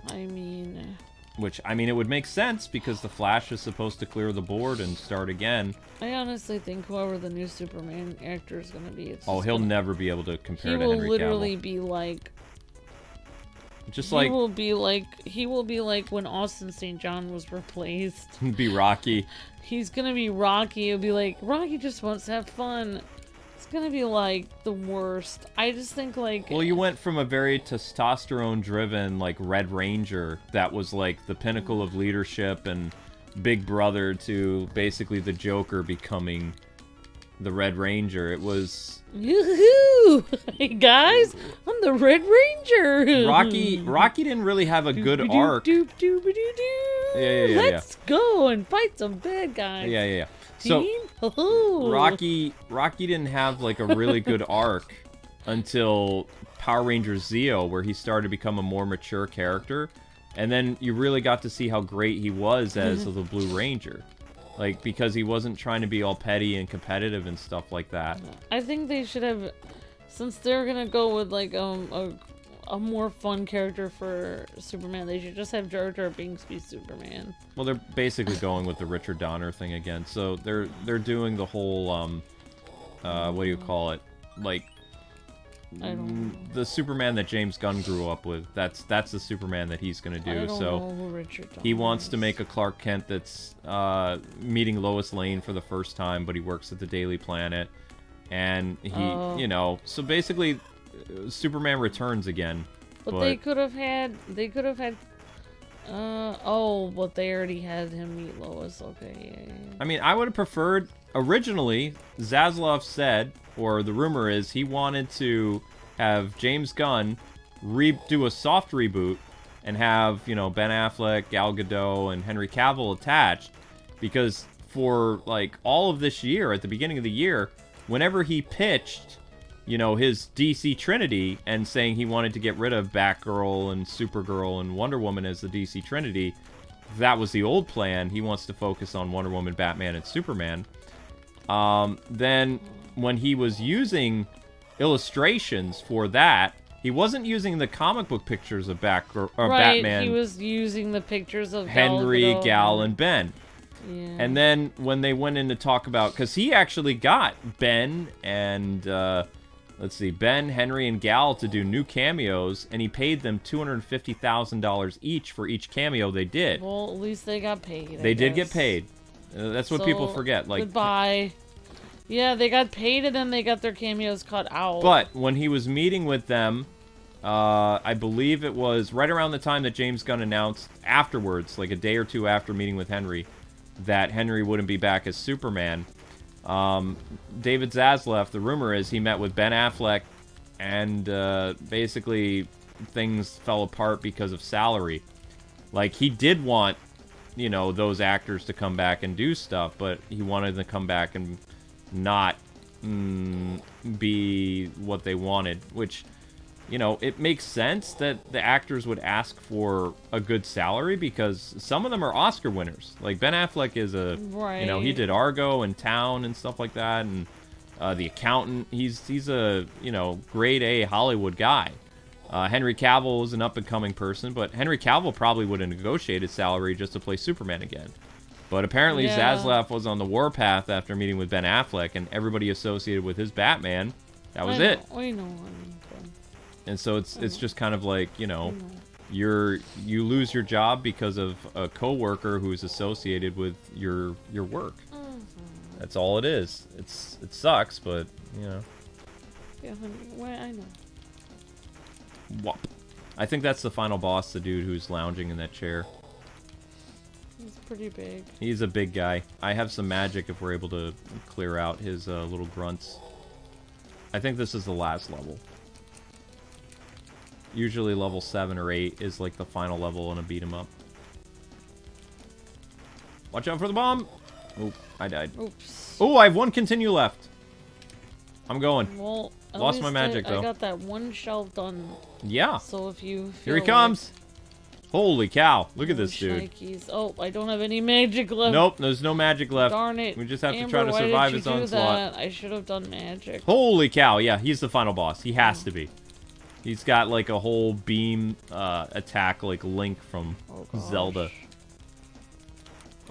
I mean... Which, I mean, it would make sense because the Flash is supposed to clear the board and start again. I honestly think whoever the new Superman actor is going to be... he'll never be able to compare to Henry Cavill. He will literally be like... He will be like when Austin St. John was replaced. Be Rocky. He's going to be Rocky. He'll be like, Rocky just wants to have fun. It's gonna be like the worst. I just think like... Well, you went from a very testosterone-driven like Red Ranger that was like the pinnacle of leadership and Big Brother to basically the Joker becoming the Red Ranger. It was... Yoo-hoo! Hey guys, I'm the Red Ranger! Rocky didn't really have a good arc. Yeah. Let's go and fight some bad guys. Yeah. So, Rocky didn't have, like, a really good arc until Power Rangers Zeo, where he started to become a more mature character. And then you really got to see how great he was as the Blue Ranger. Like, because he wasn't trying to be all petty and competitive and stuff like that. I think they should have, since they're gonna go with like a more fun character for Superman, they should just have Jar Jar Binks be Superman. Well, they're basically going with the Richard Donner thing again. So they're doing the whole what do you call it? Like, I don't know. the Superman that James Gunn grew up with. That's the Superman that he's gonna do. I don't so know who Richard Donner he wants is. to make a Clark Kent that's meeting Lois Lane for the first time, but he works at the Daily Planet, and he, you know, so basically, Superman returns again. But they could have had. Oh, but they already had him meet Lois. Okay, yeah. I mean, I would have preferred. Originally, Zaslav said, or the rumor is, he wanted to have James Gunn do a soft reboot and have, you know, Ben Affleck, Gal Gadot, and Henry Cavill attached, because for like all of this year, at the beginning of the year, whenever he pitched, you know, his DC Trinity and saying he wanted to get rid of Batgirl and Supergirl and Wonder Woman as the DC Trinity, that was the old plan. He wants to focus on Wonder Woman, Batman, and Superman. Then when he was using illustrations for that, he wasn't using the comic book pictures of Batgirl or Batman. He was using the pictures of Henry, Gal and Ben. Yeah. And then when they went in to talk about, because he actually got Ben and let's see, Ben, Henry, and Gal to do new cameos, and he paid them $250,000 each for each cameo they did. Well, at least they got paid. They did get paid. That's what people forget. Like, goodbye. Yeah, they got paid and then they got their cameos cut out. But when he was meeting with them, I believe it was right around the time that James Gunn announced afterwards, like a day or two after meeting with Henry, that Henry wouldn't be back as Superman. David Zaslav, the rumor is he met with Ben Affleck, and basically things fell apart because of salary. Like, he did want, you know, those actors to come back and do stuff, but he wanted them to come back and not be what they wanted, which, you know, it makes sense that the actors would ask for a good salary, because some of them are Oscar winners. Like, Ben Affleck is you know, he did Argo and Town and stuff like that, and The Accountant. He's a, you know, grade A Hollywood guy. Henry Cavill is an up-and-coming person, but Henry Cavill probably would have negotiated salary just to play Superman again. But apparently Zaslav was on the warpath after meeting with Ben Affleck, and everybody associated with his Batman, that was it. I know. And so it's just kind of like, you know, you lose your job because of a coworker who's associated with your work. That's all it is. It sucks, but, you know. Yeah, I know. Whop. I think that's the final boss, the dude who's lounging in that chair. He's pretty big. He's a big guy. I have some magic if we're able to clear out his little grunts. I think this is the last level. Usually level 7 or 8 is like the final level in a beat 'em up. Watch out for the bomb! Oop, I died. Oops. Oh, I have one continue left. I'm going. Well, lost my magic though. I got that one shelf done. Yeah. So if you Here he comes. Holy cow. Look at this shnikes. dude. Oh, I don't have any magic left. Nope, there's no magic left. Darn it. We just have Amber, to try to survive his why did you do onslaught. that? I should have done magic. Holy cow. Yeah, he's the final boss. He has to be. He's got like a whole beam attack like Link from Zelda.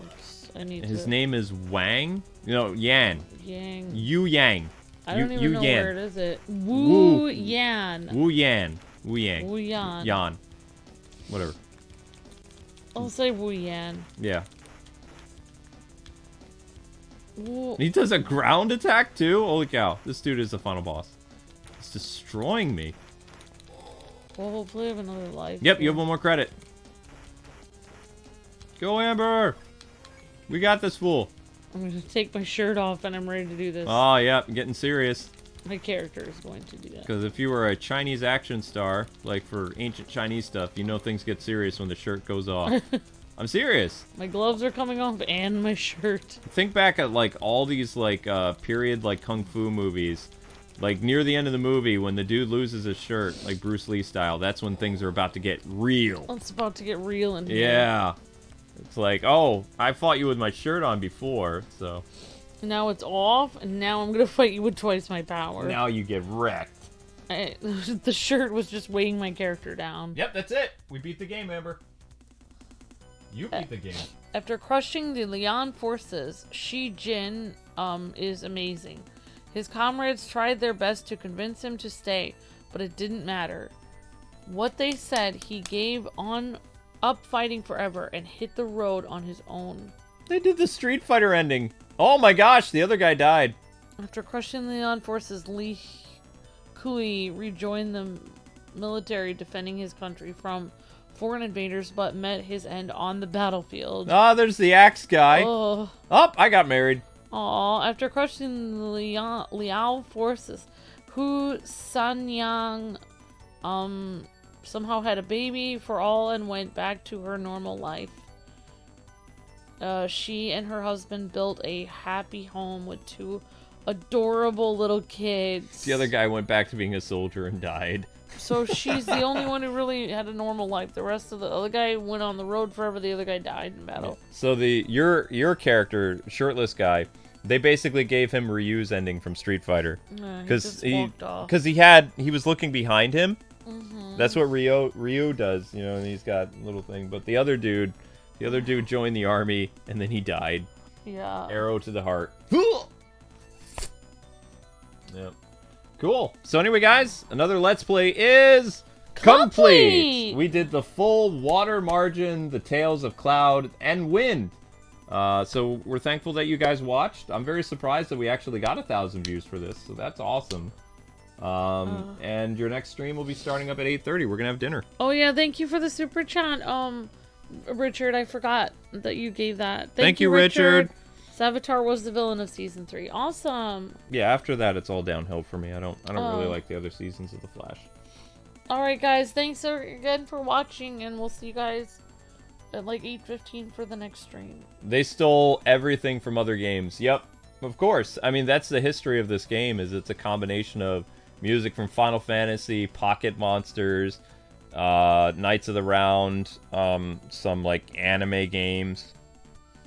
Oops, I need His name is Wang? No, Yan. Yang. Yu Yang. I don't even know Yan. where it is. It Wu Yan. Wu Yan. Wu Yang. Wu Yan. Yan. Whatever. I'll say Wu Yan. Yeah. Wu. He does a ground attack too? Holy cow. This dude is the final boss. He's destroying me. Well, hopefully I have another life. Yep, you have one more credit. Go, Amber! We got this fool. I'm going to take my shirt off and I'm ready to do this. Oh, yep, getting serious. My character is going to do that. Because if you were a Chinese action star, like for ancient Chinese stuff, you know things get serious when the shirt goes off. I'm serious. My gloves are coming off and my shirt. Think back at like all these like period like kung fu movies. Like near the end of the movie when the dude loses his shirt, like Bruce Lee style, that's when things are about to get real. It's about to get real in here. Yeah. It's like, oh, I fought you with my shirt on before, so... Now it's off, and now I'm gonna fight you with twice my power. Now you get wrecked. The shirt was just weighing my character down. Yep, that's it. We beat the game, Amber. You beat the game. After crushing the Leon forces, Shi Jin is amazing. His comrades tried their best to convince him to stay, but it didn't matter. What they said, he gave up fighting forever and hit the road on his own. They did the Street Fighter ending. Oh my gosh, the other guy died. After crushing the Leon forces, Li Kui rejoined the military defending his country from foreign invaders, but met his end on the battlefield. Ah, there's the axe guy. Oh, I got married. Aw, after crushing the Liao forces, Hu Sanyang somehow had a baby for all and went back to her normal life. She and her husband built a happy home with 2 adorable little kids. The other guy went back to being a soldier and died. So she's the only one who really had a normal life. The rest of the other guy went on the road forever. The other guy died in battle. So your character, shirtless guy, they basically gave him Ryu's ending from Street Fighter because he was looking behind him. Mm-hmm. That's what Ryu does, you know, and he's got a little thing. But the other dude joined the army and then he died. Yeah. Arrow to the heart. Yep. Cool. So anyway, guys, another Let's Play is complete. We did the full water margin, the Tales of Cloud and Wind. So we're thankful that you guys watched. I'm very surprised that we actually got 1,000 views for this, so that's awesome. And your next stream will be starting up at 8:30. We're gonna have dinner. Oh yeah, thank you for the super chat. Richard, I forgot that you gave that. Thank you, Richard. Savitar was the villain of season 3. Awesome. Yeah, after that it's all downhill for me. I don't really like the other seasons of The Flash. Alright guys, thanks again for watching, and we'll see you guys at like 8:15 for the next stream. They stole everything from other games. Yep, of course. I mean, that's the history of this game, is it's a combination of music from Final Fantasy, Pocket Monsters, Knights of the Round, some like anime games.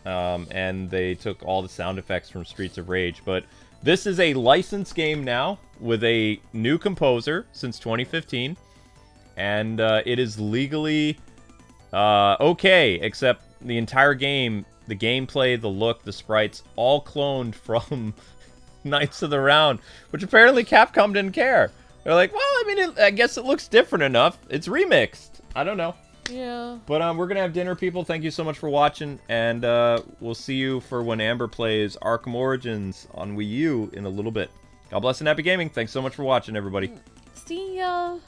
And they took all the sound effects from Streets of Rage. But this is a licensed game now with a new composer since 2015. And it is legally okay, except the entire game, the gameplay, the look, the sprites, all cloned from Knights of the Round, which apparently Capcom didn't care. They're like, well, I mean, I guess it looks different enough. It's remixed. I don't know. Yeah. But we're gonna have dinner, people. Thank you so much for watching, and we'll see you for when Amber plays Arkham Origins on Wii U in a little bit. God bless and happy gaming. Thanks so much for watching, everybody. See ya.